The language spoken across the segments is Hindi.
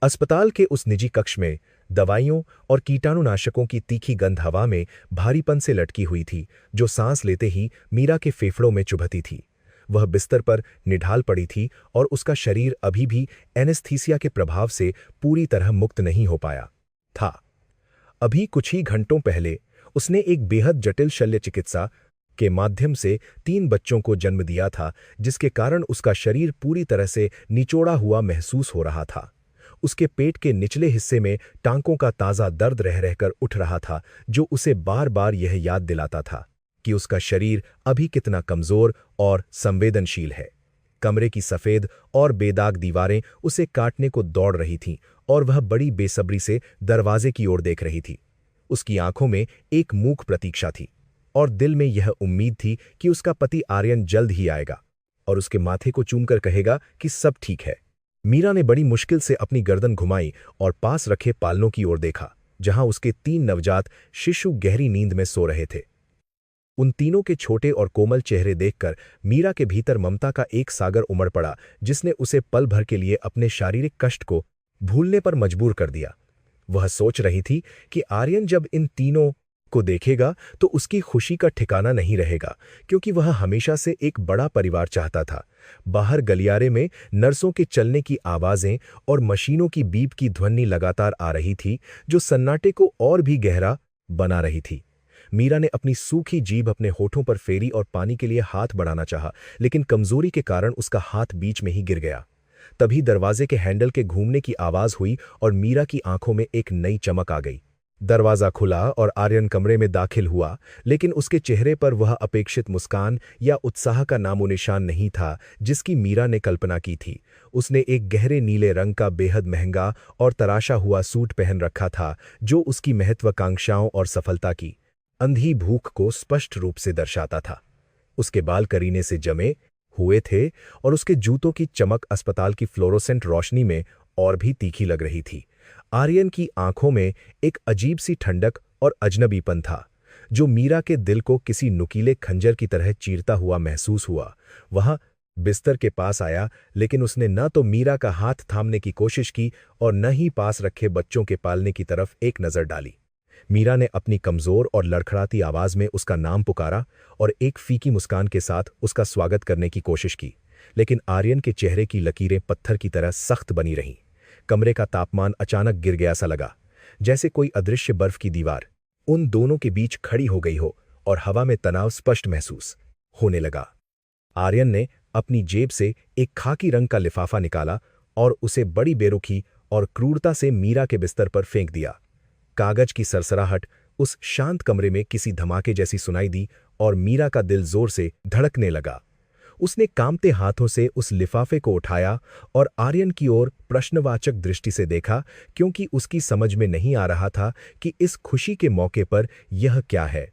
अस्पताल के उस निजी कक्ष में दवाइयों और कीटाणुनाशकों की तीखी गंध हवा में भारीपन से लटकी हुई थी, जो सांस लेते ही मीरा के फेफड़ों में चुभती थी। वह बिस्तर पर निढाल पड़ी थी और उसका शरीर अभी भी एनेस्थीसिया के प्रभाव से पूरी तरह मुक्त नहीं हो पाया था। अभी कुछ ही घंटों पहले उसने एक बेहद जटिल शल्य चिकित्सा के माध्यम से 3 बच्चों को जन्म दिया था, जिसके कारण उसका शरीर पूरी तरह से निचोड़ा हुआ महसूस हो रहा था। उसके पेट के निचले हिस्से में टांकों का ताज़ा दर्द रह रहकर उठ रहा था, जो उसे बार बार यह याद दिलाता था कि उसका शरीर अभी कितना कमज़ोर और संवेदनशील है। कमरे की सफ़ेद और बेदाग दीवारें उसे काटने को दौड़ रही थीं और वह बड़ी बेसब्री से दरवाजे की ओर देख रही थी। उसकी आंखों में एक मूक प्रतीक्षा थी और दिल में यह उम्मीद थी कि उसका पति आर्यन जल्द ही आएगा और उसके माथे को चूमकर कहेगा कि सब ठीक है। मीरा ने बड़ी मुश्किल से अपनी गर्दन घुमाई और पास रखे पालनों की ओर देखा, जहां उसके 3 नवजात शिशु गहरी नींद में सो रहे थे। उन तीनों के छोटे और कोमल चेहरे देखकर मीरा के भीतर ममता का एक सागर उमड़ पड़ा, जिसने उसे पल भर के लिए अपने शारीरिक कष्ट को भूलने पर मजबूर कर दिया। वह सोच रही थी कि आर्यन जब इन तीनों को देखेगा तो उसकी खुशी का ठिकाना नहीं रहेगा, क्योंकि वह हमेशा से एक बड़ा परिवार चाहता था। बाहर गलियारे में नर्सों के चलने की आवाजें और मशीनों की बीप की ध्वनि लगातार आ रही थी, जो सन्नाटे को और भी गहरा बना रही थी। मीरा ने अपनी सूखी जीभ अपने होठों पर फेरी और पानी के लिए हाथ बढ़ाना चाहा, लेकिन कमजोरी के कारण उसका हाथ बीच में ही गिर गया। तभी दरवाजे के हैंडल के घूमने की आवाज हुई और मीरा की आंखों में एक नई चमक आ गई। दरवाजा खुला और आर्यन कमरे में दाखिल हुआ, लेकिन उसके चेहरे पर वह अपेक्षित मुस्कान या उत्साह का नामोनिशान नहीं था, जिसकी मीरा ने कल्पना की थी। उसने एक गहरे नीले रंग का बेहद महंगा और तराशा हुआ सूट पहन रखा था, जो उसकी महत्वाकांक्षाओं और सफलता की अंधी भूख को स्पष्ट रूप से दर्शाता था। उसके बाल करीने से जमे हुए थे और उसके जूतों की चमक अस्पताल की फ्लोरोसेंट रोशनी में और भी तीखी लग रही थी। आर्यन की आंखों में एक अजीब सी ठंडक और अजनबीपन था, जो मीरा के दिल को किसी नुकीले खंजर की तरह चीरता हुआ महसूस हुआ। वह बिस्तर के पास आया, लेकिन उसने न तो मीरा का हाथ थामने की कोशिश की और न ही पास रखे बच्चों के पालने की तरफ एक नज़र डाली। मीरा ने अपनी कमजोर और लड़खड़ाती आवाज में उसका नाम पुकारा और एक फीकी मुस्कान के साथ उसका स्वागत करने की कोशिश की, लेकिन आर्यन के चेहरे की लकीरें पत्थर की तरह सख्त बनी रहीं। कमरे का तापमान अचानक गिर गया सा लगा, जैसे कोई अदृश्य बर्फ की दीवार उन दोनों के बीच खड़ी हो गई हो और हवा में तनाव स्पष्ट महसूस होने लगा। आर्यन ने अपनी जेब से एक खाकी रंग का लिफाफा निकाला और उसे बड़ी बेरुखी और क्रूरता से मीरा के बिस्तर पर फेंक दिया। कागज की सरसराहट उस शांत कमरे में किसी धमाके जैसी सुनाई दी और मीरा का दिल जोर से धड़कने लगा। उसने कांपते हाथों से उस लिफाफे को उठाया और आर्यन की ओर प्रश्नवाचक दृष्टि से देखा, क्योंकि उसकी समझ में नहीं आ रहा था कि इस खुशी के मौके पर यह क्या है।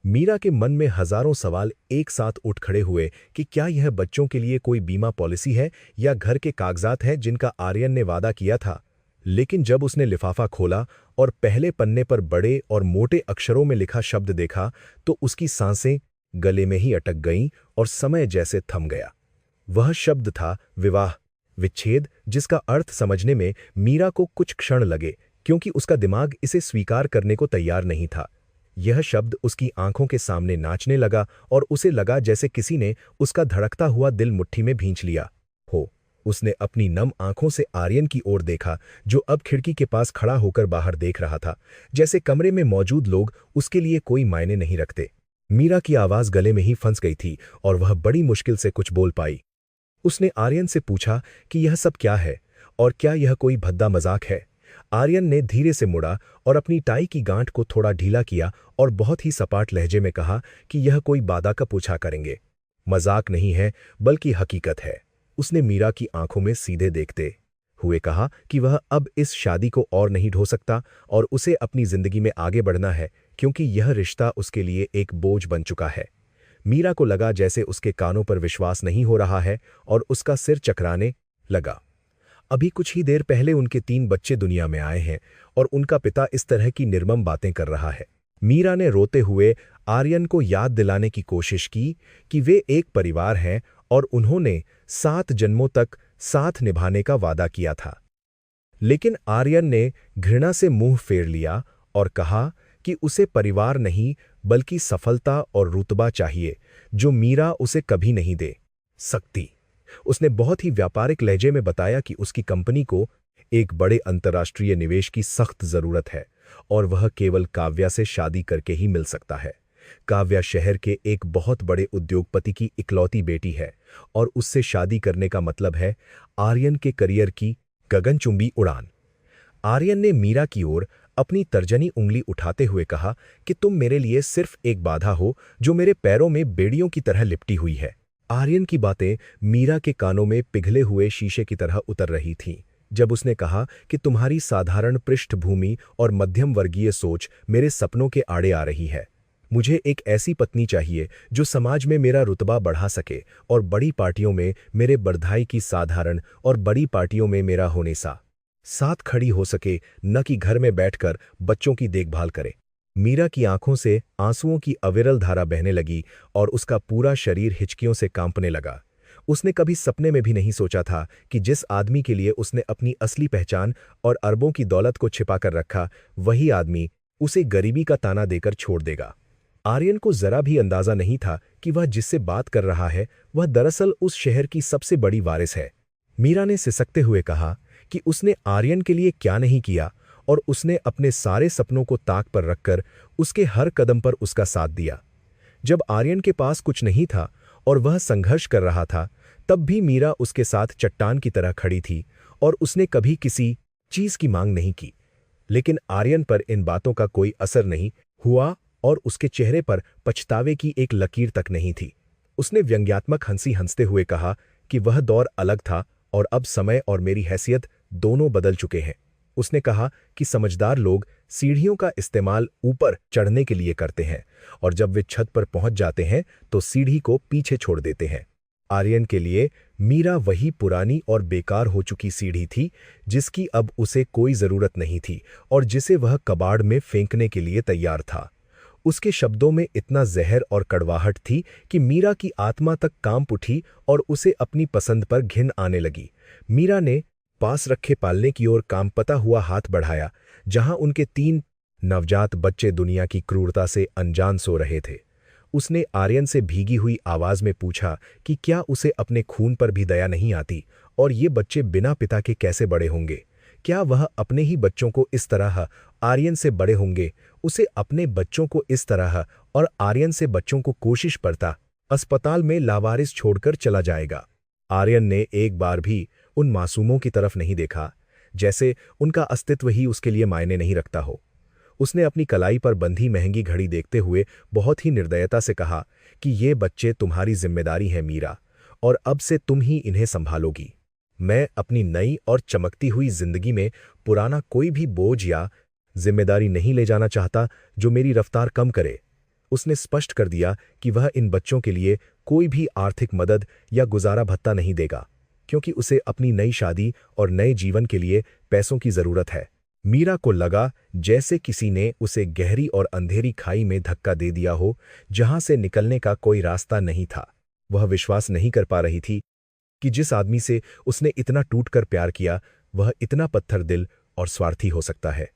मीरा के मन में हजारों सवाल एक साथ उठ खड़े हुए कि क्या यह बच्चों के लिए कोई बीमा पॉलिसी है या घर के कागजात हैं जिनका आर्यन ने वादा किया था। लेकिन जब उसने लिफाफा खोला और पहले पन्ने पर बड़े और मोटे अक्षरों में लिखा शब्द देखा, तो उसकी सांसें गले में ही अटक गईं और समय जैसे थम गया। वह शब्द था विवाह विच्छेद, जिसका अर्थ समझने में मीरा को कुछ क्षण लगे, क्योंकि उसका दिमाग इसे स्वीकार करने को तैयार नहीं था। यह शब्द उसकी आंखों के सामने नाचने लगा और उसे लगा जैसे किसी ने उसका धड़कता हुआ दिल मुट्ठी में भींच लिया हो। उसने अपनी नम आंखों से आर्यन की ओर देखा, जो अब खिड़की के पास खड़ा होकर बाहर देख रहा था, जैसे कमरे में मौजूद लोग उसके लिए कोई मायने नहीं रखते। मीरा की आवाज गले में ही फंस गई थी और वह बड़ी मुश्किल से कुछ बोल पाई। उसने आर्यन से पूछा कि यह सब क्या है और क्या यह कोई भद्दा मजाक है। आर्यन ने धीरे से मुड़ा और अपनी टाई की गांठ को थोड़ा ढीला किया और बहुत ही सपाट लहजे में कहा कि यह कोई बादा का पूछा करेंगे। मजाक नहीं है, बल्कि हकीकत है। उसने मीरा की आंखों में सीधे देखते हुए कहा कि वह अब इस शादी को और नहीं ढो सकता और उसे अपनी जिंदगी में आगे बढ़ना है, क्योंकि यह रिश्ता उसके लिए एक बोझ बन चुका है। मीरा को लगा जैसे उसके कानों पर विश्वास नहीं हो रहा है और उसका सिर चकराने लगा। अभी कुछ ही देर पहले उनके 3 बच्चे दुनिया में आए हैं और उनका पिता इस तरह की निर्मम बातें कर रहा है। मीरा ने रोते हुए आर्यन को याद दिलाने की कोशिश की कि वे एक परिवार हैं और उन्होंने 7 जन्मों तक साथ निभाने का वादा किया था। लेकिन आर्यन ने घृणा से मुंह फेर लिया और कहा कि उसे परिवार नहीं बल्कि सफलता और रुतबा चाहिए जो मीरा उसे कभी नहीं दे सकती। उसने बहुत ही व्यापारिक लहजे में बताया कि उसकी कंपनी को एक बड़े अंतर्राष्ट्रीय निवेश की सख्त जरूरत है और वह केवल काव्या से शादी करके ही मिल सकता है। काव्या शहर के एक बहुत बड़े उद्योगपति की इकलौती बेटी है और उससे शादी करने का मतलब है आर्यन के करियर की गगनचुंबी उड़ान। आर्यन ने मीरा की ओर अपनी तर्जनी उंगली उठाते हुए कहा कि तुम मेरे लिए सिर्फ एक बाधा हो जो मेरे पैरों में बेड़ियों की तरह लिपटी हुई है। आर्यन की बातें मीरा के कानों में पिघले हुए शीशे की तरह उतर रही थीं जब उसने कहा कि तुम्हारी साधारण पृष्ठभूमि और मध्यम वर्गीय सोच मेरे सपनों के आड़े आ रही है। मुझे एक ऐसी पत्नी चाहिए जो समाज में मेरा रुतबा बढ़ा सके और बड़ी पार्टियों में मेरे बधाई की साधारण और बड़ी पार्टियों में मेरा होने साथ खड़ी हो सके, न कि घर में बैठकर बच्चों की देखभाल करे। मीरा की आंखों से आंसुओं की अविरल धारा बहने लगी और उसका पूरा शरीर हिचकियों से कांपने लगा। उसने कभी सपने में भी नहीं सोचा था कि जिस आदमी के लिए उसने अपनी असली पहचान और अरबों की दौलत को छिपाकर रखा, वही आदमी उसे गरीबी का ताना देकर छोड़ देगा। आर्यन को जरा भी अंदाजा नहीं था कि वह जिससे बात कर रहा है वह दरअसल उस शहर की सबसे बड़ी वारिस है। मीरा ने सिसकते हुए कहा कि उसने आर्यन के लिए क्या नहीं किया और उसने अपने सारे सपनों को ताक पर रखकर उसके हर कदम पर उसका साथ दिया। जब आर्यन के पास कुछ नहीं था और वह संघर्ष कर रहा था, तब भी मीरा उसके साथ चट्टान की तरह खड़ी थी और उसने कभी किसी चीज की मांग नहीं की। लेकिन आर्यन पर इन बातों का कोई असर नहीं हुआ और उसके चेहरे पर पछतावे की एक लकीर तक नहीं थी। उसने व्यंग्यात्मक हंसी हंसते हुए कहा कि वह दौर अलग था और अब समय और मेरी हैसियत दोनों बदल चुके हैं। उसने कहा कि समझदार लोग सीढ़ियों का इस्तेमाल ऊपर चढ़ने के लिए करते हैं और जब वे छत पर पहुंच जाते हैं तो सीढ़ी को पीछे छोड़ देते हैं। आर्यन के लिए मीरा वही पुरानी और बेकार हो चुकी सीढ़ी थी जिसकी अब उसे कोई जरूरत नहीं थी और जिसे वह कबाड़ में फेंकने के लिए तैयार था। उसके शब्दों में इतना जहर और कड़वाहट थी कि मीरा की आत्मा तक कांप उठी और उसे अपनी पसंद पर घिन आने लगी। मीरा ने पास रखे पालने की ओर कांपता हुआ हाथ बढ़ाया जहां उनके 3 नवजात बच्चे दुनिया की क्रूरता से अनजान सो रहे थे। उसने आर्यन से भीगी हुई आवाज में पूछा कि क्या उसे अपने खून पर भी दया नहीं आती और ये बच्चे बिना पिता के कैसे बड़े होंगे? क्या वह अपने ही बच्चों को इस तरह आर्यन से बड़े होंगे? उसे अपने बच्चों को इस तरह और आर्यन से बच्चों को कोशिश पड़ता अस्पताल में लावारिस छोड़कर चला जाएगा। आर्यन ने एक बार भी उन मासूमों की तरफ नहीं देखा, जैसे उनका अस्तित्व ही उसके लिए मायने नहीं रखता हो। उसने अपनी कलाई पर बंधी महंगी घड़ी देखते हुए बहुत ही निर्दयता से कहा कि ये बच्चे तुम्हारी जिम्मेदारी हैं मीरा, और अब से तुम ही इन्हें संभालोगी। मैं अपनी नई और चमकती हुई जिंदगी में पुराना कोई भी बोझ या जिम्मेदारी नहीं ले जाना चाहता जो मेरी रफ्तार कम करे। उसने स्पष्ट कर दिया कि वह इन बच्चों के लिए कोई भी आर्थिक मदद या गुजारा भत्ता नहीं देगा, क्योंकि उसे अपनी नई शादी और नए जीवन के लिए पैसों की जरूरत है। मीरा को लगा जैसे किसी ने उसे गहरी और अंधेरी खाई में धक्का दे दिया हो जहां से निकलने का कोई रास्ता नहीं था। वह विश्वास नहीं कर पा रही थी कि जिस आदमी से उसने इतना टूटकर प्यार किया वह इतना पत्थर दिल और स्वार्थी हो सकता है।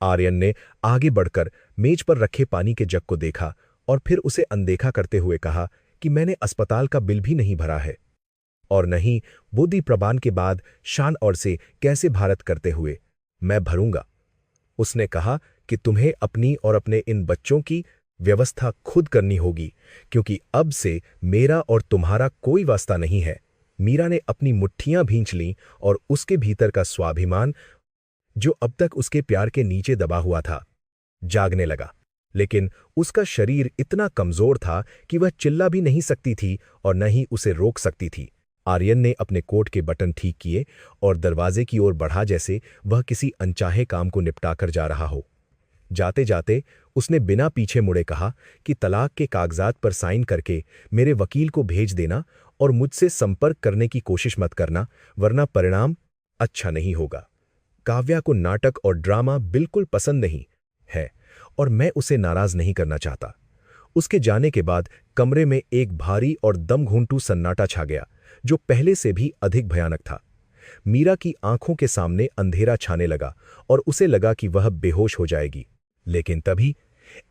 आर्यन ने आगे बढ़कर मेज पर रखे पानी के जग को देखा और फिर उसे अनदेखा करते हुए कहा कि मैंने अस्पताल का बिल भी नहीं भरा है, और नहीं बुद्धि प्रबान के बाद शान और से कैसे भारत करते हुए मैं भरूंगा। उसने कहा कि तुम्हें अपनी और अपने इन बच्चों की व्यवस्था खुद करनी होगी, क्योंकि अब से मेरा और तुम्हारा कोई वास्ता नहीं है। मीरा ने अपनी मुट्ठियां भींच लीं और उसके भीतर का स्वाभिमान, जो अब तक उसके प्यार के नीचे दबा हुआ था, जागने लगा। लेकिन उसका शरीर इतना कमजोर था कि वह चिल्ला भी नहीं सकती थी और न ही उसे रोक सकती थी। आर्यन ने अपने कोट के बटन ठीक किए और दरवाजे की ओर बढ़ा जैसे वह किसी अनचाहे काम को निपटाकर जा रहा हो। जाते जाते उसने बिना पीछे मुड़े कहा कि तलाक के कागजात पर साइन करके मेरे वकील को भेज देना और मुझसे संपर्क करने की कोशिश मत करना, वरना परिणाम अच्छा नहीं होगा। काव्या को नाटक और ड्रामा बिल्कुल पसंद नहीं है और मैं उसे नाराज नहीं करना चाहता। उसके जाने के बाद कमरे में एक भारी और दमघूंटू सन्नाटा छा गया, जो पहले से भी अधिक भयानक था। मीरा की आंखों के सामने अंधेरा छाने लगा और उसे लगा कि वह बेहोश हो जाएगी। लेकिन तभी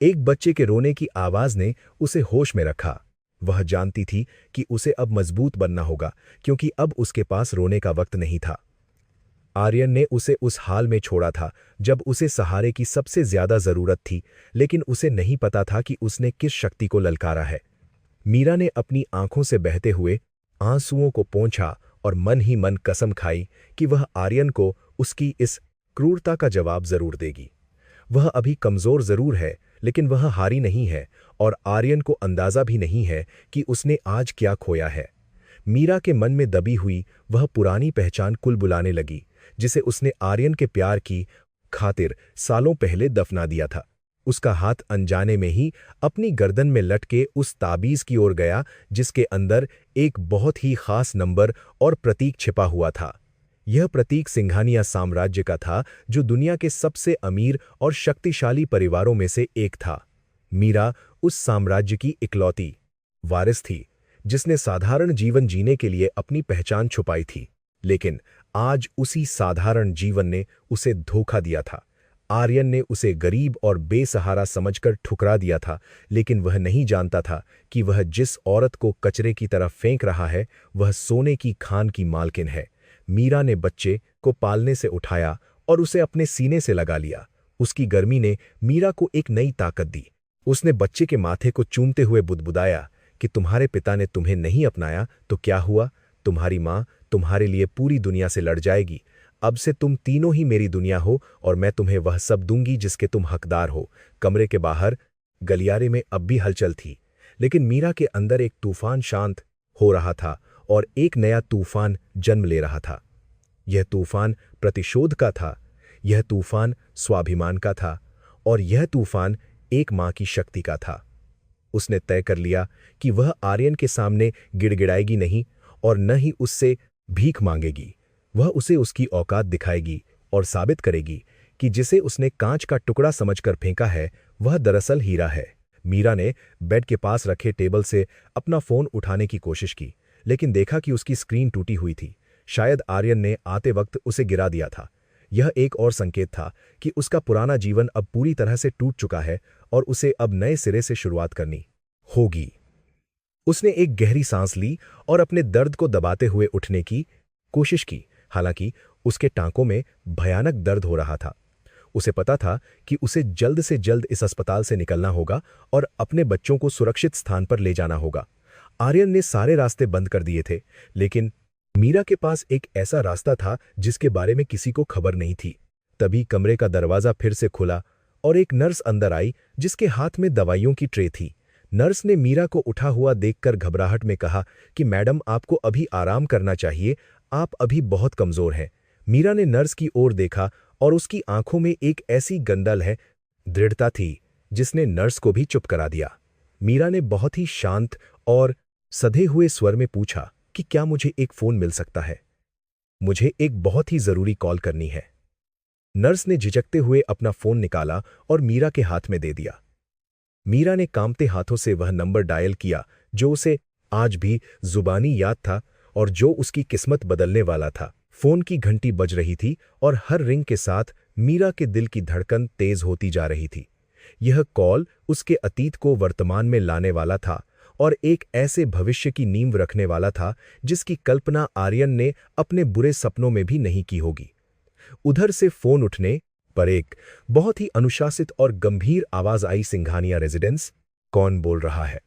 एक बच्चे के रोने की आवाज ने उसे होश में रखा। वह जानती थी कि उसे अब मजबूत बनना होगा, क्योंकि अब उसके पास रोने का वक्त नहीं था। आर्यन ने उसे उस हाल में छोड़ा था जब उसे सहारे की सबसे ज्यादा जरूरत थी, लेकिन उसे नहीं पता था कि उसने किस शक्ति को ललकारा है। मीरा ने अपनी आंखों से बहते हुए आंसुओं को पोंछा और मन ही मन कसम खाई कि वह आर्यन को उसकी इस क्रूरता का जवाब जरूर देगी। वह अभी कमजोर जरूर है, लेकिन वह हारी नहीं है, और आर्यन को अंदाजा भी नहीं है कि उसने आज क्या खोया है। मीरा के मन में दबी हुई वह पुरानी पहचान कुल बुलाने लगी, जिसे उसने आर्यन के प्यार की खातिर सालों पहले दफना दिया था। उसका हाथ अनजाने में ही अपनी गर्दन में लटके उस ताबीज की ओर गया, जिसके अंदर एक बहुत ही खास नंबर और प्रतीक छिपा हुआ था। यह प्रतीक सिंघानिया साम्राज्य का था, जो दुनिया के सबसे अमीर और शक्तिशाली परिवारों में से एक था। मीरा उस साम्राज्य की इकलौती वारिस थी, जिसने साधारण जीवन जीने के लिए अपनी पहचान छुपाई थी। लेकिन आज उसी साधारण जीवन ने उसे धोखा दिया था। आर्यन ने उसे गरीब और बेसहारा समझकर ठुकरा दिया था, लेकिन वह नहीं जानता था कि वह जिस औरत को कचरे की तरफ फेंक रहा है, वह सोने की खान की मालकिन है। मीरा ने बच्चे को पालने से उठाया और उसे अपने सीने से लगा लिया। उसकी गर्मी ने मीरा को एक नई ताकत दी। उसने बच्चे के माथे को चूमते हुए बुदबुदाया कि तुम्हारे पिता ने तुम्हें नहीं अपनाया तो क्या हुआ? तुम्हारी माँ तुम्हारे लिए पूरी दुनिया से लड़ जाएगी। अब से तुम तीनों ही मेरी दुनिया हो, और मैं तुम्हें वह सब दूंगी जिसके तुम हकदार हो। कमरे के बाहर गलियारे में अब भी हलचल थी, लेकिन मीरा के अंदर एक तूफान शांत हो रहा था और एक नया तूफान जन्म ले रहा था। यह तूफान प्रतिशोध का था, यह तूफान स्वाभिमान का था, और यह तूफान एक मां की शक्ति का था। उसने तय कर लिया कि वह आर्यन के सामने गिड़गिड़ाएगी नहीं और न ही उससे भीख मांगेगी। वह उसे उसकी औकात दिखाएगी और साबित करेगी कि जिसे उसने कांच का टुकड़ा समझकर फेंका है, वह दरअसल हीरा है। मीरा ने बेड के पास रखे टेबल से अपना फोन उठाने की कोशिश की, लेकिन देखा कि उसकी स्क्रीन टूटी हुई थी। शायद आर्यन ने आते वक्त उसे गिरा दिया था। यह एक और संकेत था कि उसका पुराना जीवन अब पूरी तरह से टूट चुका है और उसे अब नए सिरे से शुरुआत करनी होगी। उसने एक गहरी सांस ली और अपने दर्द को दबाते हुए उठने की कोशिश की। हालांकि उसके टांकों में भयानक दर्द हो रहा था। उसे पता था कि उसे जल्द से जल्द इस अस्पताल से निकलना होगा और अपने बच्चों को सुरक्षित स्थान पर ले जाना होगा। आर्यन ने सारे रास्ते बंद कर दिए थे, लेकिन मीरा के पास एक ऐसा रास्ता था जिसके बारे में किसी को खबर नहीं थी। तभी कमरे का दरवाजा फिर से खुला और एक नर्स अंदर आई, जिसके हाथ में दवाइयों की ट्रे थी। नर्स ने मीरा को उठा हुआ देखकर घबराहट में कहा कि मैडम, आपको अभी आराम करना चाहिए, आप अभी बहुत कमजोर हैं। मीरा ने नर्स की ओर देखा और उसकी आंखों में एक ऐसी गंदल है दृढ़ता थी जिसने नर्स को भी चुप करा दिया। मीरा ने बहुत ही शांत और सधे हुए स्वर में पूछा कि क्या मुझे एक फोन मिल सकता है? मुझे एक बहुत ही जरूरी कॉल करनी है। नर्स ने झिझकते हुए अपना फोन निकाला और मीरा के हाथ में दे दिया। मीरा ने कांपते हाथों से वह नंबर डायल किया जो उसे आज भी जुबानी याद था और जो उसकी किस्मत बदलने वाला था। फोन की घंटी बज रही थी और हर रिंग के साथ मीरा के दिल की धड़कन तेज होती जा रही थी। यह कॉल उसके अतीत को वर्तमान में लाने वाला था और एक ऐसे भविष्य की नींव रखने वाला था जिसकी कल्पना आर्यन ने अपने बुरे सपनों में भी नहीं की होगी। उधर से फोन उठने पर एक बहुत ही अनुशासित और गंभीर आवाज आई, सिंघानिया रेजिडेंस, कौन बोल रहा है?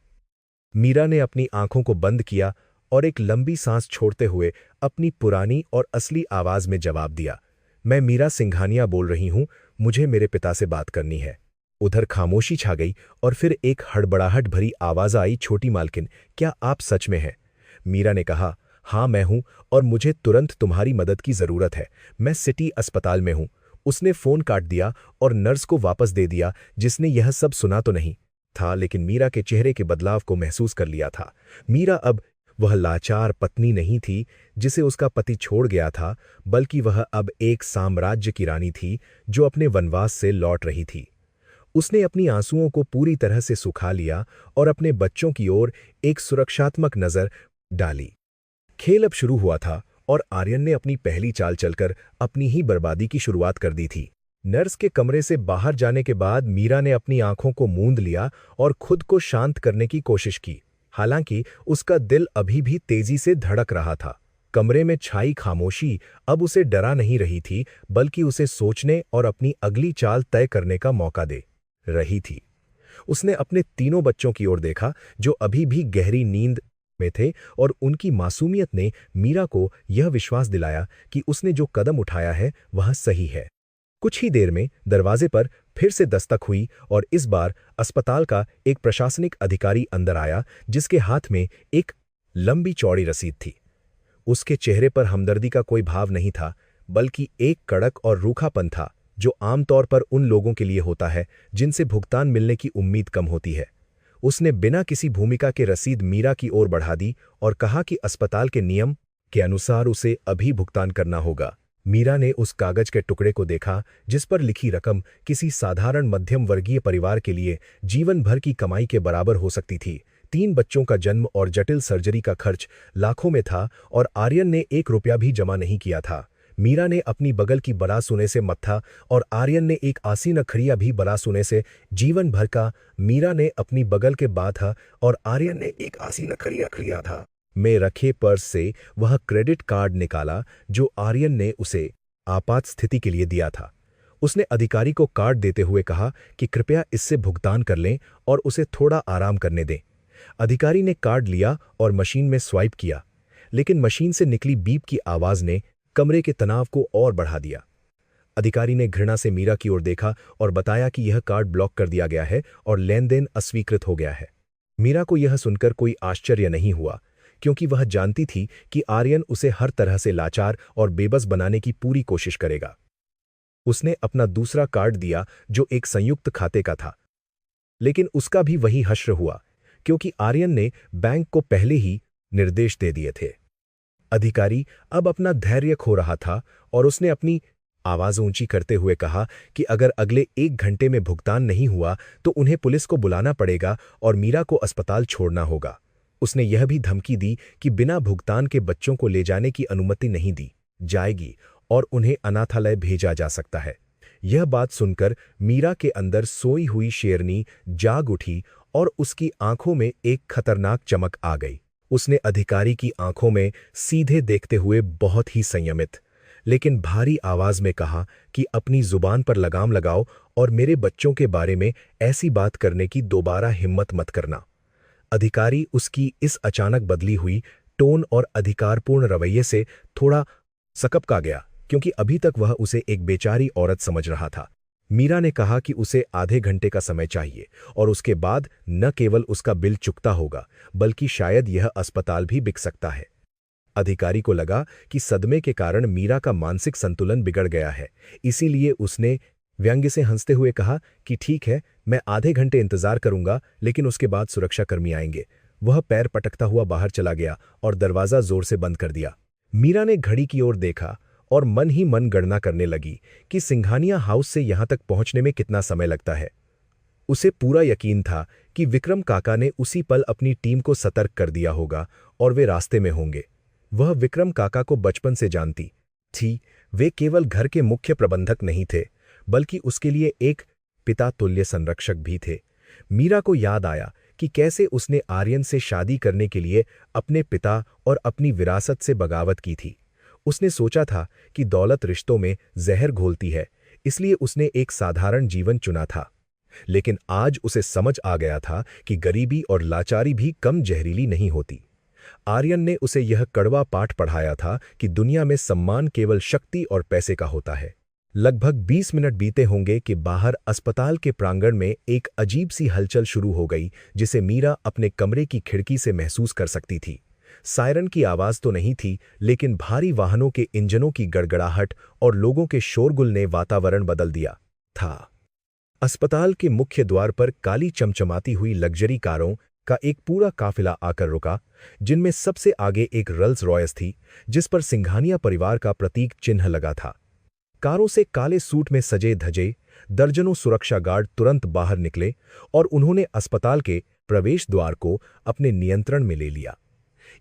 मीरा ने अपनी आंखों को बंद किया और एक लंबी सांस छोड़ते हुए अपनी पुरानी और असली आवाज में जवाब दिया, मैं मीरा सिंघानिया बोल रही हूं, मुझे मेरे पिता से बात करनी है। उधर खामोशी छा गई और फिर एक हड़बड़ाहट भरी आवाज आई, छोटी मालकिन, क्या आप सच में हैं? मीरा ने कहा, हाँ मैं हूं और मुझे तुरंत तुम्हारी मदद की जरूरत है। मैं सिटी अस्पताल में हूं। उसने फोन काट दिया और नर्स को वापस दे दिया, जिसने यह सब सुना तो नहीं था, लेकिन मीरा के चेहरे के बदलाव को महसूस कर लिया था। मीरा अब वह लाचार पत्नी नहीं थी जिसे उसका पति छोड़ गया था, बल्कि वह अब एक साम्राज्य की रानी थी जो अपने वनवास से लौट रही थी। उसने अपनी आंसुओं को पूरी तरह से सुखा लिया और अपने बच्चों की ओर एक सुरक्षात्मक नजर डाली। खेल अब शुरू हुआ था और आर्यन ने अपनी पहली चाल चलकर अपनी ही बर्बादी की शुरुआत कर दी थी। नर्स के कमरे से बाहर जाने के बाद मीरा ने अपनी आंखों को मूंद लिया और खुद को शांत करने की कोशिश की। हालांकि उसका दिल अभी भी तेजी से धड़क रहा था। कमरे में छाई खामोशी अब उसे डरा नहीं रही थी, बल्कि उसे सोचने और अपनी अगली चाल तय करने का मौका दे रही थी। उसने अपने तीनों बच्चों की ओर देखा, जो अभी भी गहरी नींद में थे, और उनकी मासूमियत ने मीरा को यह विश्वास दिलाया कि उसने जो कदम उठाया है वह सही है। कुछ ही देर में दरवाजे पर फिर से दस्तक हुई और इस बार अस्पताल का एक प्रशासनिक अधिकारी अंदर आया, जिसके हाथ में एक लंबी चौड़ी रसीद थी। उसके चेहरे पर हमदर्दी का कोई भाव नहीं था, बल्कि एक कड़क और रूखापन था जो आमतौर पर उन लोगों के लिए होता है जिनसे भुगतान मिलने की उम्मीद कम होती है। उसने बिना किसी भूमिका के रसीद मीरा की ओर बढ़ा दी और कहा कि अस्पताल के नियम के अनुसार उसे अभी भुगतान करना होगा। मीरा ने उस कागज के टुकड़े को देखा, जिस पर लिखी रकम किसी साधारण मध्यम वर्गीय परिवार के लिए जीवन भर की कमाई के बराबर हो सकती थी। 3 बच्चों का जन्म और जटिल सर्जरी का खर्च लाखों में था और आर्यन ने 1 रुपया भी जमा नहीं किया था। मीरा ने अपनी बगल की बला सुने से मत्था और आर्यन ने एक आसी नखरिया भी बला सुने से जीवन भर का। मीरा ने अपनी बगल के बाथा और आर्यन ने एक आसी नखरिया खरिया था। में रखे पर्स से वह क्रेडिट कार्ड निकाला जो आर्यन ने उसे आपात स्थिति के लिए दिया था। उसने अधिकारी को कार्ड देते हुए कहा कि कृपया इससे भुगतान कर लें और उसे थोड़ा आराम करने दें। अधिकारी ने कार्ड लिया और मशीन में स्वाइप किया, लेकिन मशीन से निकली बीप की आवाज ने कमरे के तनाव को और बढ़ा दिया। अधिकारी ने घृणा से मीरा की ओर देखा और बताया कि यह कार्ड ब्लॉक कर दिया गया है और लेनदेन अस्वीकृत हो गया है। मीरा को यह सुनकर कोई आश्चर्य नहीं हुआ, क्योंकि वह जानती थी कि आर्यन उसे हर तरह से लाचार और बेबस बनाने की पूरी कोशिश करेगा। उसने अपना दूसरा कार्ड दिया जो एक संयुक्त खाते का था, लेकिन उसका भी वही हश्र हुआ, क्योंकि आर्यन ने बैंक को पहले ही निर्देश दे दिए थे। अधिकारी अब अपना धैर्य खो रहा था और उसने अपनी आवाज ऊंची करते हुए कहा कि अगर अगले 1 घंटे में भुगतान नहीं हुआ तो उन्हें पुलिस को बुलाना पड़ेगा और मीरा को अस्पताल छोड़ना होगा। उसने यह भी धमकी दी कि बिना भुगतान के बच्चों को ले जाने की अनुमति नहीं दी जाएगी और उन्हें अनाथालय भेजा जा सकता है। यह बात सुनकर मीरा के अंदर सोई हुई शेरनी जाग उठी और उसकी आंखों में एक खतरनाक चमक आ गई। उसने अधिकारी की आंखों में सीधे देखते हुए बहुत ही संयमित लेकिन भारी आवाज में कहा कि अपनी जुबान पर लगाम लगाओ और मेरे बच्चों के बारे में ऐसी बात करने की दोबारा हिम्मत मत करना। अधिकारी उसकी इस अचानक बदली हुई टोन और अधिकारपूर्ण रवैये से थोड़ा सकपका गया, क्योंकि अभी तक वह उसे एक बेचारी औरत समझ रहा था। मीरा ने कहा कि उसे आधे घंटे का समय चाहिए और उसके बाद न केवल उसका बिल चुकता होगा, बल्कि शायद यह अस्पताल भी बिक सकता है। अधिकारी को लगा कि सदमे के कारण मीरा का मानसिक संतुलन बिगड़ गया है, इसीलिए उसने व्यंग्य से हंसते हुए कहा कि ठीक है, मैं आधे घंटे इंतजार करूंगा, लेकिन उसके बाद सुरक्षाकर्मी आएंगे। वह पैर पटकता हुआ बाहर चला गया और दरवाजा जोर से बंद कर दिया। मीरा ने घड़ी की ओर देखा और मन ही मन गणना करने लगी कि सिंघानिया हाउस से यहां तक पहुंचने में कितना समय लगता है। उसे पूरा यकीन था कि विक्रम काका ने उसी पल अपनी टीम को सतर्क कर दिया होगा और वे रास्ते में होंगे। वह विक्रम काका को बचपन से जानती थी। वे केवल घर के मुख्य प्रबंधक नहीं थे, बल्कि उसके लिए एक पिता तुल्य संरक्षक भी थे। मीरा को याद आया कि कैसे उसने आर्यन से शादी करने के लिए अपने पिता और अपनी विरासत से बगावत की थी। उसने सोचा था कि दौलत रिश्तों में जहर घोलती है, इसलिए उसने एक साधारण जीवन चुना था। लेकिन आज उसे समझ आ गया था कि गरीबी और लाचारी भी कम जहरीली नहीं होती। आर्यन ने उसे यह कड़वा पाठ पढ़ाया था कि दुनिया में सम्मान केवल शक्ति और पैसे का होता है। लगभग 20 मिनट बीते होंगे कि बाहर अस्पताल के प्रांगण में एक अजीब सी हलचल शुरू हो गई, जिसे मीरा अपने कमरे की खिड़की से महसूस कर सकती थी। सायरन की आवाज तो नहीं थी, लेकिन भारी वाहनों के इंजनों की गड़गड़ाहट और लोगों के शोरगुल ने वातावरण बदल दिया था। अस्पताल के मुख्य द्वार पर काली चमचमाती हुई लग्जरी कारों का एक पूरा काफिला आकर रुका, जिनमें सबसे आगे एक रल्स रॉयस थी, जिस पर सिंघानिया परिवार का प्रतीक चिन्ह लगा था। कारों से काले सूट में सजे धजे दर्जनों सुरक्षा गार्ड तुरंत बाहर निकले और उन्होंने अस्पताल के प्रवेश द्वार को अपने नियंत्रण में ले लिया।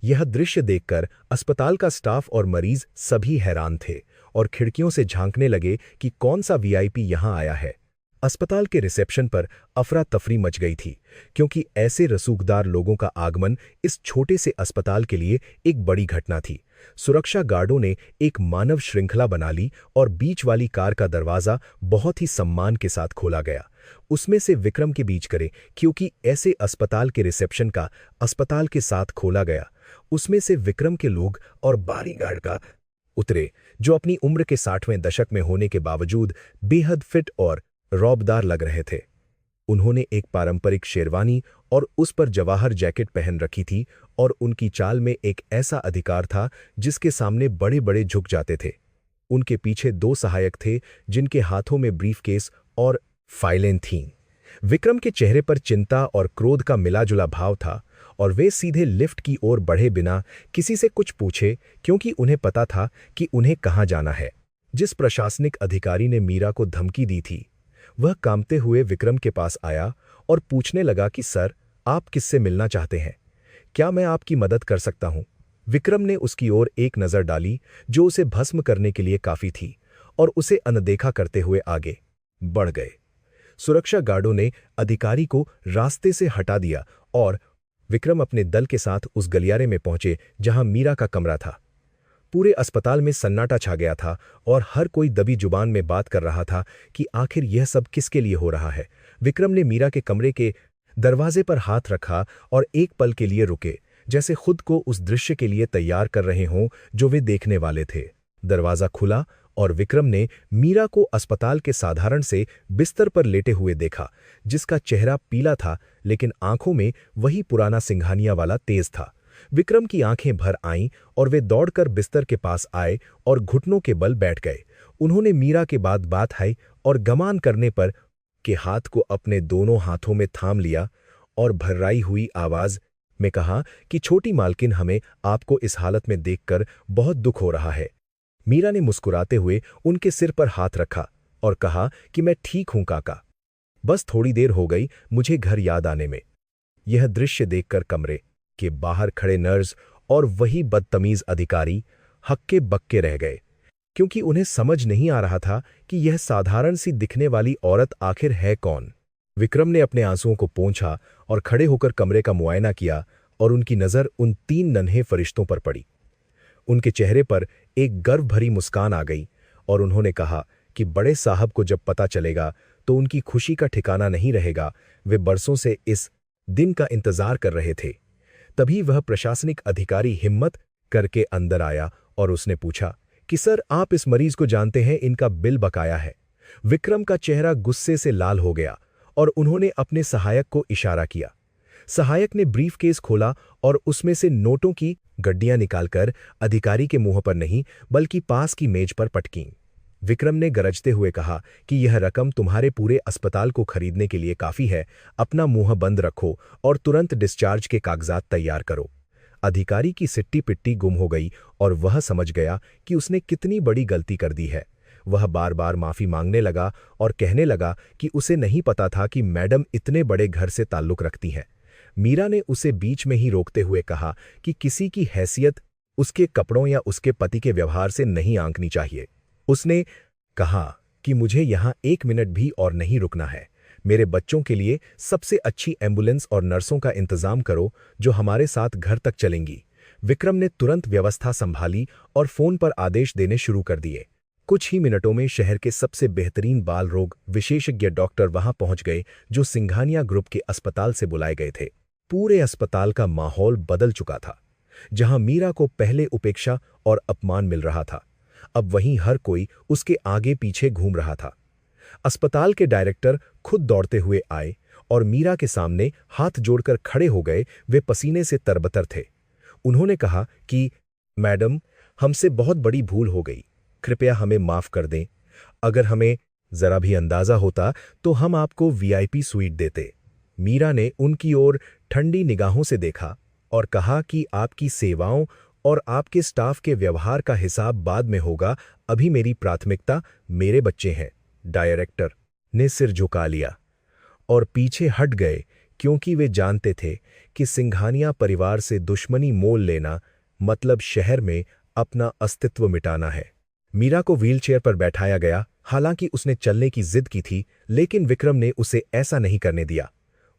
यह दृश्य देखकर अस्पताल का स्टाफ और मरीज सभी हैरान थे और खिड़कियों से झांकने लगे कि कौन सा वीआईपी यहां आया है। अस्पताल के रिसेप्शन पर अफरा तफरी मच गई थी, क्योंकि ऐसे रसूखदार लोगों का आगमन इस छोटे से अस्पताल के लिए एक बड़ी घटना थी। सुरक्षा गार्डों ने एक मानव श्रृंखला बना ली और बीच वाली कार का दरवाजा बहुत ही सम्मान के साथ खोला गया। उसमें से विक्रम के बीच करे, क्योंकि ऐसे अस्पताल के रिसेप्शन का अस्पताल के साथ खोला गया। उसमें से विक्रम के लोग और बॉडीगार्ड का उतरे, जो अपनी उम्र के 60वें दशक में होने के बावजूद बेहद फिट और रौबदार लग रहे थे। उन्होंने एक पारंपरिक शेरवानी और उस पर जवाहर जैकेट पहन रखी थी और उनकी चाल में एक ऐसा अधिकार था जिसके सामने बड़े बड़े झुक जाते थे। उनके पीछे 2 सहायक थे जिनके हाथों में ब्रीफकेस और फाइलें थीं। विक्रम के चेहरे पर चिंता और क्रोध का मिलाजुला भाव था और वे सीधे लिफ्ट की ओर बढ़े बिना किसी से कुछ पूछे, क्योंकि उन्हें पता था कि उन्हें कहाँ जाना है। जिस प्रशासनिक अधिकारी ने मीरा को धमकी दी थी, वह कांपते हुए विक्रम के पास आया और पूछने लगा कि सर, आप किससे मिलना चाहते हैं? क्या मैं आपकी मदद कर सकता हूं? विक्रम ने उसकी ओर एक नज़र डाली जो उसे भस्म करने के लिए काफी थी और उसे अनदेखा करते हुए आगे बढ़ गए। सुरक्षा गार्डों ने अधिकारी को रास्ते से हटा दिया और विक्रम अपने दल के साथ उस गलियारे में पहुंचे जहां मीरा का कमरा था। पूरे अस्पताल में सन्नाटा छा गया था और हर कोई दबी जुबान में बात कर रहा था कि आखिर यह सब किसके लिए हो रहा है। विक्रम ने मीरा के कमरे के दरवाजे पर हाथ रखा और एक पल के लिए रुके, जैसे खुद को उस दृश्य के लिए तैयार कर रहे हों जो वे देखने वाले थे। दरवाजा खुला और विक्रम ने मीरा को अस्पताल के साधारण से बिस्तर पर लेटे हुए देखा, जिसका चेहरा पीला था लेकिन आंखों में वही पुराना सिंघानिया वाला तेज था। विक्रम की आंखें भर आईं और वे दौड़कर बिस्तर के पास आए और घुटनों के बल बैठ गए। उन्होंने मीरा के बाद बात आई और गमान करने पर के हाथ को अपने दोनों हाथों में थाम लिया और भर्राई हुई आवाज में कहा कि छोटी मालकिन, हमें आपको इस हालत में देखकर बहुत दुख हो रहा है। मीरा ने मुस्कुराते हुए उनके सिर पर हाथ रखा और कहा कि मैं ठीक हूं काका, बस थोड़ी देर हो गई मुझे घर याद आने में। यह दृश्य देखकर कमरे के बाहर खड़े नर्स और वही बदतमीज अधिकारी हक्के बक्के रह गए, क्योंकि उन्हें समझ नहीं आ रहा था कि यह साधारण सी दिखने वाली औरत आखिर है कौन। विक्रम ने अपने आंसुओं को पोंछा और खड़े होकर कमरे का मुआयना किया और उनकी नज़र उन 3 नन्हे फरिश्तों पर पड़ी। उनके चेहरे पर एक गर्व भरी मुस्कान आ गई और उन्होंने कहा कि बड़े साहब को जब पता चलेगा तो उनकी खुशी का ठिकाना नहीं रहेगा। वे बरसों से इस दिन का इंतजार कर रहे थे। तभी वह प्रशासनिक अधिकारी हिम्मत करके अंदर आया और उसने पूछा कि सर, आप इस मरीज को जानते हैं? इनका बिल बकाया है। विक्रम का चेहरा गुस्से से लाल हो गया और उन्होंने अपने सहायक को इशारा किया। सहायक ने ब्रीफकेस खोला और उसमें से नोटों की गड्डियां निकालकर अधिकारी के मुंह पर नहीं बल्कि पास की मेज पर पटकीं। विक्रम ने गरजते हुए कहा कि यह रकम तुम्हारे पूरे अस्पताल को खरीदने के लिए काफी है, अपना मुंह बंद रखो और तुरंत डिस्चार्ज के कागजात तैयार करो। अधिकारी की सिट्टी पिट्टी गुम हो गई और वह समझ गया कि उसने कितनी बड़ी गलती कर दी है। वह बार बार माफी मांगने लगा और कहने लगा कि उसे नहीं पता था कि मैडम इतने बड़े घर से ताल्लुक रखती हैं। मीरा ने उसे बीच में ही रोकते हुए कहा कि किसी की हैसियत उसके कपड़ों या उसके पति के व्यवहार से नहीं आंकनी चाहिए। उसने कहा कि मुझे यहां 1 मिनट भी और नहीं रुकना है। मेरे बच्चों के लिए सबसे अच्छी एम्बुलेंस और नर्सों का इंतजाम करो जो हमारे साथ घर तक चलेंगी। विक्रम ने तुरंत व्यवस्था संभाली और फोन पर आदेश देने शुरू कर दिए। कुछ ही मिनटों में शहर के सबसे बेहतरीन बाल रोग विशेषज्ञ डॉक्टर वहां पहुंच गए, जो सिंघानिया ग्रुप के अस्पताल से बुलाए गए थे। पूरे अस्पताल का माहौल बदल चुका था। जहां मीरा को पहले उपेक्षा और अपमान मिल रहा था, अब वहीं हर कोई उसके आगे पीछे घूम रहा था। अस्पताल के डायरेक्टर खुद दौड़ते हुए आए और मीरा के सामने हाथ जोड़कर खड़े हो गए। वे पसीने से तरबतर थे। उन्होंने कहा कि मैडम, हमसे बहुत बड़ी भूल हो गई, कृपया हमें माफ कर दें। अगर हमें जरा भी अंदाजा होता तो हम आपको वीआईपी स्वीट देते। मीरा ने उनकी ओर ठंडी निगाहों से देखा और कहा कि आपकी सेवाओं और आपके स्टाफ के व्यवहार का हिसाब बाद में होगा, अभी मेरी प्राथमिकता मेरे बच्चे हैं। डायरेक्टर ने सिर झुका लिया और पीछे हट गए, क्योंकि वे जानते थे कि सिंघानिया परिवार से दुश्मनी मोल लेना मतलब शहर में अपना अस्तित्व मिटाना है। मीरा को व्हीलचेयर पर बैठाया गया। हालांकि उसने चलने की जिद की थी, लेकिन विक्रम ने उसे ऐसा नहीं करने दिया।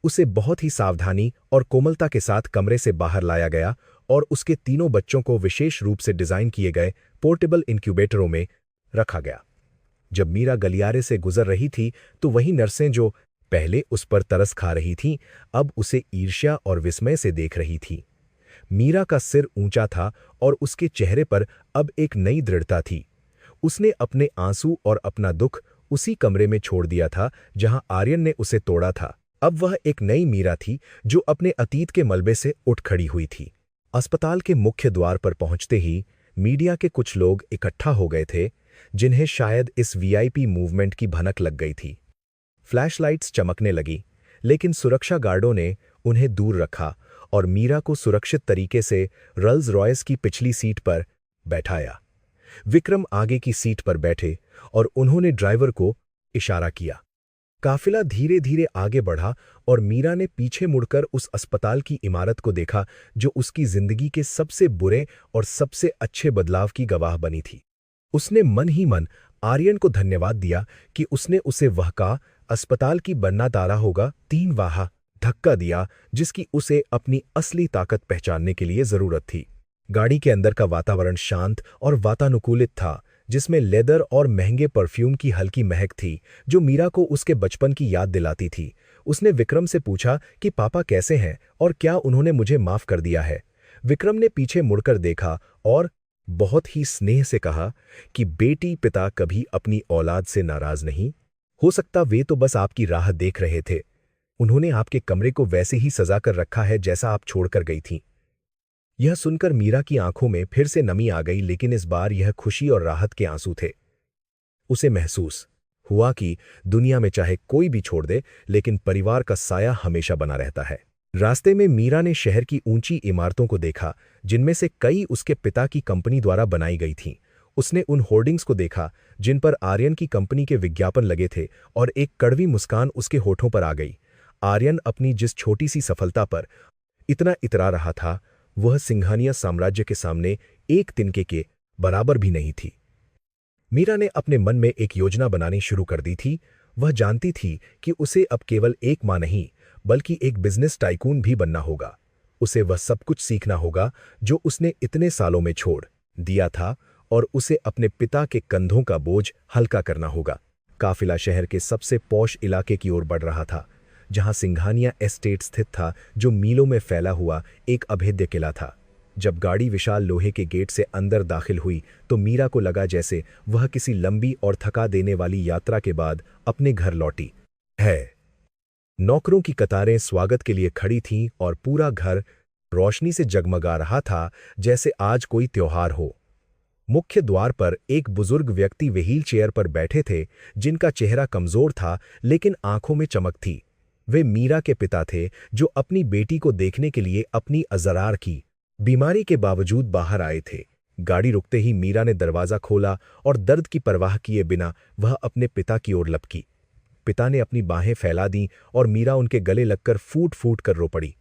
उसे बहुत ही सावधानी और कोमलता के साथ कमरे से बाहर लाया गया और उसके तीनों बच्चों को विशेष रूप से डिजाइन किए गए पोर्टेबल इंक्यूबेटरों में रखा गया। जब मीरा गलियारे से गुजर रही थी तो वही नर्सें जो पहले उस पर तरस खा रही थीं, अब उसे ईर्ष्या और विस्मय से देख रही थीं। मीरा का सिर ऊंचा था और उसके चेहरे पर अब एक नई दृढ़ता थी। उसने अपने आंसू और अपना दुख उसी कमरे में छोड़ दिया था जहां आर्यन ने उसे तोड़ा था। अब वह एक नई मीरा थी जो अपने अतीत के मलबे से उठ खड़ी हुई थी। अस्पताल के मुख्य द्वार पर पहुंचते ही मीडिया के कुछ लोग इकट्ठा हो गए थे, जिन्हें शायद इस वीआईपी मूवमेंट की भनक लग गई थी। फ्लैशलाइट्स चमकने लगी, लेकिन सुरक्षा गार्डों ने उन्हें दूर रखा और मीरा को सुरक्षित तरीके से रल्स रॉयस की पिछली सीट पर बैठाया। विक्रम आगे की सीट पर बैठे और उन्होंने ड्राइवर को इशारा किया। काफिला धीरे धीरे आगे बढ़ा और मीरा ने पीछे मुड़कर उस अस्पताल की इमारत को देखा जो उसकी जिंदगी के सबसे बुरे और सबसे अच्छे बदलाव की गवाह बनी थी। उसने मन ही मन आर्यन को धन्यवाद दिया कि उसने उसे वह का अस्पताल की बनना तारा होगा 3 वाहा धक्का दिया, जिसकी उसे अपनी असली ताकत पहचानने के लिए जरूरत थी। गाड़ी के अंदर का वातावरण शांत और वातानुकूलित था, जिसमें लेदर और महंगे परफ्यूम की हल्की महक थी जो मीरा को उसके बचपन की याद दिलाती थी। उसने विक्रम से पूछा कि पापा कैसे हैं और क्या उन्होंने मुझे माफ कर दिया है। विक्रम ने पीछे मुड़कर देखा और बहुत ही स्नेह से कहा कि बेटी पिता कभी अपनी औलाद से नाराज नहीं हो सकता, वे तो बस आपकी राह देख रहे थे। उन्होंने आपके कमरे को वैसे ही सजा कर रखा है जैसा आप छोड़कर गई थीं। यह सुनकर मीरा की आंखों में फिर से नमी आ गई, लेकिन इस बार यह खुशी और राहत के आंसू थे। उसे महसूस हुआ कि दुनिया में चाहे कोई भी छोड़ दे, लेकिन परिवार का साया हमेशा बना रहता है। रास्ते में मीरा ने शहर की ऊंची इमारतों को देखा, जिनमें से कई उसके पिता की कंपनी द्वारा बनाई गई थीं। उसने उन होर्डिंग्स को देखा जिन पर आर्यन की कंपनी के विज्ञापन लगे थे और एक कड़वी मुस्कान उसके होठों पर आ गई। आर्यन अपनी जिस छोटी सी सफलता पर इतना इतरा रहा था, वह सिंघानिया साम्राज्य के सामने एक तिनके के बराबर भी नहीं थी। मीरा ने अपने मन में एक योजना बनानी शुरू कर दी थी। वह जानती थी कि उसे अब केवल एक मां नहीं, बल्कि एक बिजनेस टाइकून भी बनना होगा। उसे वह सब कुछ सीखना होगा जो उसने इतने सालों में छोड़ दिया था और उसे अपने पिता के कंधों का बोझ हल्का करना होगा। काफिला शहर के सबसे पॉश इलाके की ओर बढ़ रहा था, जहां सिंघानिया एस्टेट स्थित था, जो मीलों में फैला हुआ एक अभेद्य किला था। जब गाड़ी विशाल लोहे के गेट से अंदर दाखिल हुई तो मीरा को लगा जैसे वह किसी लंबी और थका देने वाली यात्रा के बाद अपने घर लौटी है। नौकरों की कतारें स्वागत के लिए खड़ी थीं और पूरा घर रोशनी से जगमगा रहा था, जैसे आज कोई त्योहार हो। मुख्य द्वार पर एक बुजुर्ग व्यक्ति व्हील चेयर पर बैठे थे, जिनका चेहरा कमजोर था लेकिन आंखों में चमक थी। वे मीरा के पिता थे, जो अपनी बेटी को देखने के लिए अपनी अजरार की बीमारी के बावजूद बाहर आए थे। गाड़ी रुकते ही मीरा ने दरवाजा खोला और दर्द की परवाह किए बिना वह अपने पिता की ओर लपकी। पिता ने अपनी बाहें फैला दीं और मीरा उनके गले लगकर फूट फूट कर रो पड़ी।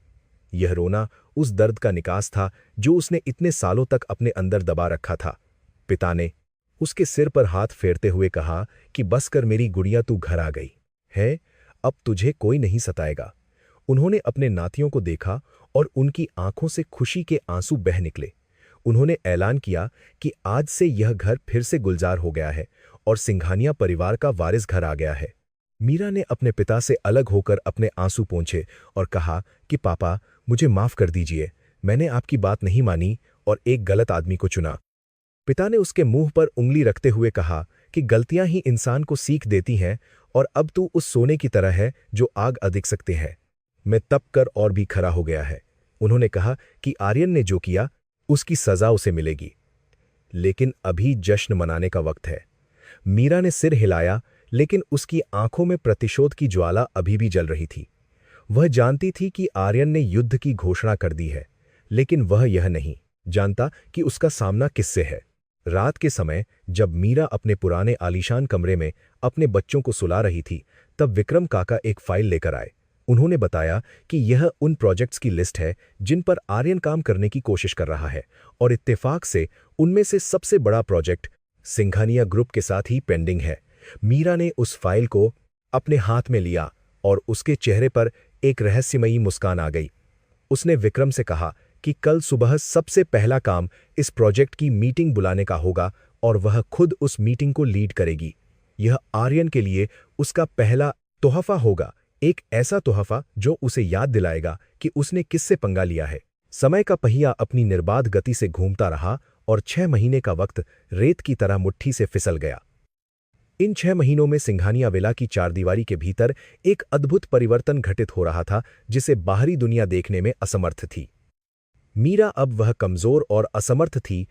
यह रोना उस दर्द का निकास था जो उसने इतने सालों तक अपने अंदर दबा रखा था। पिता ने उसके सिर पर हाथ फेरते हुए कहा कि बस कर मेरी गुड़िया, तू घर आ गई है, अब तुझे कोई नहीं सताएगा। उन्होंने अपने नातियों को देखा और उनकी आंखों से खुशी के आंसू बह निकले। उन्होंने ऐलान किया कि आज से यह घर फिर से गुलजार हो गया है और सिंघानिया परिवार का वारिस घर आ गया है। मीरा ने अपने पिता से अलग होकर अपने आंसू पोंछे और कहा कि पापा, मुझे माफ कर दीजिए, मैंने आपकी बात नहीं मानी और एक गलत आदमी को चुना। पिता ने उसके मुंह पर उंगली रखते हुए कहा कि गलतियां ही इंसान को सीख देती हैं और अब तू उस सोने की तरह है जो आग अधिक सकते हैं। मैं तप कर और भी खरा हो गया है। उन्होंने कहा कि आर्यन ने जो किया उसकी सजा उसे मिलेगी, लेकिन अभी जश्न मनाने का वक्त है। मीरा ने सिर हिलाया, लेकिन उसकी आंखों में प्रतिशोध की ज्वाला अभी भी जल रही थी। वह जानती थी कि आर्यन ने युद्ध की घोषणा कर दी है, लेकिन वह यह नहीं जानता कि उसका सामना किससे है। रात के समय जब मीरा अपने पुराने आलीशान कमरे में अपने बच्चों को सुला रही थी, तब विक्रम काका एक फाइल लेकर आए। उन्होंने बताया कि यह उन प्रोजेक्ट्स की लिस्ट है जिन पर आर्यन काम करने की कोशिश कर रहा है और इत्तेफाक से उनमें से सबसे बड़ा प्रोजेक्ट सिंघानिया ग्रुप के साथ ही पेंडिंग है। मीरा ने उस फाइल को अपने हाथ में लिया और उसके चेहरे पर एक रहस्यमयी मुस्कान आ गई। उसने विक्रम से कहा कि कल सुबह सबसे पहला काम इस प्रोजेक्ट की मीटिंग बुलाने का होगा और वह खुद उस मीटिंग को लीड करेगी। यह आर्यन के लिए उसका पहला तोहफा होगा, एक ऐसा तोहफा जो उसे याद दिलाएगा कि उसने किससे पंगा लिया है। समय का पहिया अपनी निर्बाध गति से घूमता रहा और 6 महीने का वक्त रेत की तरह मुट्ठी से फिसल गया। इन 6 महीनों में सिंघानिया विला की चारदीवारी के भीतर एक अद्भुत परिवर्तन घटित हो रहा था जिसे बाहरी दुनिया देखने में असमर्थ थी। मीरा अब वह कमजोर और असमर्थ थी,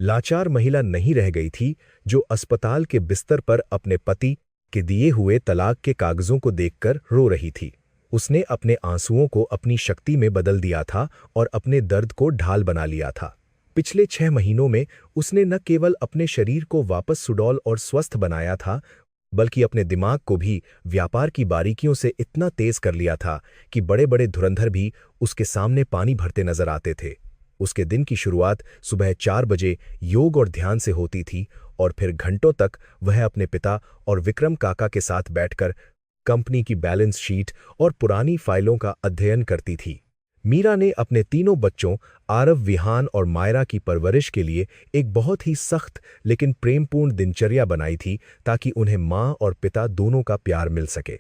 लाचार महिला नहीं रह गई थी जो अस्पताल के बिस्तर पर अपने पति के दिए हुए तलाक के कागजों को देखकर रो रही थी। उसने अपने आंसुओं को अपनी शक्ति में बदल दिया था और अपने दर्द को ढाल बना लिया था। पिछले 6 महीनों में उसने न केवल अपने शरीर को वापस सुडौल और स्वस्थ बनाया था, बल्कि अपने दिमाग को भी व्यापार की बारीकियों से इतना तेज कर लिया था कि बड़े-बड़े धुरंधर भी उसके सामने पानी भरते नजर आते थे। उसके दिन की शुरुआत सुबह 4 बजे योग और ध्यान से होती थी और फिर घंटों तक वह अपने पिता और विक्रम काका के साथ बैठकर कंपनी की बैलेंस शीट और पुरानी फाइलों का अध्ययन करती थी। मीरा ने अपने तीनों बच्चों आरव, विहान और मायरा की परवरिश के लिए एक बहुत ही सख्त लेकिन प्रेमपूर्ण दिनचर्या बनाई थी ताकि उन्हें माँ और पिता दोनों का प्यार मिल सके।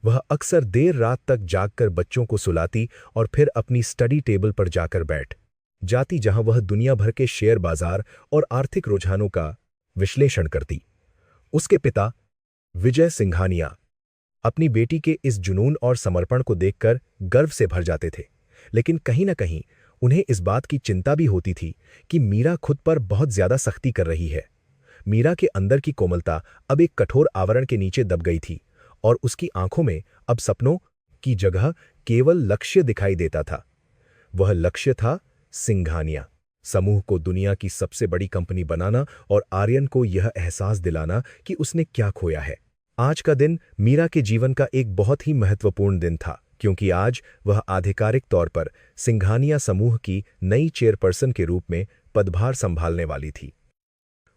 वह अक्सर देर रात तक जागकर बच्चों को सुलाती और फिर अपनी स्टडी टेबल पर जाकर बैठ जाती जहां वह दुनिया भर के शेयर बाजार और आर्थिक रुझानों का विश्लेषण करती। उसके पिता विजय सिंघानिया अपनी बेटी के इस जुनून और समर्पण को देखकर गर्व से भर जाते थे, लेकिन कहीं न कहीं उन्हें इस बात की चिंता भी होती थी कि मीरा खुद पर बहुत ज्यादा सख्ती कर रही है। मीरा के अंदर की कोमलता अब एक कठोर आवरण के नीचे दब गई थी और उसकी आंखों में अब सपनों की जगह केवल लक्ष्य दिखाई देता था। वह लक्ष्य था सिंघानिया समूह को दुनिया की सबसे बड़ी कंपनी बनाना और आर्यन को यह एहसास दिलाना कि उसने क्या खोया है। आज का दिन मीरा के जीवन का एक बहुत ही महत्वपूर्ण दिन था, क्योंकि आज वह आधिकारिक तौर पर सिंघानिया समूह की नई चेयरपर्सन के रूप में पदभार संभालने वाली थी।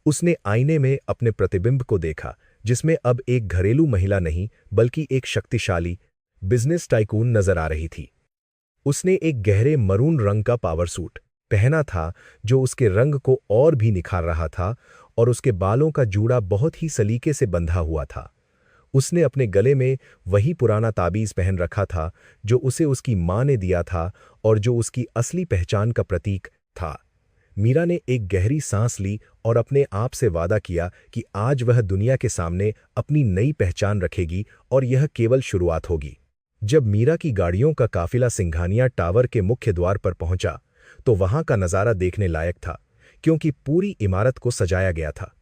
उसने आईने में अपने प्रतिबिंब को देखा, जिसमें अब एक घरेलू महिला नहीं बल्कि एक शक्तिशाली बिजनेस टाइकून नजर आ रही थी। उसने एक गहरे मरून रंग का पावर सूट पहना था जो उसके रंग को और भी निखार रहा था और उसके बालों का जूड़ा बहुत ही सलीके से बंधा हुआ था। उसने अपने गले में वही पुराना ताबीज पहन रखा था जो उसे उसकी मां ने दिया था और जो उसकी असली पहचान का प्रतीक था। मीरा ने एक गहरी सांस ली और अपने आप से वादा किया कि आज वह दुनिया के सामने अपनी नई पहचान रखेगी और यह केवल शुरुआत होगी। जब मीरा की गाड़ियों का काफिला सिंघानिया टावर के मुख्य द्वार पर पहुंचा तो वहां का नजारा देखने लायक था, क्योंकि पूरी इमारत को सजाया गया था।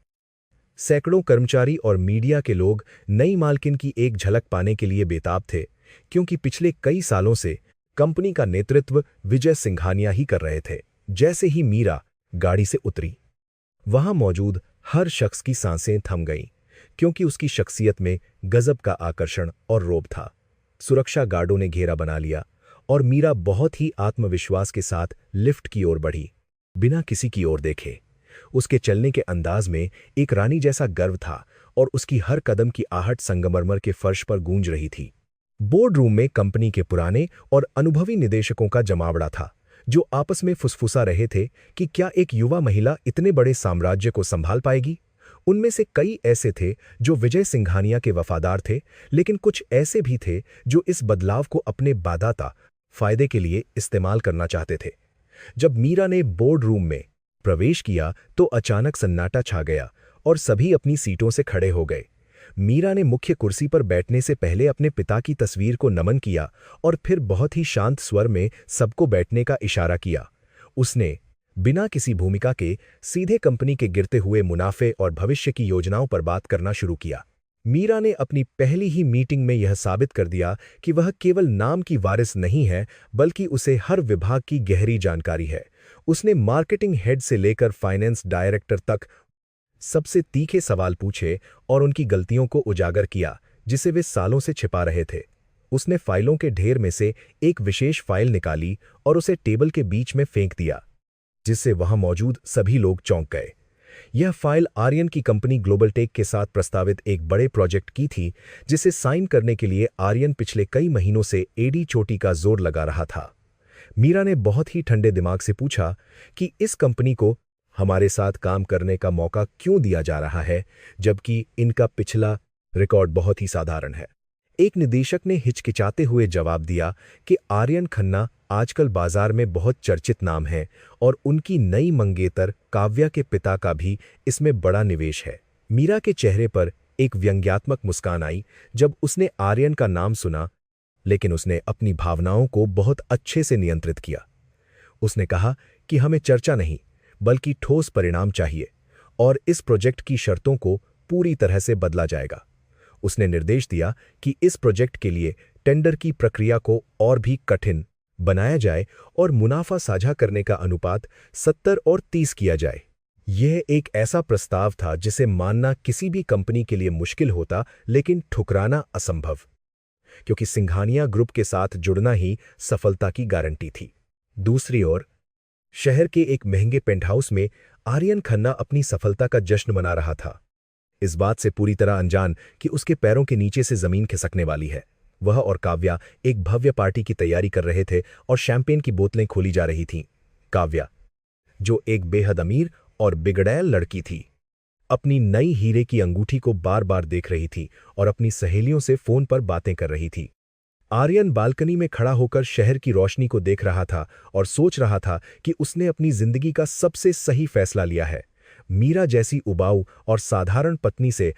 सैकड़ों कर्मचारी और मीडिया के लोग नई मालकिन की एक झलक पाने के लिए बेताब थे, क्योंकि पिछले कई सालों से कंपनी का नेतृत्व विजय सिंघानिया ही कर रहे थे। जैसे ही मीरा गाड़ी से उतरी, वहां मौजूद हर शख्स की सांसें थम गईं, क्योंकि उसकी शख्सियत में गजब का आकर्षण और रोब था। सुरक्षा गार्डों ने घेरा बना लिया और मीरा बहुत ही आत्मविश्वास के साथ लिफ्ट की ओर बढ़ी, बिना किसी की ओर देखे। उसके चलने के अंदाज में एक रानी जैसा गर्व था और उसकी हर कदम की आहट संगमरमर के फर्श पर गूंज रही थी। बोर्ड रूम में कंपनी के पुराने और अनुभवी निदेशकों का जमावड़ा था, जो आपस में फुसफुसा रहे थे कि क्या एक युवा महिला इतने बड़े साम्राज्य को संभाल पाएगी। उनमें से कई ऐसे थे जो विजय सिंघानिया के वफादार थे, लेकिन कुछ ऐसे भी थे जो इस बदलाव को अपने बादाता फायदे के लिए इस्तेमाल करना चाहते थे। जब मीरा ने बोर्ड रूम में प्रवेश किया तो अचानक सन्नाटा छा गया और सभी अपनी सीटों से खड़े हो गए। मीरा ने मुख्य कुर्सी पर बैठने से पहले अपने पिता की तस्वीर को नमन किया और फिर बहुत ही शांत स्वर में सबको बैठने का इशारा किया। उसने बिना किसी भूमिका के सीधे कंपनी के गिरते हुए मुनाफे और भविष्य की योजनाओं पर बात करना शुरू किया। मीरा ने अपनी पहली ही मीटिंग में यह साबित कर दिया कि वह केवल नाम की वारिस नहीं है, बल्कि उसे हर विभाग की गहरी जानकारी है। उसने मार्केटिंग हेड से लेकर फाइनेंस डायरेक्टर तक सबसे तीखे सवाल पूछे और उनकी गलतियों को उजागर किया, जिसे वे सालों से छिपा रहे थे। उसने फाइलों के ढेर में से एक विशेष फाइल निकाली और उसे टेबल के बीच में फेंक दिया, जिससे वहां मौजूद सभी लोग चौंक गए। यह फाइल आर्यन की कंपनी ग्लोबल टेक के साथ प्रस्तावित एक बड़े प्रोजेक्ट की थी, जिसे साइन करने के लिए आर्यन पिछले कई महीनों से एडी चोटी का जोर लगा रहा था। मीरा ने बहुत ही ठंडे दिमाग से पूछा कि इस कंपनी को हमारे साथ काम करने का मौका क्यों दिया जा रहा है, जबकि इनका पिछला रिकॉर्ड बहुत ही साधारण है। एक निदेशक ने हिचकिचाते हुए जवाब दिया कि आर्यन खन्ना आजकल बाजार में बहुत चर्चित नाम है और उनकी नई मंगेतर काव्या के पिता का भी इसमें बड़ा निवेश है। मीरा के चेहरे पर एक व्यंग्यात्मक मुस्कान आई जब उसने आर्यन का नाम सुना, लेकिन उसने अपनी भावनाओं को बहुत अच्छे से नियंत्रित किया। उसने कहा कि हमें चर्चा नहीं, बल्कि ठोस परिणाम चाहिए और इस प्रोजेक्ट की शर्तों को पूरी तरह से बदला जाएगा। उसने निर्देश दिया कि इस प्रोजेक्ट के लिए टेंडर की प्रक्रिया को और भी कठिन बनाया जाए और मुनाफा साझा करने का अनुपात 70 और 30 किया जाए। यह एक ऐसा प्रस्ताव था जिसे मानना किसी भी कंपनी के लिए मुश्किल होता, लेकिन ठुकराना असंभव, क्योंकि सिंघानिया ग्रुप के साथ जुड़ना ही सफलता की गारंटी थी। दूसरी ओर शहर के एक महंगे पेंटहाउस में आर्यन खन्ना अपनी सफलता का जश्न मना रहा था, इस बात से पूरी तरह अनजान कि उसके पैरों के नीचे से जमीन खिसकने वाली है। वह और काव्या एक भव्य पार्टी की तैयारी कर रहे थे और शैंपेन की बोतलें खोली जा रही थीं। काव्या, जो एक बेहद अमीर और बिगड़ैल लड़की थी, अपनी नई हीरे की अंगूठी को बार बार देख रही थी और अपनी सहेलियों से फोन पर बातें कर रही थी। आर्यन बालकनी में खड़ा होकर शहर की रोशनी को देख रहा था और सोच रहा था कि उसने अपनी जिंदगी का सबसे सही फैसला लिया है। मीरा जैसी उबाऊ और साधारण पत्नी से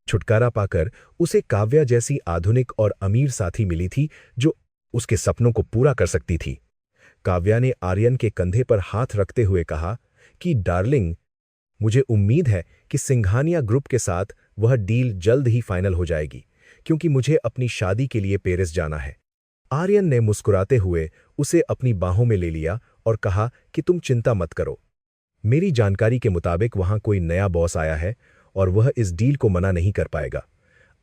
छुटकारा पाकर उसे काव्या जैसी आधुनिक और अमीर साथी मिली थी, जो उसके सपनों को पूरा कर सकती थी। काव्या ने आर्यन के कंधे पर हाथ रखते हुए कहा कि डार्लिंग, मुझे उम्मीद है कि सिंघानिया ग्रुप के साथ वह डील जल्द ही फाइनल हो जाएगी, क्योंकि मुझे अपनी शादी के लिए पेरिस जाना है। आर्यन ने मुस्कुराते हुए उसे अपनी बाहों में ले लिया और कहा कि तुम चिंता मत करो, मेरी जानकारी के मुताबिक वहां कोई नया बॉस आया है और वह इस डील को मना नहीं कर पाएगा।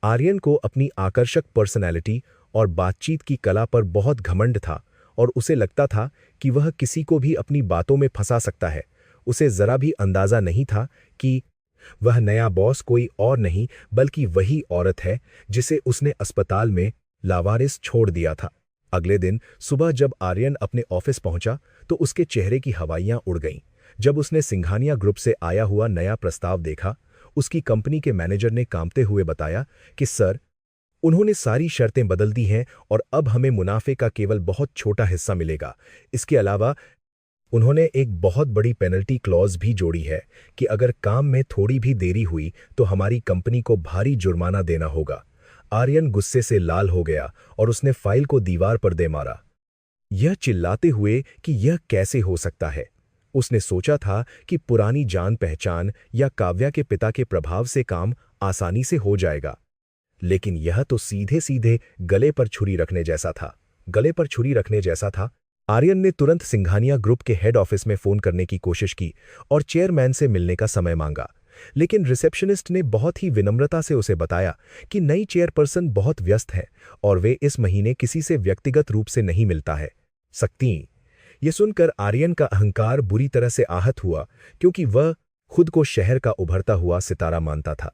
आर्यन को अपनी आकर्षक पर्सनैलिटी और बातचीत की कला पर बहुत घमंड था और उसे लगता था कि वह किसी को भी अपनी बातों में फंसा सकता है। उसे जरा भी अंदाजा नहीं था कि वह नया बॉस कोई और नहीं बल्कि वही औरत है जिसे उसने अस्पताल में लावारिस छोड़ दिया था। अगले दिन सुबह जब आर्यन अपने ऑफिस पहुंचा तो उसके चेहरे की हवाइयां उड़ गईं। जब उसने सिंघानिया ग्रुप से आया हुआ नया प्रस्ताव देखा, उसकी कंपनी के मैनेजर ने कांपते हुए बताया कि सर, उन्होंने सारी शर्तें बदल दी हैं और अब हमें मुनाफे का केवल बहुत छोटा हिस्सा मिलेगा। इसके अलावा उन्होंने एक बहुत बड़ी पेनल्टी क्लॉज भी जोड़ी है कि अगर काम में थोड़ी भी देरी हुई तो हमारी कंपनी को भारी जुर्माना देना होगा। आर्यन गुस्से से लाल हो गया और उसने फाइल को दीवार पर दे मारा, यह चिल्लाते हुए कि यह कैसे हो सकता है। उसने सोचा था कि पुरानी जान पहचान या काव्या के पिता के प्रभाव से काम आसानी से हो जाएगा, लेकिन यह तो सीधे सीधे गले पर छुरी रखने जैसा था। आर्यन ने तुरंत सिंघानिया ग्रुप के हेड ऑफिस में फोन करने की कोशिश की और चेयरमैन से मिलने का समय मांगा, लेकिन रिसेप्शनिस्ट ने बहुत ही विनम्रता से उसे बताया कि नई चेयरपर्सन बहुत व्यस्त है और वे इस महीने किसी से व्यक्तिगत रूप से नहीं मिलता है सकती। ये सुनकर आर्यन का अहंकार बुरी तरह से आहत हुआ, क्योंकि वह खुद को शहर का उभरता हुआ सितारा मानता था।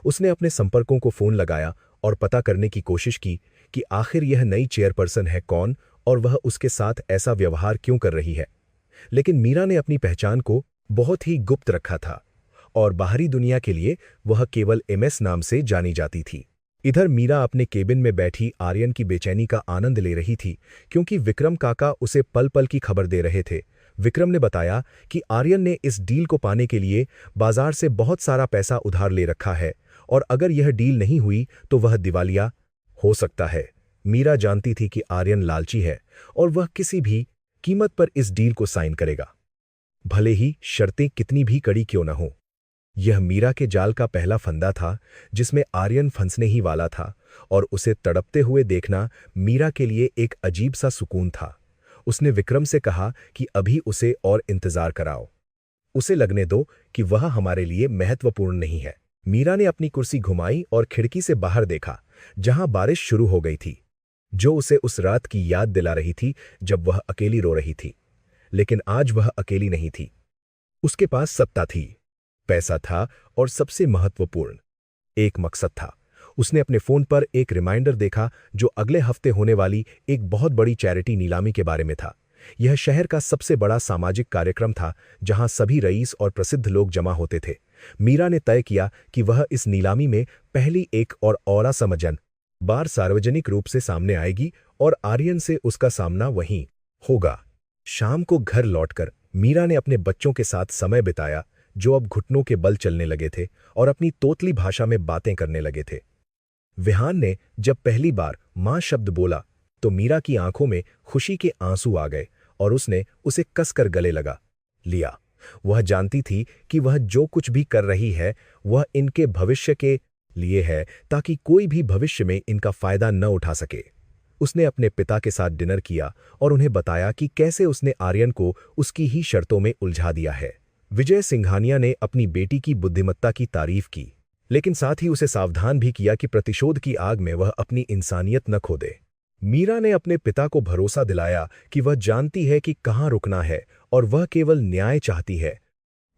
उसने अपने संपर्कों को फोन लगाया और पता करने की कोशिश की कि आखिर यह नई चेयरपर्सन है कौन और वह उसके साथ ऐसा व्यवहार क्यों कर रही है। लेकिन मीरा ने अपनी पहचान को बहुत ही गुप्त रखा था और बाहरी दुनिया के लिए वह केवल एमएस नाम से जानी जाती थी। इधर मीरा अपने केबिन में बैठी आर्यन की बेचैनी का आनंद ले रही थी, क्योंकि विक्रम काका उसे पल पल की खबर दे रहे थे। विक्रम ने बताया कि आर्यन ने इस डील को पाने के लिए बाजार से बहुत सारा पैसा उधार ले रखा है और अगर यह डील नहीं हुई तो वह दिवालिया हो सकता है। मीरा जानती थी कि आर्यन लालची है और वह किसी भी कीमत पर इस डील को साइन करेगा, भले ही शर्तें कितनी भी कड़ी क्यों न हों। यह मीरा के जाल का पहला फंदा था जिसमें आर्यन फंसने ही वाला था और उसे तड़पते हुए देखना मीरा के लिए एक अजीब सा सुकून था। उसने विक्रम से कहा कि अभी उसे और इंतजार कराओ, उसे लगने दो कि वह हमारे लिए महत्वपूर्ण नहीं है। मीरा ने अपनी कुर्सी घुमाई और खिड़की से बाहर देखा, जहां बारिश शुरू हो गई थी। जो उसे उस रात की याद दिला रही थी जब वह अकेली रो रही थी। लेकिन आज वह अकेली नहीं थी। उसके पास सत्ता थी, पैसा था और सबसे महत्वपूर्ण एक मकसद था। उसने अपने फोन पर एक रिमाइंडर देखा जो अगले हफ्ते होने वाली एक बहुत बड़ी चैरिटी नीलामी के बारे में था। यह शहर का सबसे बड़ा सामाजिक कार्यक्रम था जहां सभी रईस और प्रसिद्ध लोग जमा होते थे। मीरा ने तय किया कि वह इस नीलामी में पहली एक और औरा समझन बार सार्वजनिक रूप से सामने आएगी और आर्यन से उसका सामना वहीं होगा। शाम को घर लौटकर मीरा ने अपने बच्चों के साथ समय बिताया जो अब घुटनों के बल चलने लगे थे और अपनी तोतली भाषा में बातें करने लगे थे। विहान ने जब पहली बार मां शब्द बोला तो मीरा की आंखों में खुशी के आंसू आ गए और उसने उसे कसकर गले लगा लिया। वह जानती थी कि वह जो कुछ भी कर रही है वह इनके भविष्य के लिए है ताकि कोई भी भविष्य में इनका फायदा न उठा सके। उसने अपने पिता के साथ डिनर किया और उन्हें बताया कि कैसे उसने आर्यन को उसकी ही शर्तों में उलझा दिया है। विजय सिंघानिया ने अपनी बेटी की बुद्धिमत्ता की तारीफ की, लेकिन साथ ही उसे सावधान भी किया कि प्रतिशोध की आग में वह अपनी इंसानियत न खो दे। मीरा ने अपने पिता को भरोसा दिलाया कि वह जानती है कि कहाँ रुकना है और वह केवल न्याय चाहती है,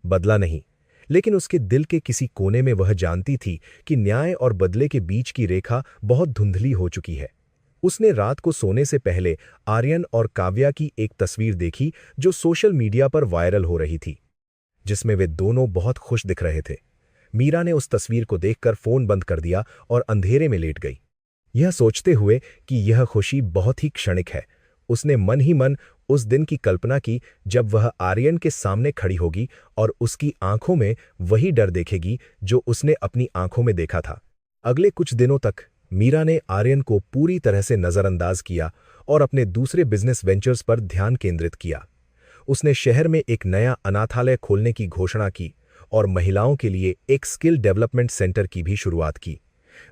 बदला नहीं। लेकिन उसके दिल के किसी कोने में वह जानती थी कि न्याय और बदले के बीच की रेखा बहुत धुंधली हो चुकी है। उसने रात को सोने से पहले आर्यन और काव्या की एक तस्वीर देखी जो सोशल मीडिया पर वायरल हो रही थी, जिसमें वे दोनों बहुत खुश दिख रहे थे। मीरा ने उस तस्वीर को देखकर फोन बंद कर दिया और अंधेरे में लेट गई, यह सोचते हुए कि यह खुशी बहुत ही क्षणिक है। उसने मन ही मन उस दिन की कल्पना की जब वह आर्यन के सामने खड़ी होगी और उसकी आंखों में वही डर देखेगी जो उसने अपनी आंखों में देखा था। अगले कुछ दिनों तक मीरा ने आर्यन को पूरी तरह से नजरअंदाज किया और अपने दूसरे बिजनेस वेंचर्स पर ध्यान केंद्रित किया। उसने शहर में एक नया अनाथालय खोलने की घोषणा की और महिलाओं के लिए एक स्किल डेवलपमेंट सेंटर की भी शुरुआत की।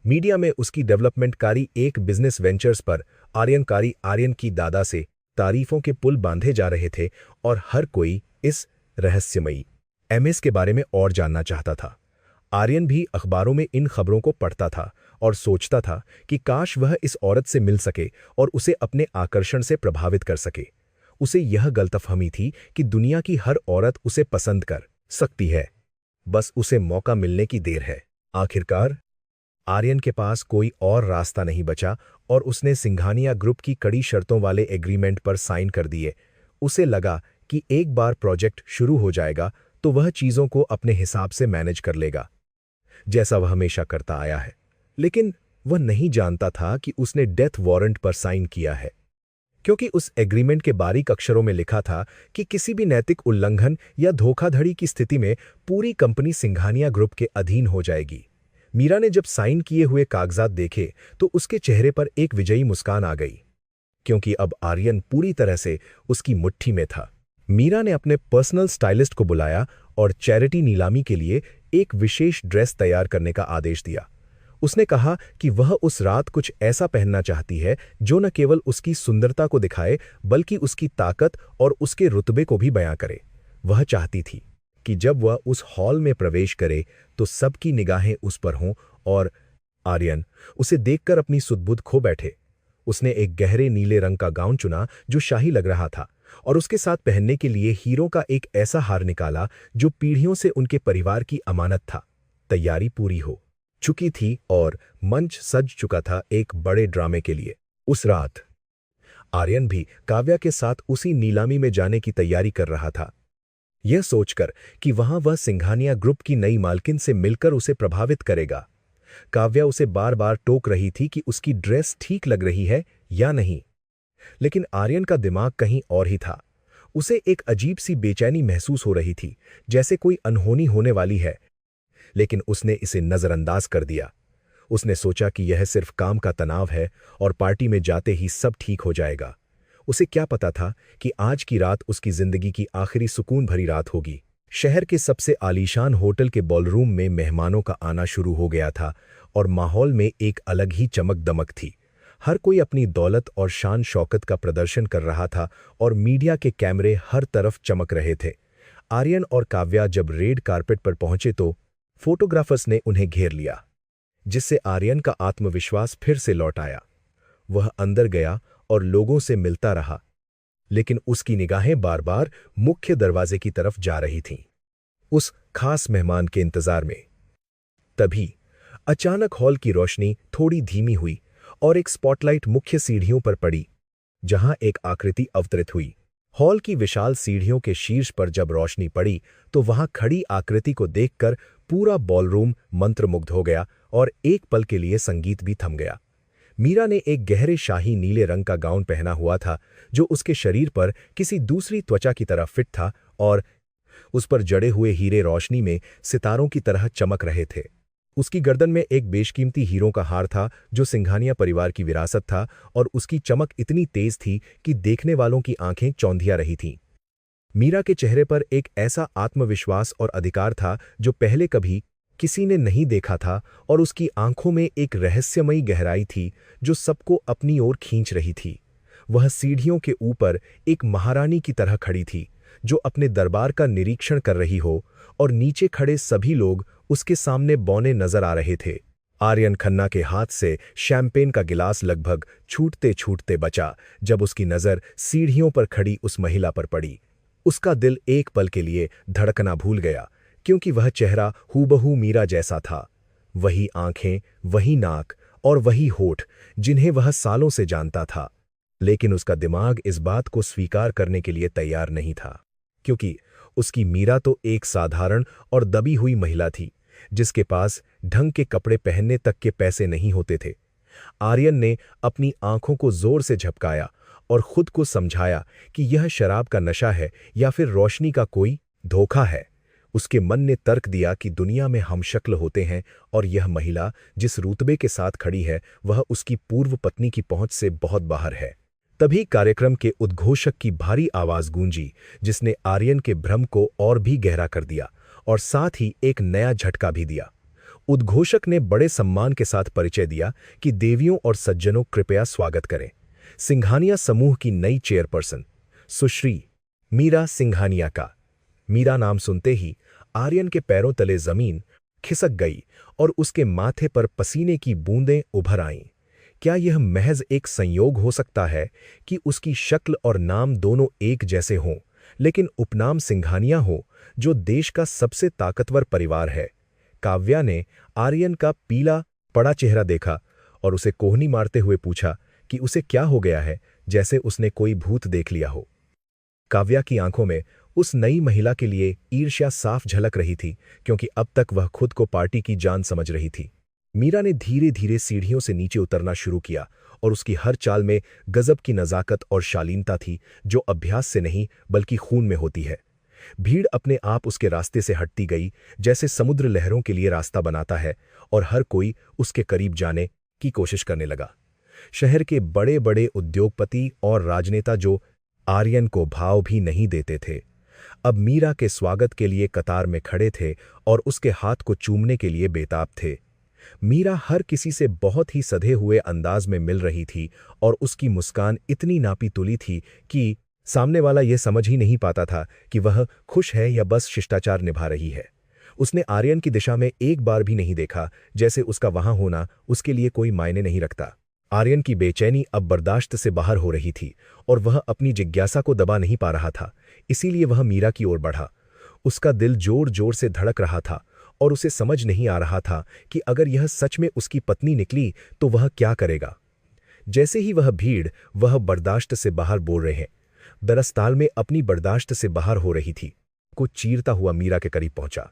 मीडिया में उसकी डेवलपमेंटकारी एक बिजनेस वेंचर्स पर आर्यन की दादा से तारीफों के पुल बांधे जा रहे थे और हर कोई इस रहस्यमयी एमएस के बारे में और जानना चाहता था। आर्यन भी अखबारों में इन खबरों को पढ़ता था और सोचता था कि काश वह इस औरत से मिल सके और उसे अपने आकर्षण से प्रभावित कर सके। उसे यह गलतफहमी थी कि दुनिया की हर औरत उसे पसंद कर सकती है, बस उसे मौका मिलने की देर है। आखिरकार आर्यन के पास कोई और रास्ता नहीं बचा और उसने सिंघानिया ग्रुप की कड़ी शर्तों वाले एग्रीमेंट पर साइन कर दिए। उसे लगा कि एक बार प्रोजेक्ट शुरू हो जाएगा तो वह चीज़ों को अपने हिसाब से मैनेज कर लेगा, जैसा वह हमेशा करता आया है। लेकिन वह नहीं जानता था कि उसने डेथ वारंट पर साइन किया है, क्योंकि उस एग्रीमेंट के बारीक अक्षरों में लिखा था कि किसी भी नैतिक उल्लंघन या धोखाधड़ी की स्थिति में पूरी कंपनी सिंघानिया ग्रुप के अधीन हो जाएगी। मीरा ने जब साइन किए हुए कागजात देखे तो उसके चेहरे पर एक विजयी मुस्कान आ गई, क्योंकि अब आर्यन पूरी तरह से उसकी मुट्ठी में था। मीरा ने अपने पर्सनल स्टाइलिस्ट को बुलाया और चैरिटी नीलामी के लिए एक विशेष ड्रेस तैयार करने का आदेश दिया। उसने कहा कि वह उस रात कुछ ऐसा पहनना चाहती है जो न केवल उसकी सुंदरता को दिखाए बल्कि उसकी ताकत और उसके रुतबे को भी बयां करे। वह चाहती थी कि जब वह उस हॉल में प्रवेश करे तो सबकी निगाहें उस पर हों और आर्यन उसे देखकर अपनी सुध-बुध खो बैठे। उसने एक गहरे नीले रंग का गाउन चुना जो शाही लग रहा था और उसके साथ पहनने के लिए हीरों का एक ऐसा हार निकाला जो पीढ़ियों से उनके परिवार की अमानत था। तैयारी पूरी हो चुकी थी और मंच सज चुका था एक बड़े ड्रामे के लिए। उस रात आर्यन भी काव्या के साथ उसी नीलामी में जाने की तैयारी कर रहा था, यह सोचकर कि वहां वह सिंघानिया ग्रुप की नई मालकिन से मिलकर उसे प्रभावित करेगा। काव्या उसे बार बार टोक रही थी कि उसकी ड्रेस ठीक लग रही है या नहीं, लेकिन आर्यन का दिमाग कहीं और ही था। उसे एक अजीब सी बेचैनी महसूस हो रही थी, जैसे कोई अनहोनी होने वाली है, लेकिन उसने इसे नजरअंदाज कर दिया। उसने सोचा कि यह सिर्फ काम का तनाव है और पार्टी में जाते ही सब ठीक हो जाएगा। उसे क्या पता था कि आज की रात उसकी जिंदगी की आखिरी सुकून भरी रात होगी। शहर के सबसे आलीशान होटल के बॉलरूम में मेहमानों का आना शुरू हो गया था और माहौल में एक अलग ही चमक दमक थी। हर कोई अपनी दौलत और शान शौकत का प्रदर्शन कर रहा था और मीडिया के कैमरे हर तरफ चमक रहे थे। आर्यन और काव्या जब रेड कारपेट पर पहुंचे तो फोटोग्राफर्स ने उन्हें घेर लिया, जिससे आर्यन का आत्मविश्वास फिर से लौट आया। वह अंदर गया और लोगों से मिलता रहा, लेकिन उसकी निगाहें बार-बार मुख्य दरवाजे की तरफ जा रही थीं, उस खास मेहमान के इंतजार में। तभी अचानक हॉल की रोशनी थोड़ी धीमी हुई और एक स्पॉटलाइट मुख्य सीढ़ियों पर पड़ी, जहां एक आकृति अवतरित हुई। हॉल की विशाल सीढ़ियों के शीर्ष पर जब रोशनी पड़ी तो वहां खड़ी आकृति को देखकर पूरा बॉलरूम मंत्रमुग्ध हो गया और एक पल के लिए संगीत भी थम गया। मीरा ने एक गहरे शाही नीले रंग का गाउन पहना हुआ था, जो उसके शरीर पर किसी दूसरी त्वचा की तरह फिट था और उस पर जड़े हुए हीरे रोशनी में सितारों की तरह चमक रहे थे। उसकी गर्दन में एक बेशकीमती हीरों का हार था, जो सिंघानिया परिवार की विरासत था, और उसकी चमक इतनी तेज थी कि देखने वालों की आंखें चौंधिया रही थीं। मीरा के चेहरे पर एक ऐसा आत्मविश्वास और अधिकार था जो पहले कभी किसी ने नहीं देखा था, और उसकी आंखों में एक रहस्यमयी गहराई थी जो सबको अपनी ओर खींच रही थी। वह सीढ़ियों के ऊपर एक महारानी की तरह खड़ी थी, जो अपने दरबार का निरीक्षण कर रही हो, और नीचे खड़े सभी लोग उसके सामने बौने नजर आ रहे थे। आर्यन खन्ना के हाथ से शैंपेन का गिलास लगभग छूटते-छूटते बचा जब उसकी नजर सीढ़ियों पर खड़ी उस महिला पर पड़ी। उसका दिल एक पल के लिए धड़कना भूल गया, क्योंकि वह चेहरा हूबहू मीरा जैसा था। वही आंखें, वही नाक और वही होठ, जिन्हें वह सालों से जानता था। लेकिन उसका दिमाग इस बात को स्वीकार करने के लिए तैयार नहीं था, क्योंकि उसकी मीरा तो एक साधारण और दबी हुई महिला थी, जिसके पास ढंग के कपड़े पहनने तक के पैसे नहीं होते थे। आर्यन ने अपनी आंखों को जोर से झपकाया और खुद को समझाया कि यह शराब का नशा है या फिर रोशनी का कोई धोखा है। उसके मन ने तर्क दिया कि दुनिया में हम शक्ल होते हैं, और यह महिला जिस रुतबे के साथ खड़ी है वह उसकी पूर्व पत्नी की पहुंच से बहुत बाहर है। तभी कार्यक्रम के उद्घोषक की भारी आवाज गूंजी, जिसने आर्यन के भ्रम को और भी गहरा कर दिया और साथ ही एक नया झटका भी दिया। उद्घोषक ने बड़े सम्मान के साथ परिचय दिया कि देवियों और सज्जनों, कृपया स्वागत करें सिंघानिया समूह की नई चेयरपर्सन सुश्री मीरा सिंघानिया का। मीरा नाम सुनते ही आर्यन के पैरों तले जमीन खिसक गई और उसके माथे पर पसीने की बूंदें उभर आईं। क्या यह महज एक संयोग हो सकता है कि उसकी शक्ल और नाम दोनों एक जैसे हों, लेकिन उपनाम सिंघानिया हो, जो देश का सबसे ताकतवर परिवार है? काव्या ने आर्यन का पीला पड़ा चेहरा देखा और उसे कोहनी मारते हुए पूछा कि उसे क्या हो गया है, जैसे उसने कोई भूत देख लिया हो। काव्या की आंखों में उस नई महिला के लिए ईर्ष्या साफ झलक रही थी, क्योंकि अब तक वह खुद को पार्टी की जान समझ रही थी। मीरा ने धीरे धीरे सीढ़ियों से नीचे उतरना शुरू किया, और उसकी हर चाल में गजब की नजाकत और शालीनता थी, जो अभ्यास से नहीं बल्कि खून में होती है। भीड़ अपने आप उसके रास्ते से हटती गई, जैसे समुद्र लहरों के लिए रास्ता बनाता है, और हर कोई उसके करीब जाने की कोशिश करने लगा। शहर के बड़े बड़े उद्योगपति और राजनेता, जो आर्यन को भाव भी नहीं देते थे, अब मीरा के स्वागत के लिए कतार में खड़े थे और उसके हाथ को चूमने के लिए बेताब थे। मीरा हर किसी से बहुत ही सधे हुए अंदाज में मिल रही थी, और उसकी मुस्कान इतनी नापी तुली थी कि सामने वाला यह समझ ही नहीं पाता था कि वह खुश है या बस शिष्टाचार निभा रही है। उसने आर्यन की दिशा में एक बार भी नहीं देखा, जैसे उसका वहां होना उसके लिए कोई मायने नहीं रखता। आर्यन की बेचैनी अब बर्दाश्त से बाहर हो रही थी, और वह अपनी जिज्ञासा को दबा नहीं पा रहा था, इसीलिए वह मीरा की ओर बढ़ा। उसका दिल जोर जोर से धड़क रहा था, और उसे समझ नहीं आ रहा था कि अगर यह सच में उसकी पत्नी निकली तो वह क्या करेगा। जैसे ही वह बर्दाश्त से बाहर बोल रहे हैं, दरअसल में अपनी बर्दाश्त से बाहर हो रही थी, को चीरता हुआ मीरा के करीब पहुंचा।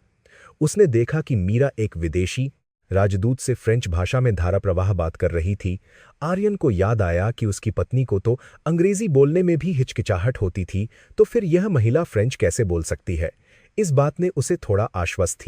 उसने देखा कि मीरा एक विदेशी राजदूत से फ्रेंच भाषा में धारा प्रवाह बात कर रही थी। आर्यन को याद आया कि उसकी पत्नी को तो अंग्रेजी बोलने में भी हिचकिचाहट होती थी, तो फिर यह महिला फ्रेंच कैसे बोल सकती है। इस बात ने उसे थोड़ा आश्वस्त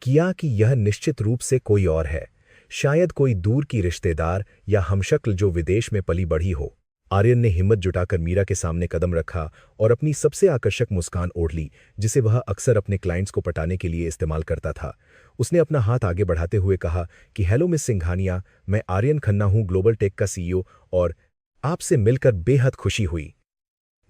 किया कि यह निश्चित रूप से कोई और है, शायद कोई दूर की रिश्तेदार या हमशक्ल जो विदेश में पली बढ़ी हो। आर्यन ने हिम्मत जुटाकर मीरा के सामने कदम रखा और अपनी सबसे आकर्षक मुस्कान ओढ़ ली, जिसे वह अक्सर अपने क्लाइंट्स को पटाने के लिए इस्तेमाल करता था। उसने अपना हाथ आगे बढ़ाते हुए कहा कि हेलो मिस सिंघानिया, मैं आर्यन खन्ना हूं, ग्लोबल टेक का सीईओ, और आपसे मिलकर बेहद खुशी हुई।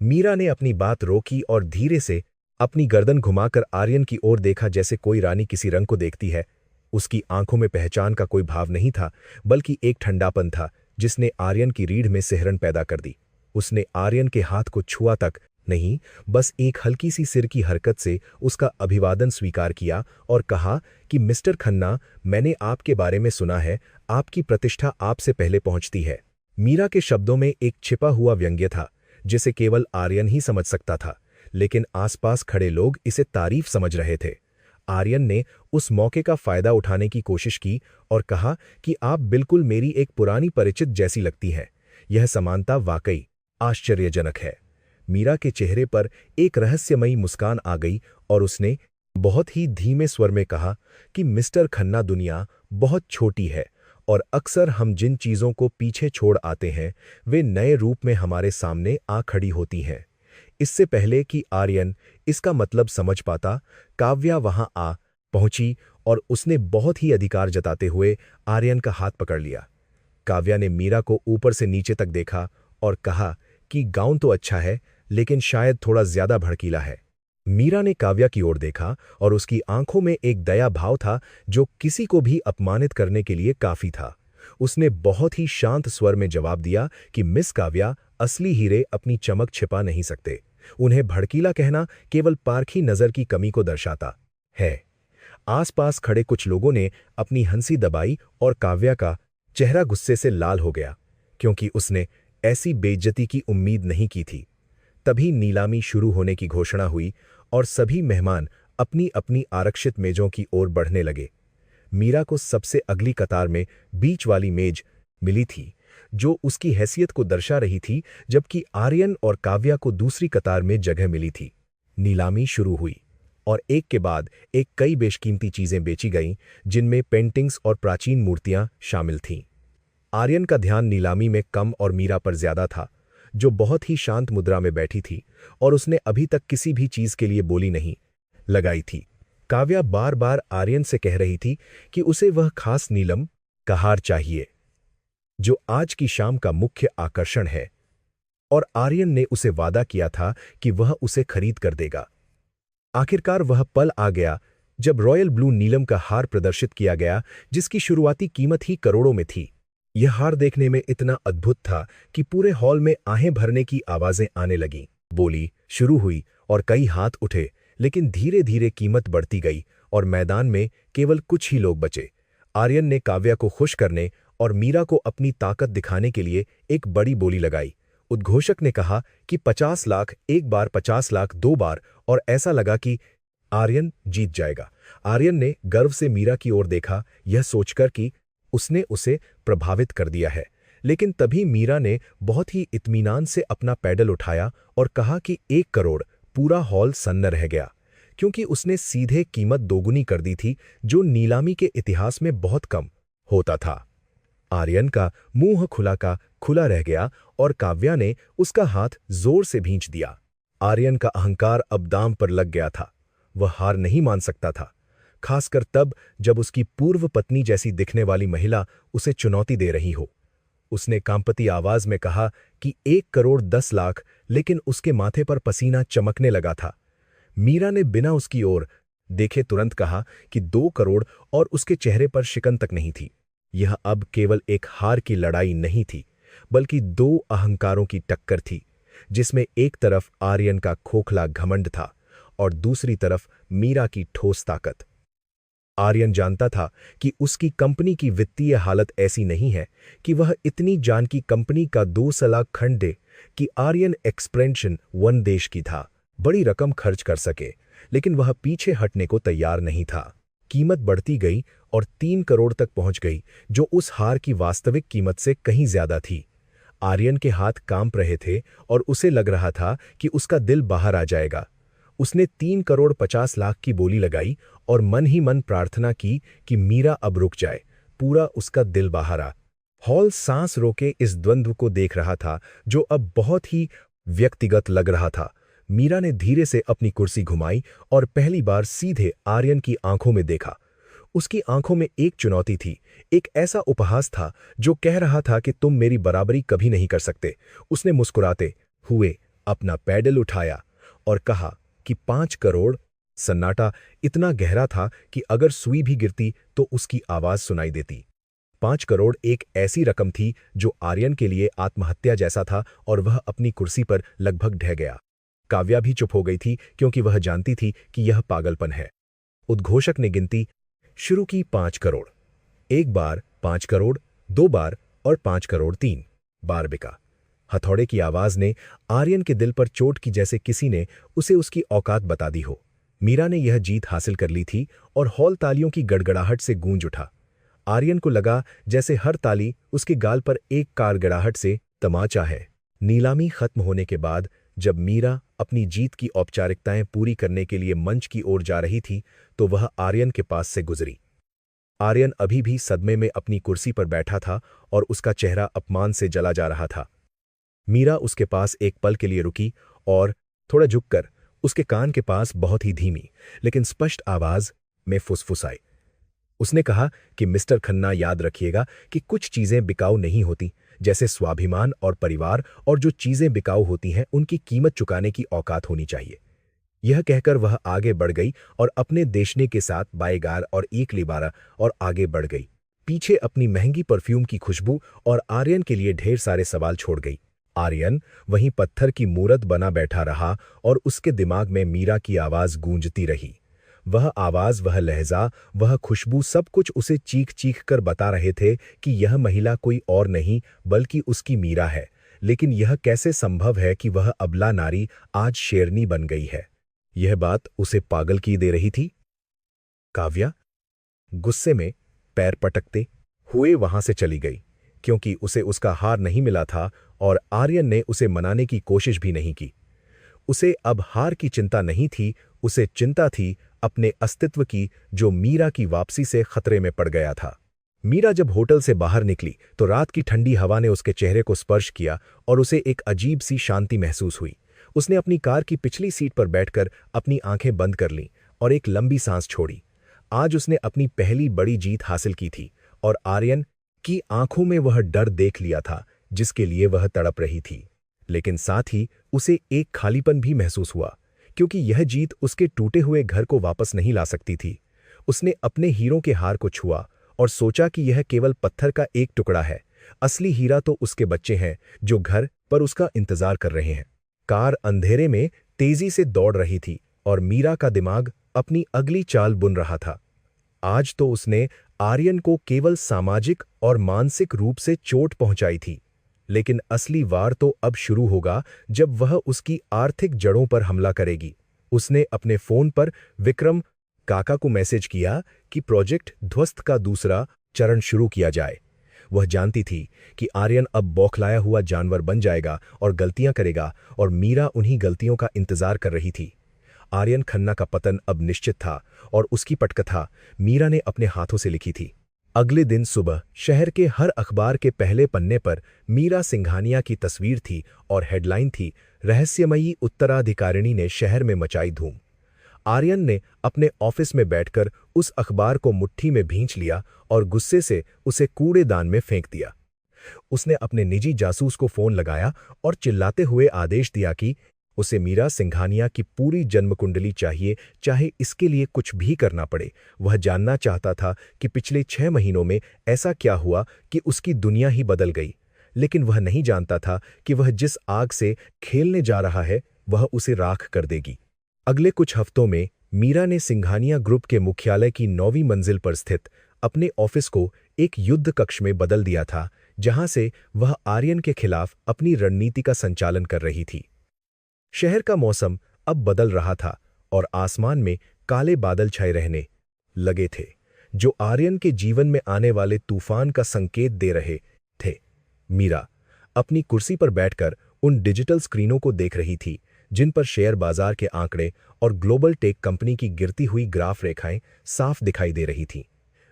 मीरा ने अपनी बात रोकी और धीरे से अपनी गर्दन घुमाकर आर्यन की ओर देखा, जैसे कोई रानी किसी रंग को देखती है। उसकी आंखों में पहचान का कोई भाव नहीं था, बल्कि एक ठंडापन था जिसने आर्यन की रीढ़ में सिहरन पैदा कर दी। उसने आर्यन के हाथ को छुआ तक नहीं, बस एक हल्की सी सिर की हरकत से उसका अभिवादन स्वीकार किया और कहा कि मिस्टर खन्ना, मैंने आपके बारे में सुना है, आपकी प्रतिष्ठा आपसे पहले पहुंचती है। मीरा के शब्दों में एक छिपा हुआ व्यंग्य था जिसे केवल आर्यन ही समझ सकता था, लेकिन आसपास खड़े लोग इसे तारीफ समझ रहे थे। आर्यन ने उस मौके का फायदा उठाने की कोशिश की और कहा कि आप बिल्कुल मेरी एक पुरानी परिचित जैसी लगती हैं। यह समानता वाकई आश्चर्यजनक है। मीरा के चेहरे पर एक रहस्यमयी मुस्कान आ गई और उसने बहुत ही धीमे स्वर में कहा कि मिस्टर खन्ना, दुनिया बहुत छोटी है और अक्सर हम जिन चीज़ों को पीछे छोड़ आते हैं वे नए रूप में हमारे सामने आ खड़ी होती हैं। इससे पहले कि आर्यन इसका मतलब समझ पाता, काव्या वहां आ पहुंची और उसने बहुत ही अधिकार जताते हुए आर्यन का हाथ पकड़ लिया। काव्या ने मीरा को ऊपर से नीचे तक देखा और कहा कि गाउन तो अच्छा है, लेकिन शायद थोड़ा ज्यादा भड़कीला है। मीरा ने काव्या की ओर देखा और उसकी आंखों में एक दया भाव था जो किसी को भी अपमानित करने के लिए काफी था। उसने बहुत ही शांत स्वर में जवाब दिया कि मिस काव्या, असली हीरे अपनी चमक छिपा नहीं सकते। उन्हें भड़कीला कहना केवल पारखी नजर की कमी को दर्शाता है। आसपास खड़े कुछ लोगों ने अपनी हंसी दबाई और काव्या का चेहरा गुस्से से लाल हो गया, क्योंकि उसने ऐसी बेइज्जती की उम्मीद नहीं की थी। तभी नीलामी शुरू होने की घोषणा हुई और सभी मेहमान अपनी अपनी आरक्षित मेजों की ओर बढ़ने लगे। मीरा को सबसे अगली कतार में बीच वाली मेज मिली थी, जो उसकी हैसियत को दर्शा रही थी, जबकि आर्यन और काव्या को दूसरी कतार में जगह मिली थी। नीलामी शुरू हुई और एक के बाद एक कई बेशकीमती चीजें बेची गईं, जिनमें पेंटिंग्स और प्राचीन मूर्तियां शामिल थीं। आर्यन का ध्यान नीलामी में कम और मीरा पर ज्यादा था, जो बहुत ही शांत मुद्रा में बैठी थी और उसने अभी तक किसी भी चीज के लिए बोली नहीं लगाई थी। काव्या बार बार आर्यन से कह रही थी कि उसे वह खास नीलम का हार चाहिए जो आज की शाम का मुख्य आकर्षण है, और आर्यन ने उसे वादा किया था कि वह उसे खरीद कर देगा। आखिरकार वह पल आ गया जब रॉयल ब्लू नीलम का हार प्रदर्शित किया गया, जिसकी शुरुआती कीमत ही करोड़ों में थी। यह हार देखने में इतना अद्भुत था कि पूरे हॉल में आहें भरने की आवाजें आने लगीं। बोली शुरू हुई और कई हाथ उठे, लेकिन धीरे धीरे कीमत बढ़ती गई और मैदान में केवल कुछ ही लोग बचे। आर्यन ने काव्या को खुश करने और मीरा को अपनी ताकत दिखाने के लिए एक बड़ी बोली लगाई। उद्घोषक ने कहा कि 50 लाख एक बार, 50 लाख दो बार, और ऐसा लगा कि आर्यन जीत जाएगा। आर्यन ने गर्व से मीरा की ओर देखा, यह सोचकर कि उसने उसे प्रभावित कर दिया है। लेकिन तभी मीरा ने बहुत ही इत्मीनान से अपना पैडल उठाया और कहा कि 1 करोड़। पूरा हॉल सन्न रह गया, क्योंकि उसने सीधे कीमत दोगुनी कर दी थी, जो नीलामी के इतिहास में बहुत कम होता था। आर्यन का मुंह खुला का खुला रह गया और काव्या ने उसका हाथ जोर से भींच दिया। आर्यन का अहंकार अब दांव पर लग गया था। वह हार नहीं मान सकता था, खासकर तब जब उसकी पूर्व पत्नी जैसी दिखने वाली महिला उसे चुनौती दे रही हो। उसने कांपती आवाज में कहा कि 1 करोड़ 10 लाख, लेकिन उसके माथे पर पसीना चमकने लगा था। मीरा ने बिना उसकी ओर देखे तुरंत कहा कि 2 करोड़, और उसके चेहरे पर शिकन तक नहीं थी। यह अब केवल एक हार की लड़ाई नहीं थी, बल्कि 2 अहंकारों की टक्कर थी, जिसमें एक तरफ आर्यन का खोखला घमंड था और दूसरी तरफ मीरा की ठोस ताकत। आर्यन जानता था कि उसकी कंपनी की वित्तीय हालत ऐसी नहीं है कि वह इतनी जान की कंपनी का 2 लाख खंड दे कि आर्यन एक्सपेंशन 1 देश की था बड़ी रकम खर्च कर सके, लेकिन वह पीछे हटने को तैयार नहीं था। कीमत बढ़ती गई और 3 करोड़ तक पहुंच गई, जो उस हार की वास्तविक कीमत से कहीं ज्यादा थी। आर्यन के हाथ कांप रहे थे और उसे लग रहा था कि उसका दिल बाहर आ जाएगा। उसने 3 करोड़ 50 लाख की बोली लगाई और मन ही मन प्रार्थना की कि मीरा अब रुक जाए। पूरा उसका दिल बाहर आ। हॉल सांस रोके इस द्वंद्व को देख रहा था, जो अब बहुत ही व्यक्तिगत लग रहा था। मीरा ने धीरे से अपनी कुर्सी घुमाई और पहली बार सीधे आर्यन की आंखों में देखा। उसकी आंखों में एक चुनौती थी, एक ऐसा उपहास था जो कह रहा था कि तुम मेरी बराबरी कभी नहीं कर सकते। उसने मुस्कुराते हुए अपना पैडल उठाया और कहा कि 5 करोड़। सन्नाटा इतना गहरा था कि अगर सुई भी गिरती तो उसकी आवाज सुनाई देती। 5 करोड़ एक ऐसी रकम थी जो आर्यन के लिए आत्महत्या जैसा था और वह अपनी कुर्सी पर लगभग ढह गया। काव्या भी चुप हो गई थी क्योंकि वह जानती थी कि यह पागलपन है। उद्घोषक ने गिनती शुरू की। 5 करोड़। एक बार 5 करोड़, 2 बार और 5 करोड़ 3 बार बिका। हथौड़े की आवाज ने आर्यन के दिल पर चोट की, जैसे किसी ने उसे उसकी औकात बता दी हो। मीरा ने यह जीत हासिल कर ली थी और हॉल तालियों की गड़गड़ाहट से गूंज उठा। आर्यन को लगा जैसे हर ताली उसके गाल पर एक कारगड़ाहट से तमाचा है। नीलामी खत्म होने के बाद जब मीरा अपनी जीत की औपचारिकताएं पूरी करने के लिए मंच की ओर जा रही थी तो वह आर्यन के पास से गुजरी। आर्यन अभी भी सदमे में अपनी कुर्सी पर बैठा था और उसका चेहरा अपमान से जला जा रहा था। मीरा उसके पास एक पल के लिए रुकी और थोड़ा झुककर उसके कान के पास बहुत ही धीमी लेकिन स्पष्ट आवाज में फुसफुसाई। उसने कहा कि मिस्टर खन्ना, याद रखिएगा कि कुछ चीजें बिकाऊ नहीं होती, जैसे स्वाभिमान और परिवार, और जो चीजें बिकाऊ होती हैं उनकी कीमत चुकाने की औकात होनी चाहिए। यह कहकर वह आगे बढ़ गई और अपने देशने के साथ बाएगार और एक लिबारा और आगे बढ़ गई। पीछे अपनी महंगी परफ्यूम की खुशबू और आर्यन के लिए ढेर सारे सवाल छोड़ गई। आर्यन वहीं पत्थर की मूरत बना बैठा रहा और उसके दिमाग में मीरा की आवाज गूंजती रही। वह आवाज, वह लहजा, वह खुशबू, सब कुछ उसे चीख चीख कर बता रहे थे कि यह महिला कोई और नहीं बल्कि उसकी मीरा है। लेकिन यह कैसे संभव है कि वह अबला नारी आज शेरनी बन गई है? यह बात उसे पागल की दे रही थी। काव्या गुस्से में पैर पटकते हुए वहां से चली गई, क्योंकि उसे उसका हार नहीं मिला था और आर्यन ने उसे मनाने की कोशिश भी नहीं की। उसे अब हार की चिंता नहीं थी, उसे चिंता थी अपने अस्तित्व की, जो मीरा की वापसी से खतरे में पड़ गया था। मीरा जब होटल से बाहर निकली तो रात की ठंडी हवा ने उसके चेहरे को स्पर्श किया और उसे एक अजीब सी शांति महसूस हुई। उसने अपनी कार की पिछली सीट पर बैठकर अपनी आंखें बंद कर लीं और एक लंबी सांस छोड़ी। आज उसने अपनी पहली बड़ी जीत हासिल की थी और आर्यन की आंखों में वह डर देख लिया था जिसके लिए वह तड़प रही थी। लेकिन साथ ही उसे एक खालीपन भी महसूस हुआ, क्योंकि यह जीत उसके टूटे हुए घर को वापस नहीं ला सकती थी। उसने अपने हीरों के हार को छुआ और सोचा कि यह केवल पत्थर का एक टुकड़ा है। असली हीरा तो उसके बच्चे हैं जो घर पर उसका इंतजार कर रहे हैं। कार अंधेरे में तेजी से दौड़ रही थी और मीरा का दिमाग अपनी अगली चाल बुन रहा था। आज तो उसने आर्यन को केवल सामाजिक और मानसिक रूप से चोट पहुंचाई थी, लेकिन असली वार तो अब शुरू होगा जब वह उसकी आर्थिक जड़ों पर हमला करेगी। उसने अपने फोन पर विक्रम काका को मैसेज किया कि प्रोजेक्ट ध्वस्त का दूसरा चरण शुरू किया जाए। वह जानती थी कि आर्यन अब बौखलाया हुआ जानवर बन जाएगा और गलतियां करेगा, और मीरा उन्हीं गलतियों का इंतजार कर रही थी। आर्यन खन्ना का पतन अब निश्चित था और उसकी पटकथा मीरा ने अपने हाथों से लिखी थी। अगले दिन सुबह शहर के हर अखबार के पहले पन्ने पर मीरा सिंघानिया की तस्वीर थी और हेडलाइन थी, रहस्यमयी उत्तराधिकारिणी ने शहर में मचाई धूम। आर्यन ने अपने ऑफिस में बैठकर उस अखबार को मुट्ठी में भींच लिया और गुस्से से उसे कूड़ेदान में फेंक दिया। उसने अपने निजी जासूस को फोन लगाया और चिल्लाते हुए आदेश दिया कि उसे मीरा सिंघानिया की पूरी जन्मकुंडली चाहिए, चाहे इसके लिए कुछ भी करना पड़े। वह जानना चाहता था कि पिछले 6 महीनों में ऐसा क्या हुआ कि उसकी दुनिया ही बदल गई, लेकिन वह नहीं जानता था कि वह जिस आग से खेलने जा रहा है वह उसे राख कर देगी। अगले कुछ हफ्तों में मीरा ने सिंघानिया ग्रुप के मुख्यालय की 9वीं मंजिल पर स्थित अपने ऑफिस को एक युद्ध कक्ष में बदल दिया था, जहां से वह आर्यन के खिलाफ अपनी रणनीति का संचालन कर रही थी। शहर का मौसम अब बदल रहा था और आसमान में काले बादल छाए रहने लगे थे, जो आर्यन के जीवन में आने वाले तूफान का संकेत दे रहे थे। मीरा अपनी कुर्सी पर बैठकर उन डिजिटल स्क्रीनों को देख रही थी जिन पर शेयर बाजार के आंकड़े और ग्लोबल टेक कंपनी की गिरती हुई ग्राफ रेखाएं साफ दिखाई दे रही थीं।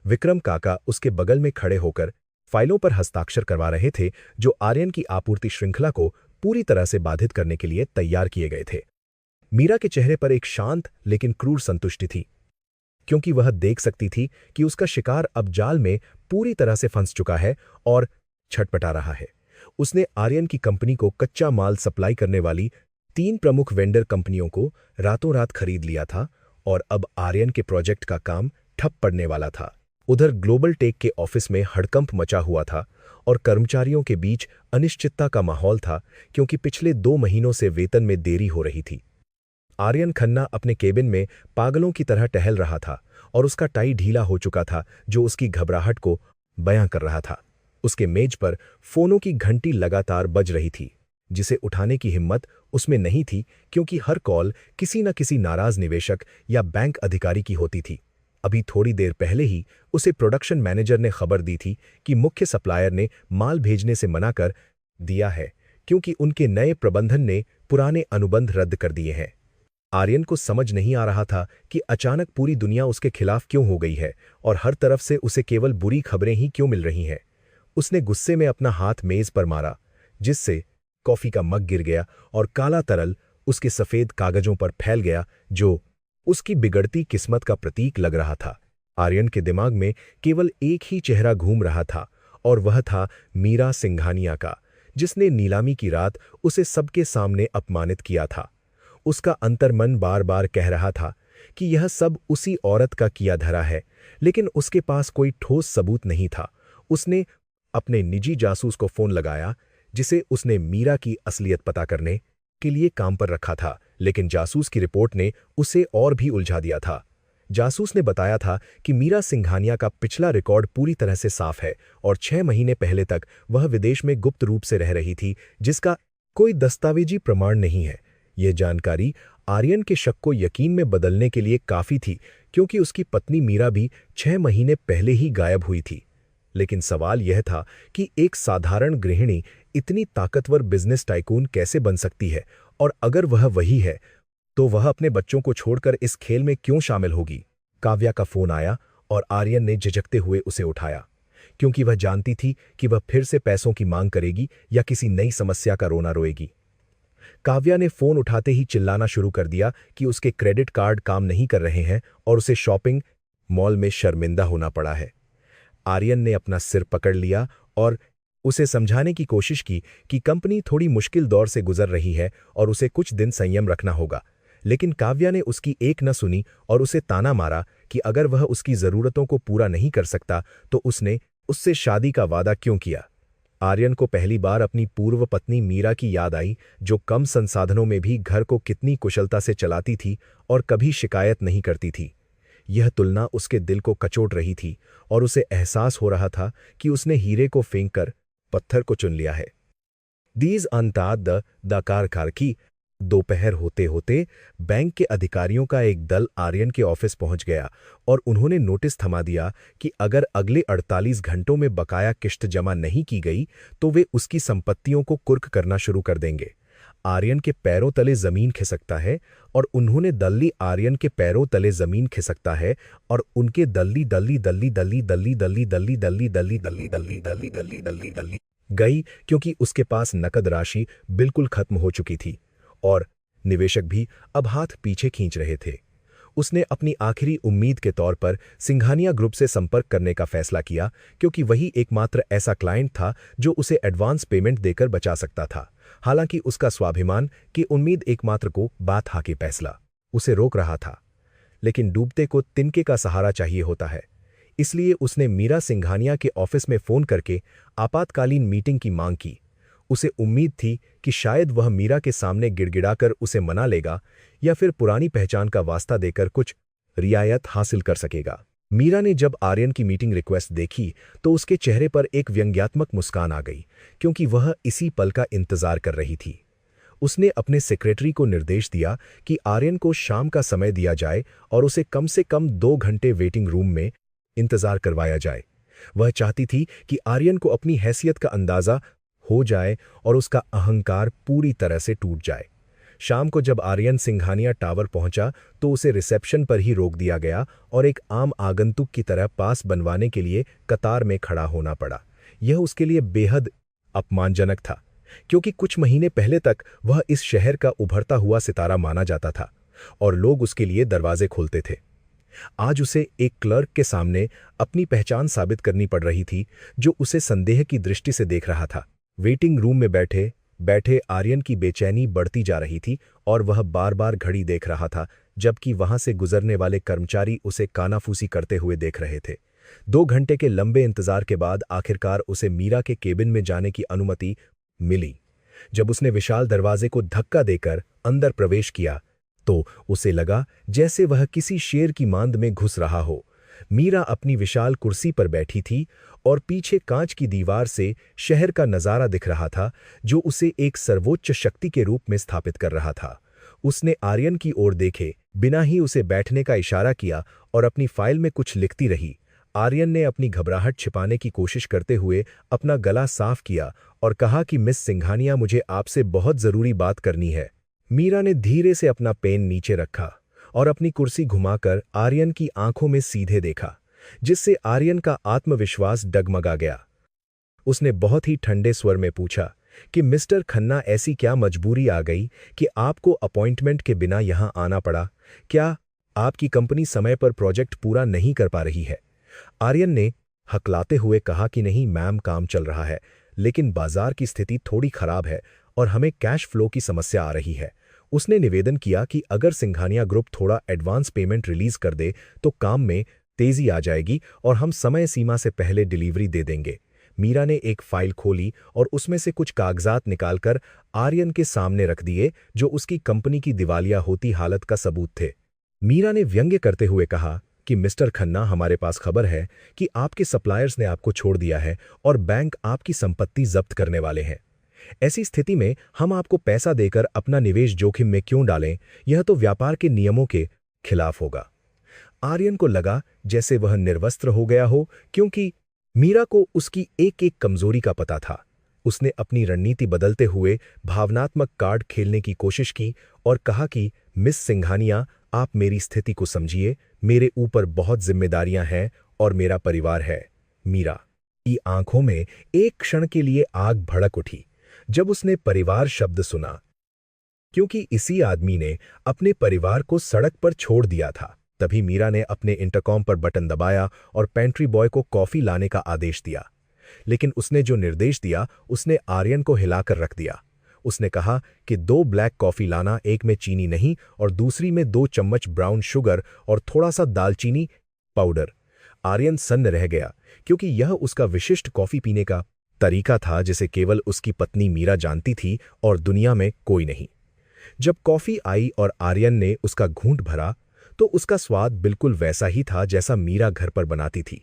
विक्रम काका उसके बगल में खड़े होकर फाइलों पर हस्ताक्षर करवा रहे थे, जो आर्यन की आपूर्ति श्रृंखला को पूरी तरह से बाधित करने के लिए तैयार किए गए थे। मीरा के चेहरे पर एक शांत लेकिन क्रूर संतुष्टि थी, क्योंकि वह देख सकती थी कि उसका शिकार अब जाल में पूरी तरह से फंस चुका है और छटपटा रहा है। उसने आर्यन की कंपनी को कच्चा माल सप्लाई करने वाली 3 प्रमुख वेंडर कंपनियों को रातों रात खरीद लिया था और अब आर्यन के प्रोजेक्ट का काम ठप पड़ने वाला था। उधर ग्लोबल टेक के ऑफिस में हड़कंप मचा हुआ था और कर्मचारियों के बीच अनिश्चितता का माहौल था क्योंकि पिछले 2 महीनों से वेतन में देरी हो रही थी। आर्यन खन्ना अपने केबिन में पागलों की तरह टहल रहा था और उसका टाई ढीला हो चुका था जो उसकी घबराहट को बयां कर रहा था। उसके मेज पर फोनों की घंटी लगातार बज रही थी जिसे उठाने की हिम्मत उसमें नहीं थी क्योंकि हर कॉल किसी न किसी नाराज निवेशक या बैंक अधिकारी की होती थी। अभी थोड़ी देर पहले ही उसे प्रोडक्शन मैनेजर ने खबर दी थी कि मुख्य सप्लायर ने माल भेजने से मना कर दिया है क्योंकि उनके नए प्रबंधन ने पुराने अनुबंध रद्द कर दिए हैं। आर्यन को समझ नहीं आ रहा था कि अचानक पूरी दुनिया उसके खिलाफ क्यों हो गई है और हर तरफ से उसे केवल बुरी खबरें ही क्यों मिल रही हैं। उसने गुस्से में अपना हाथ मेज पर मारा जिससे कॉफी का मग गिर गया और काला तरल उसके सफेद कागजों पर फैल गया जो उसकी बिगड़ती किस्मत का प्रतीक लग रहा था। आर्यन के दिमाग में केवल एक ही चेहरा घूम रहा था और वह था मीरा सिंघानिया का, जिसने नीलामी की रात उसे सबके सामने अपमानित किया था। उसका अंतर्मन बार बार कह रहा था कि यह सब उसी औरत का किया धरा है, लेकिन उसके पास कोई ठोस सबूत नहीं था। उसने अपने निजी जासूस को फोन लगाया जिसे उसने मीरा की असलियत पता करने के लिए काम पर रखा था, लेकिन जासूस की रिपोर्ट ने उसे और भी उलझा दिया था। जासूस ने बताया था कि मीरा सिंघानिया का पिछला रिकॉर्ड पूरी तरह से साफ है और 6 महीने पहले तक वह विदेश में गुप्त रूप से रह रही थी जिसका कोई दस्तावेजी प्रमाण नहीं है। यह जानकारी आर्यन के शक को यकीन में बदलने के लिए काफी थी क्योंकि उसकी पत्नी मीरा भी 6 महीने पहले ही गायब हुई थी। लेकिन सवाल यह था कि एक साधारण गृहिणी इतनी ताकतवर बिजनेस टाइकून कैसे बन सकती है, और अगर वह वही है तो वह अपने बच्चों को छोड़कर इस खेल में क्यों शामिल होगी। काव्या का फोन आया और आर्यन ने झिझकते हुए उसे उठाया क्योंकि वह जानती थी कि वह फिर से पैसों की मांग करेगी या किसी नई समस्या का रोना रोएगी। काव्या ने फोन उठाते ही चिल्लाना शुरू कर दिया कि उसके क्रेडिट कार्ड काम नहीं कर रहे हैं और उसे शॉपिंग मॉल में शर्मिंदा होना पड़ा है। आर्यन ने अपना सिर पकड़ लिया और उसे समझाने की कोशिश की कि कंपनी थोड़ी मुश्किल दौर से गुजर रही है और उसे कुछ दिन संयम रखना होगा, लेकिन काव्या ने उसकी एक न सुनी और उसे ताना मारा कि अगर वह उसकी जरूरतों को पूरा नहीं कर सकता तो उसने उससे शादी का वादा क्यों किया। आर्यन को पहली बार अपनी पूर्व पत्नी मीरा की याद आई जो कम संसाधनों में भी घर को कितनी कुशलता से चलाती थी और कभी शिकायत नहीं करती थी। यह तुलना उसके दिल को कचोट रही थी और उसे एहसास हो रहा था कि उसने हीरे को फेंककर पत्थर को चुन लिया है। दीज अंताद द कार की दोपहर होते होते बैंक के अधिकारियों का एक दल आर्यन के ऑफिस पहुंच गया और उन्होंने नोटिस थमा दिया कि अगर अगले 48 घंटों में बकाया किश्त जमा नहीं की गई तो वे उसकी संपत्तियों को कुर्क करना शुरू कर देंगे। आर्यन के पैरों तले जमीन खिसकता है और उन्होंने दल्ली आर्यन के पैरों तले जमीन खिसकता है और उनके दल्ली दल्ली दल्ली दल्ली दल्ली दल्ली दल्ली दल्ली दल्ली दल्ली दल्ली दल्ली दल्ली दल्ली दल्ली गई क्योंकि उसके पास नकद राशि बिल्कुल खत्म हो चुकी थी और निवेशक भी अब हाथ पीछे खींच रहे थे। उसने अपनी आखिरी उम्मीद के तौर पर सिंघानिया ग्रुप से संपर्क करने का फैसला किया क्योंकि वही एकमात्र ऐसा क्लाइंट था जो उसे एडवांस पेमेंट देकर बचा सकता था। हालांकि उसका स्वाभिमान की उम्मीद एकमात्र को बात हाके फैसला उसे रोक रहा था, लेकिन डूबते को तिनके का सहारा चाहिए होता है। इसलिए उसने मीरा सिंघानिया के ऑफिस में फोन करके आपातकालीन मीटिंग की मांग की। उसे उम्मीद थी कि शायद वह मीरा के सामने गिड़गिड़ाकर उसे मना लेगा या फिर पुरानी पहचान का वास्ता देकर कुछ रियायत हासिल कर सकेगा। मीरा ने जब आर्यन की मीटिंग रिक्वेस्ट देखी तो उसके चेहरे पर एक व्यंग्यात्मक मुस्कान आ गई क्योंकि वह इसी पल का इंतजार कर रही थी। उसने अपने सेक्रेटरी को निर्देश दिया कि आर्यन को शाम का समय दिया जाए और उसे कम से कम 2 घंटे वेटिंग रूम में इंतजार करवाया जाए। वह चाहती थी कि आर्यन को अपनी हैसियत का अंदाजा हो जाए और उसका अहंकार पूरी तरह से टूट जाए। शाम को जब आर्यन सिंघानिया टावर पहुंचा तो उसे रिसेप्शन पर ही रोक दिया गया और एक आम आगंतुक की तरह पास बनवाने के लिए कतार में खड़ा होना पड़ा। यह उसके लिए बेहद अपमानजनक था क्योंकि कुछ महीने पहले तक वह इस शहर का उभरता हुआ सितारा माना जाता था और लोग उसके लिए दरवाजे खोलते थे। आज उसे एक क्लर्क के सामने अपनी पहचान साबित करनी पड़ रही थी जो उसे संदेह की दृष्टि से देख रहा था। वेटिंग रूम में बैठे बैठे आर्यन की बेचैनी बढ़ती जा रही थी और वह बार बार घड़ी देख रहा था जबकि वहां से गुजरने वाले कर्मचारी उसे कानाफूसी करते हुए देख रहे थे। 2 घंटे के लंबे इंतजार के बाद आखिरकार उसे मीरा के केबिन में जाने की अनुमति मिली। जब उसने विशाल दरवाजे को धक्का देकर अंदर प्रवेश किया तो उसे लगा जैसे वह किसी शेर की मांद में घुस रहा हो। मीरा अपनी विशाल कुर्सी पर बैठी थी और पीछे कांच की दीवार से शहर का नजारा दिख रहा था, जो उसे एक सर्वोच्च शक्ति के रूप में स्थापित कर रहा था। उसने आर्यन की ओर देखे बिना ही उसे बैठने का इशारा किया और अपनी फाइल में कुछ लिखती रही। आर्यन ने अपनी घबराहट छिपाने की कोशिश करते हुए अपना गला साफ किया और कहा कि मिस सिंघानिया, मुझे आपसे बहुत जरूरी बात करनी है। मीरा ने धीरे से अपना पेन नीचे रखा और अपनी कुर्सी घुमाकर आर्यन की आंखों में सीधे देखा, जिससे आर्यन का आत्मविश्वास डगमगा गया। उसने बहुत ही ठंडे स्वर में पूछा कि मिस्टर खन्ना, ऐसी क्या मजबूरी आ गई कि आपको अपॉइंटमेंट के बिना यहां आना पड़ा? क्या आपकी कंपनी समय पर प्रोजेक्ट पूरा नहीं कर पा रही है? आर्यन ने हकलाते हुए कहा कि नहीं मैम, काम चल रहा है, लेकिन बाजार की स्थिति थोड़ी खराब है और हमें कैश फ्लो की समस्या आ रही है। उसने निवेदन किया कि अगर सिंघानिया ग्रुप थोड़ा एडवांस पेमेंट रिलीज कर दे तो काम में तेजी आ जाएगी और हम समय सीमा से पहले डिलीवरी दे देंगे। मीरा ने एक फाइल खोली और उसमें से कुछ कागजात निकालकर आर्यन के सामने रख दिए, जो उसकी कंपनी की दिवालिया होती हालत का सबूत थे। मीरा ने व्यंग्य करते हुए कहा कि मिस्टर खन्ना, हमारे पास खबर है कि आपके सप्लायर्स ने आपको छोड़ दिया है और बैंक आपकी संपत्ति जब्त करने वाले हैं। ऐसी स्थिति में हम आपको पैसा देकर अपना निवेश जोखिम में क्यों डालें? यह तो व्यापार के नियमों के खिलाफ होगा। आर्यन को लगा जैसे वह निर्वस्त्र हो गया हो, क्योंकि मीरा को उसकी एक एक कमजोरी का पता था। उसने अपनी रणनीति बदलते हुए भावनात्मक कार्ड खेलने की कोशिश की और कहा कि मिस सिंघानिया, आप मेरी स्थिति को समझिए, मेरे ऊपर बहुत जिम्मेदारियां हैं और मेरा परिवार है। मीरा की आंखों में एक क्षण के लिए आग भड़क उठी जब उसने परिवार शब्द सुना, क्योंकि इसी आदमी ने अपने परिवार को सड़क पर छोड़ दिया था। तभी मीरा ने अपने इंटरकॉम पर बटन दबाया और पेंट्री बॉय को कॉफी लाने का आदेश दिया। लेकिन उसने जो निर्देश दिया उसने आर्यन को हिलाकर रख दिया। उसने कहा कि 2 ब्लैक कॉफी लाना, एक में चीनी नहीं और दूसरी में 2 चम्मच ब्राउन शुगर और थोड़ा सा दालचीनी पाउडर। आर्यन सन्न रह गया, क्योंकि यह उसका विशिष्ट कॉफी पीने का तरीका था जिसे केवल उसकी पत्नी मीरा जानती थी और दुनिया में कोई नहीं। जब कॉफी आई और आर्यन ने उसका घूंट भरा तो उसका स्वाद बिल्कुल वैसा ही था जैसा मीरा घर पर बनाती थी।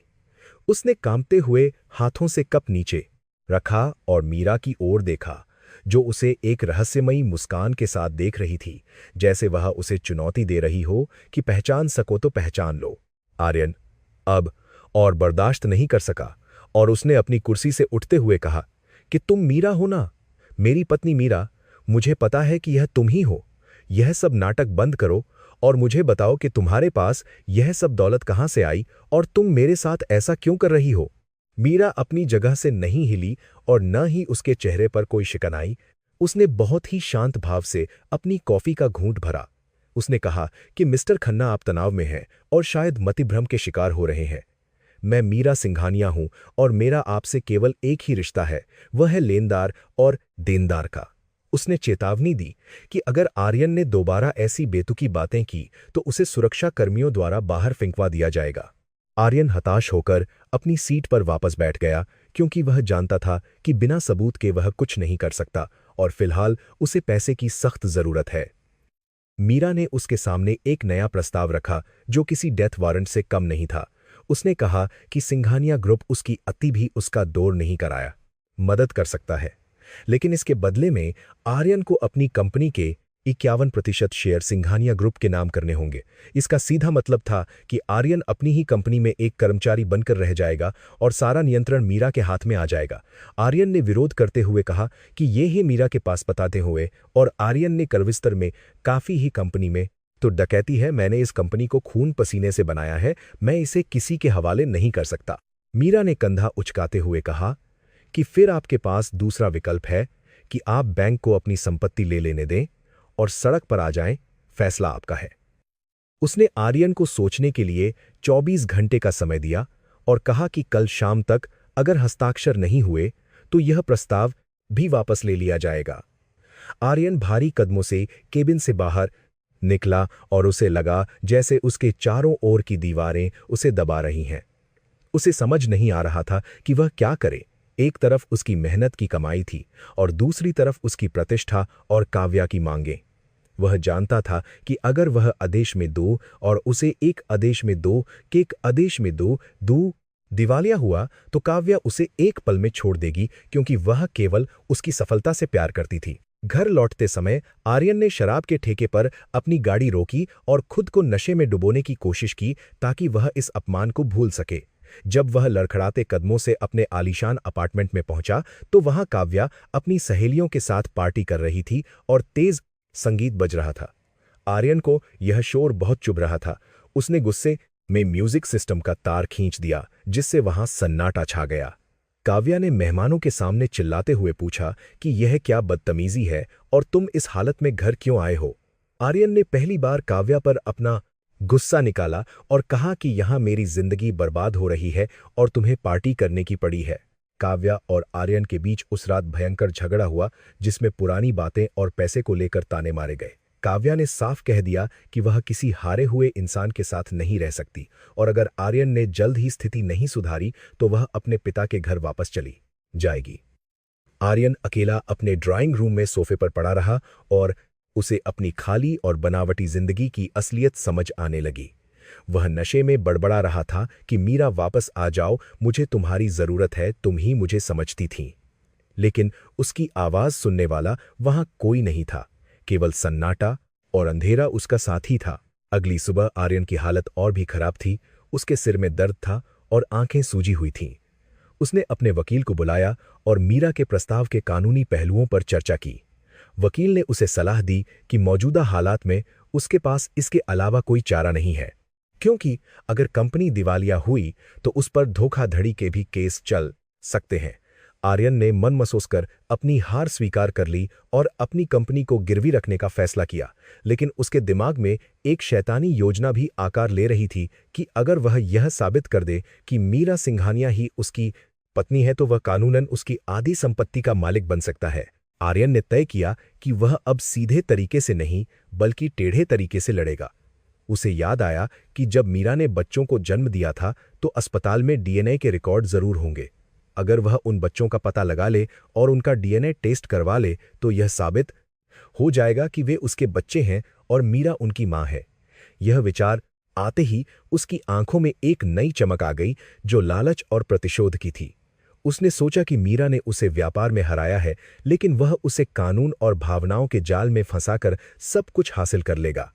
उसने कांपते हुए हाथों से कप नीचे रखा और मीरा की ओर देखा, जो उसे एक रहस्यमयी मुस्कान के साथ देख रही थी, जैसे वह उसे चुनौती दे रही हो कि पहचान सको तो पहचान लो। आर्यन अब और बर्दाश्त नहीं कर सका और उसने अपनी कुर्सी से उठते हुए कहा कि तुम मीरा हो ना, मेरी पत्नी मीरा। मुझे पता है कि यह तुम ही हो। यह सब नाटक बंद करो और मुझे बताओ कि तुम्हारे पास यह सब दौलत कहां से आई और तुम मेरे साथ ऐसा क्यों कर रही हो? मीरा अपनी जगह से नहीं हिली और न ही उसके चेहरे पर कोई शिकन आई। उसने बहुत ही शांत भाव से अपनी कॉफी का घूंट भरा। उसने कहा कि मिस्टर खन्ना, आप तनाव में हैं और शायद मतिभ्रम के शिकार हो रहे हैं। मैं मीरा सिंघानिया हूं और मेरा आपसे केवल एक ही रिश्ता है, वह है लेनदार और देनदार का। उसने चेतावनी दी कि अगर आर्यन ने दोबारा ऐसी बेतुकी बातें की तो उसे सुरक्षा कर्मियों द्वारा बाहर फेंकवा दिया जाएगा। आर्यन हताश होकर अपनी सीट पर वापस बैठ गया, क्योंकि वह जानता था कि बिना सबूत के वह कुछ नहीं कर सकता और फिलहाल उसे पैसे की सख्त जरूरत है। मीरा ने उसके सामने एक नया प्रस्ताव रखा जो किसी डेथ वारंट से कम नहीं था। उसने कहा कि सिंघानिया ग्रुप उसकी अति भी उसका दौर नहीं कराया, मदद कर सकता है, लेकिन इसके बदले में आर्यन को अपनी कंपनी के 51% शेयर सिंघानिया ग्रुप के नाम करने होंगे। इसका सीधा मतलब था कि आर्यन अपनी ही कंपनी में एक कर्मचारी बनकर रह जाएगा और सारा नियंत्रण मीरा के हाथ में आ जाएगा। आर्यन ने विरोध करते हुए कहा कि ये ही मीरा के पास बताते हुए, और आर्यन ने करविस्तर में काफी ही कंपनी में तो डकैती है, मैंने इस कंपनी को खून पसीने से बनाया है, मैं इसे किसी के हवाले नहीं कर सकता। मीरा ने कंधा उचकाते हुए कहा कि फिर आपके पास दूसरा विकल्प है कि आप बैंक को अपनी संपत्ति ले लेने दें और सड़क पर आ जाएं, फैसला आपका है। उसने आर्यन को सोचने के लिए 24 घंटे का समय दिया और कहा कि कल शाम तक अगर हस्ताक्षर नहीं हुए तो यह प्रस्ताव भी वापस ले लिया जाएगा। आर्यन भारी कदमों से केबिन से बाहर निकला और उसे लगा जैसे उसके चारों ओर की दीवारें उसे दबा रही हैं। उसे समझ नहीं आ रहा था कि वह क्या करे। एक तरफ उसकी मेहनत की कमाई थी और दूसरी तरफ उसकी प्रतिष्ठा और काव्या की मांगें। वह जानता था कि अगर वह आदेश में दो और उसे एक आदेश में दो कि एक आदेश में दो दिवालिया हुआ तो काव्या उसे एक पल में छोड़ देगी, क्योंकि वह केवल उसकी सफलता से प्यार करती थी। घर लौटते समय आर्यन ने शराब के ठेके पर अपनी गाड़ी रोकी और खुद को नशे में डुबोने की कोशिश की ताकि वह इस अपमान को भूल सके। जब वह लड़खड़ाते कदमों से अपने आलीशान अपार्टमेंट में पहुंचा तो वहां काव्या अपनी सहेलियों के साथ पार्टी कर रही थी और तेज संगीत बज रहा था। आर्यन को यह शोर बहुत चुभ रहा था। उसने गुस्से में म्यूजिक सिस्टम का तार खींच दिया, जिससे वहां सन्नाटा छा गया। काव्या ने मेहमानों के सामने चिल्लाते हुए पूछा कि यह क्या बदतमीजी है और तुम इस हालत में घर क्यों आए हो। आर्यन ने पहली बार काव्या पर अपना गुस्सा निकाला और कहा कि यहां मेरी जिंदगी बर्बाद हो रही है और तुम्हें पार्टी करने की पड़ी है। काव्या और आर्यन के बीच उस रात भयंकर झगड़ा हुआ, जिसमें पुरानी बातें और पैसे को लेकर ताने मारे गए। काव्या ने साफ कह दिया कि वह किसी हारे हुए इंसान के साथ नहीं रह सकती और अगर आर्यन ने जल्द ही स्थिति नहीं सुधारी तो वह अपने पिता के घर वापस चली जाएगी। आर्यन अकेला अपने ड्राइंग रूम में सोफे पर पड़ा रहा और उसे अपनी खाली और बनावटी जिंदगी की असलियत समझ आने लगी। वह नशे में बड़बड़ा रहा था कि मीरा वापस आ जाओ, मुझे तुम्हारी जरूरत है, तुम ही मुझे समझती थीं। लेकिन उसकी आवाज सुनने वाला वहां कोई नहीं था, केवल सन्नाटा और अंधेरा उसका साथी था। अगली सुबह आर्यन की हालत और भी खराब थी। उसके सिर में दर्द था और आंखें सूजी हुई थीं। उसने अपने वकील को बुलाया और मीरा के प्रस्ताव के कानूनी पहलुओं पर चर्चा की। वकील ने उसे सलाह दी कि मौजूदा हालात में उसके पास इसके अलावा कोई चारा नहीं है, क्योंकि अगर कंपनी दिवालिया हुई तो उस पर धोखाधड़ी के भी केस चल सकते हैं। आर्यन ने मन महसूस कर अपनी हार स्वीकार कर ली और अपनी कंपनी को गिरवी रखने का फैसला किया, लेकिन उसके दिमाग में एक शैतानी योजना भी आकार ले रही थी कि अगर वह यह साबित कर दे कि मीरा सिंघानिया ही उसकी पत्नी है तो वह कानूनन उसकी आधी संपत्ति का मालिक बन सकता है। आर्यन ने तय किया कि वह अब सीधे तरीके से नहीं बल्कि टेढ़े तरीके से लड़ेगा। उसे याद आया कि जब मीरा ने बच्चों को जन्म दिया था तो अस्पताल में डीएनए के रिकॉर्ड जरूर होंगे। अगर वह उन बच्चों का पता लगा ले और उनका डीएनए टेस्ट करवा ले तो यह साबित हो जाएगा कि वे उसके बच्चे हैं और मीरा उनकी मां है। यह विचार आते ही उसकी आंखों में एक नई चमक आ गई, जो लालच और प्रतिशोध की थी। उसने सोचा कि मीरा ने उसे व्यापार में हराया है, लेकिन वह उसे कानून और भावनाओं के जाल में फंसाकर सब कुछ हासिल कर लेगा।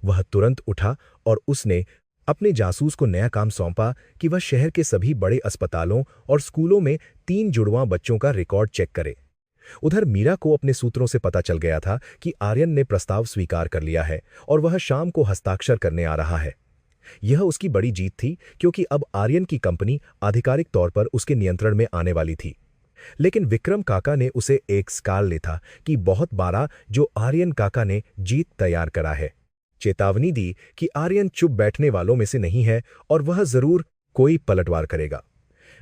वह तुरंत उठा और उसने अपने जासूस को नया काम सौंपा कि वह शहर के सभी बड़े अस्पतालों और स्कूलों में 3 जुड़वां बच्चों का रिकॉर्ड चेक करे। उधर मीरा को अपने सूत्रों से पता चल गया था कि आर्यन ने प्रस्ताव स्वीकार कर लिया है और वह शाम को हस्ताक्षर करने आ रहा है। यह उसकी बड़ी जीत थी, क्योंकि अब आर्यन की कंपनी आधिकारिक तौर पर उसके नियंत्रण में आने वाली थी। लेकिन विक्रम काका ने उसे एक स्काल ले था कि बहुत बारा जो आर्यन काका ने जीत तैयार करा है। चेतावनी दी कि आर्यन चुप बैठने वालों में से नहीं है और वह जरूर कोई पलटवार करेगा।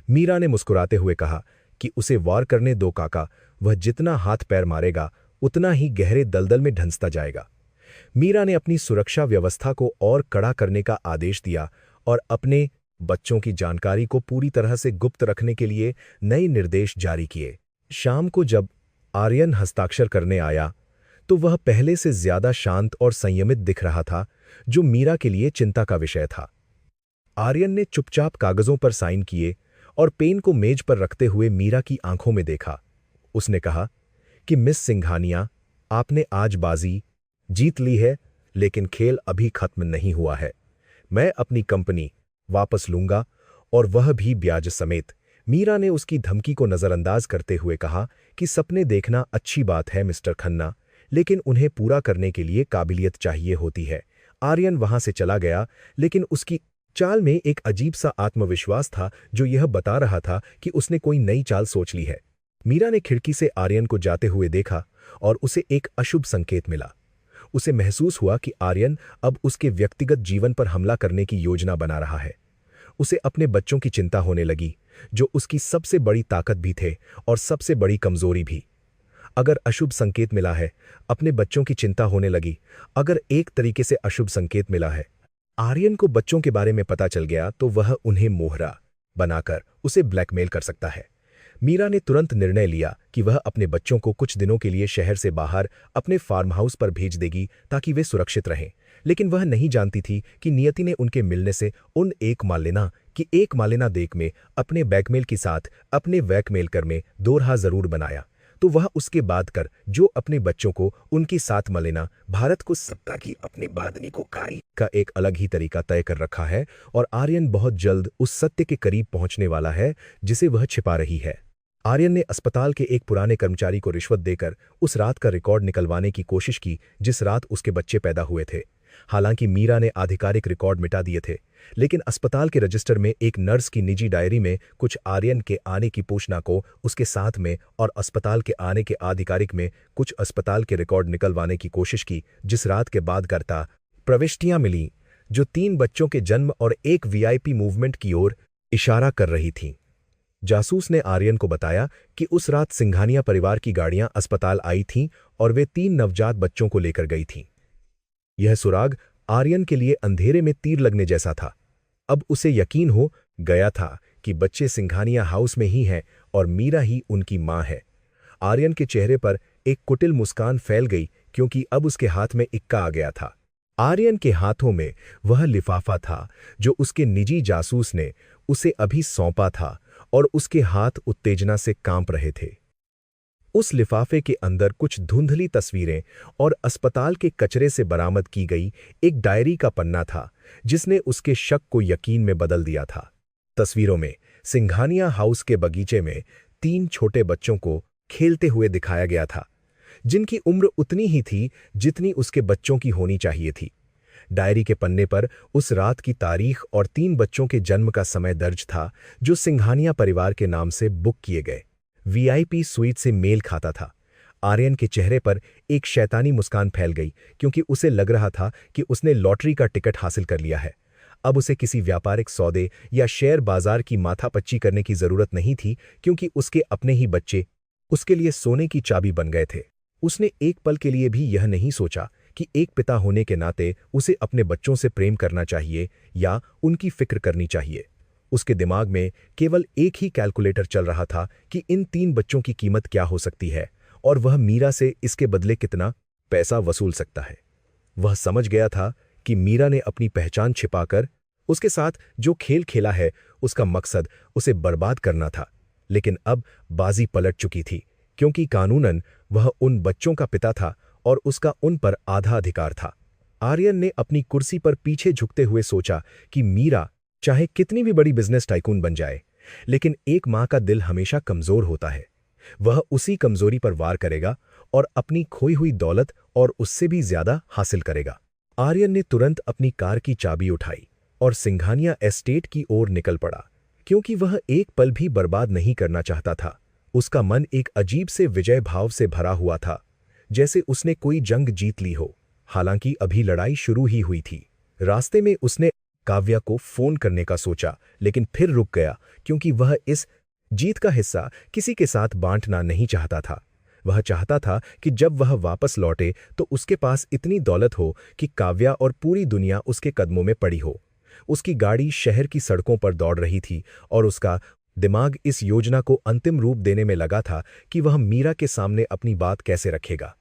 मीरा ने मुस्कुराते हुए कहा कि उसे वार करने दो काका, वह जितना हाथ पैर मारेगा उतना ही गहरे दलदल में ढंसता जाएगा। मीरा ने अपनी सुरक्षा व्यवस्था को और कड़ा करने का आदेश दिया और अपने बच्चों की जानकारी को पूरी तरह से गुप्त रखने के लिए नए निर्देश जारी किए। शाम को जब आर्यन हस्ताक्षर करने आया तो वह पहले से ज्यादा शांत और संयमित दिख रहा था, जो मीरा के लिए चिंता का विषय था। आर्यन ने चुपचाप कागजों पर साइन किए और पेन को मेज पर रखते हुए मीरा की आंखों में देखा। उसने कहा कि मिस सिंघानिया, आपने आज बाजी जीत ली है, लेकिन खेल अभी खत्म नहीं हुआ है। मैं अपनी कंपनी वापस लूंगा और वह भी ब्याज समेत। मीरा ने उसकी धमकी को नजरअंदाज करते हुए कहा कि सपने देखना अच्छी बात है मिस्टर खन्ना, लेकिन उन्हें पूरा करने के लिए काबिलियत चाहिए होती है। आर्यन वहां से चला गया, लेकिन उसकी चाल में एक अजीब सा आत्मविश्वास था जो यह बता रहा था कि उसने कोई नई चाल सोच ली है। मीरा ने खिड़की से आर्यन को जाते हुए देखा और उसे एक अशुभ संकेत मिला। उसे महसूस हुआ कि आर्यन अब उसके व्यक्तिगत जीवन पर हमला करने की योजना बना रहा है। उसे अपने बच्चों की चिंता होने लगी, जो उसकी सबसे बड़ी ताकत भी थे और सबसे बड़ी कमजोरी भी। अगर अशुभ संकेत मिला है, अपने बच्चों की चिंता होने लगी। अगर एक तरीके से अशुभ संकेत मिला है, आर्यन को बच्चों के बारे में पता चल गया तो वह उन्हें मोहरा। बनाकर उसे ब्लैकमेल कर सकता है। मीरा ने तुरंत निर्णय लिया कि वह अपने बच्चों को कुछ दिनों के लिए शहर से बाहर अपने फार्म हाउस पर भेज देगी ताकि वे सुरक्षित रहें। लेकिन वह नहीं जानती थी कि नियति ने उनके मिलने से उन एक मालेना देख में अपने बैकमेल के साथ अपने वैकमेल कर में दो राह जरूर बनाया। तो वह उसके बाद कर जो अपने बच्चों को उनकी साथ मलेना भारत को सत्ता की अपनी बादनी को कारी का एक अलग ही तरीका तय कर रखा है और आर्यन बहुत जल्द उस सत्य के करीब पहुंचने वाला है जिसे वह छिपा रही है। आर्यन ने अस्पताल के एक पुराने कर्मचारी को रिश्वत देकर उस रात का रिकॉर्ड निकलवाने की कोशिश की जिस रात उसके बच्चे पैदा हुए थे। हालांकि मीरा ने आधिकारिक रिकॉर्ड मिटा दिए थे, लेकिन अस्पताल के रजिस्टर में एक नर्स की निजी डायरी में कुछ आर्यन के आने की सूचना को उसके साथ में और अस्पताल के आने के आधिकारिक में कुछ अस्पताल के रिकॉर्ड निकलवाने की कोशिश की जिस रात के बाद करता प्रविष्टियां मिली जो 3 बच्चों के जन्म और एक वीआईपी मूवमेंट की ओर इशारा कर रही थीं। जासूस ने आर्यन को बताया कि उस रात सिंघानिया परिवार की गाड़ियां अस्पताल आई थीं और वे 3 नवजात बच्चों को लेकर गई थीं। यह सुराग आर्यन के लिए अंधेरे में तीर लगने जैसा था। अब उसे यकीन हो गया था कि बच्चे सिंघानिया हाउस में ही हैं और मीरा ही उनकी मां है। आर्यन के चेहरे पर एक कुटिल मुस्कान फैल गई क्योंकि अब उसके हाथ में इक्का आ गया था। आर्यन के हाथों में वह लिफाफा था जो उसके निजी जासूस ने उसे अभी सौंपा था और उसके हाथ उत्तेजना से कांप रहे थे। उस लिफाफे के अंदर कुछ धुंधली तस्वीरें और अस्पताल के कचरे से बरामद की गई एक डायरी का पन्ना था जिसने उसके शक को यकीन में बदल दिया था। तस्वीरों में सिंघानिया हाउस के बगीचे में 3 छोटे बच्चों को खेलते हुए दिखाया गया था जिनकी उम्र उतनी ही थी जितनी उसके बच्चों की होनी चाहिए थी। डायरी के पन्ने पर उस रात की तारीख और 3 बच्चों के जन्म का समय दर्ज था जो सिंघानिया परिवार के नाम से बुक किए गए वीआईपी स्वीट से मेल खाता था। आर्यन के चेहरे पर एक शैतानी मुस्कान फैल गई क्योंकि उसे लग रहा था कि उसने लॉटरी का टिकट हासिल कर लिया है। अब उसे किसी व्यापारिक सौदे या शेयर बाजार की माथापच्ची करने की जरूरत नहीं थी क्योंकि उसके अपने ही बच्चे उसके लिए सोने की चाबी बन गए थे। उसने एक पल के लिए भी यह नहीं सोचा कि एक पिता होने के नाते उसे अपने बच्चों से प्रेम करना चाहिए या उनकी फिक्र करनी चाहिए। उसके दिमाग में केवल एक ही कैलकुलेटर चल रहा था कि इन 3 बच्चों की कीमत क्या हो सकती है और वह मीरा से इसके बदले कितना पैसा वसूल सकता है। वह समझ गया था कि मीरा ने अपनी पहचान छिपाकर उसके साथ जो खेल खेला है उसका मकसद उसे बर्बाद करना था, लेकिन अब बाजी पलट चुकी थी क्योंकि कानूनन वह उन बच्चों का पिता था और उसका उन पर आधा अधिकार था। आर्यन ने अपनी कुर्सी पर पीछे झुकते हुए सोचा कि मीरा चाहे कितनी भी बड़ी बिजनेस टाइकून बन जाए, लेकिन एक मां का दिल हमेशा कमजोर होता है। वह उसी कमजोरी पर वार करेगा और अपनी खोई हुई दौलत और उससे भी ज्यादा हासिल करेगा। आर्यन ने तुरंत अपनी कार की चाबी उठाई और सिंघानिया एस्टेट की ओर निकल पड़ा क्योंकि वह एक पल भी बर्बाद नहीं करना चाहता था। उसका मन एक अजीब से विजय भाव से भरा हुआ था, जैसे उसने कोई जंग जीत ली हो, हालांकि अभी लड़ाई शुरू ही हुई थी। रास्ते में उसने काव्या को फोन करने का सोचा, लेकिन फिर रुक गया क्योंकि वह इस जीत का हिस्सा किसी के साथ बांटना नहीं चाहता था। वह चाहता था कि जब वह वापस लौटे तो उसके पास इतनी दौलत हो कि काव्या और पूरी दुनिया उसके कदमों में पड़ी हो। उसकी गाड़ी शहर की सड़कों पर दौड़ रही थी और उसका दिमाग इस योजना को अंतिम रूप देने में लगा था कि वह मीरा के सामने अपनी बात कैसे रखेगा।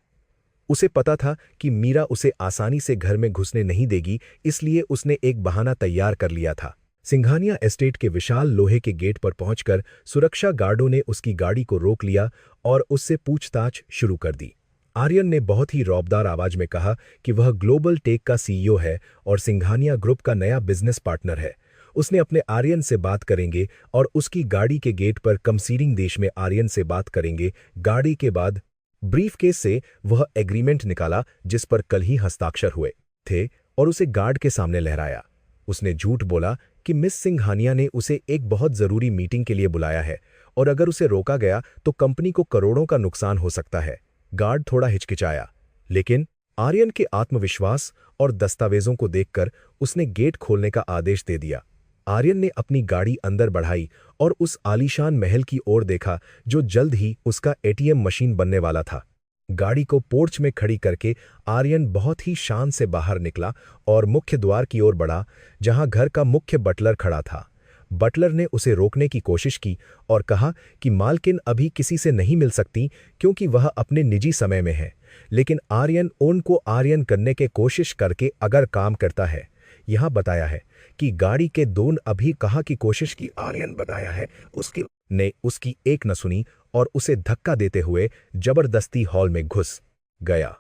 उसे पता था कि मीरा उसे आसानी से घर में घुसने नहीं देगी, इसलिए उसने एक बहाना तैयार कर लिया था। सिंघानिया एस्टेट के विशाल लोहे के गेट पर पहुंचकर सुरक्षा गार्डों ने उसकी गाड़ी को रोक लिया और उससे पूछताछ शुरू कर दी। आर्यन ने बहुत ही रौबदार आवाज में कहा कि वह ग्लोबल टेक का सीईओ है और सिंघानिया ग्रुप का नया बिजनेस पार्टनर है। उसने अपने आर्यन से बात करेंगे और उसकी गाड़ी के गेट पर कमसीरिंग देश में आर्यन से बात करेंगे। गाड़ी के बाद ब्रीफकेस से वह एग्रीमेंट निकाला जिस पर कल ही हस्ताक्षर हुए थे और उसे गार्ड के सामने लहराया। उसने झूठ बोला कि मिस सिंघानिया ने उसे एक बहुत जरूरी मीटिंग के लिए बुलाया है और अगर उसे रोका गया तो कंपनी को करोड़ों का नुकसान हो सकता है। गार्ड थोड़ा हिचकिचाया, लेकिन आर्यन के आत्मविश्वास और दस्तावेजों को देखकर उसने गेट खोलने का आदेश दे दिया। आर्यन ने अपनी गाड़ी अंदर बढ़ाई और उस आलीशान महल की ओर देखा जो जल्द ही उसका एटीएम मशीन बनने वाला था। गाड़ी को पोर्च में खड़ी करके आर्यन बहुत ही शान से बाहर निकला और मुख्य द्वार की ओर बढ़ा, जहां घर का मुख्य बटलर खड़ा था। बटलर ने उसे रोकने की कोशिश की और कहा कि मालकिन अभी किसी से नहीं मिल सकती क्योंकि वह अपने निजी समय में है, लेकिन आर्यन उनको आर्यन करने की कोशिश करके अगर काम करता है। यहाँ बताया है कि गाड़ी के दोन अभी कहा की कोशिश की आर्यन बताया है उसकी ने उसकी एक न सुनी और उसे धक्का देते हुए जबरदस्ती हॉल में घुस गया।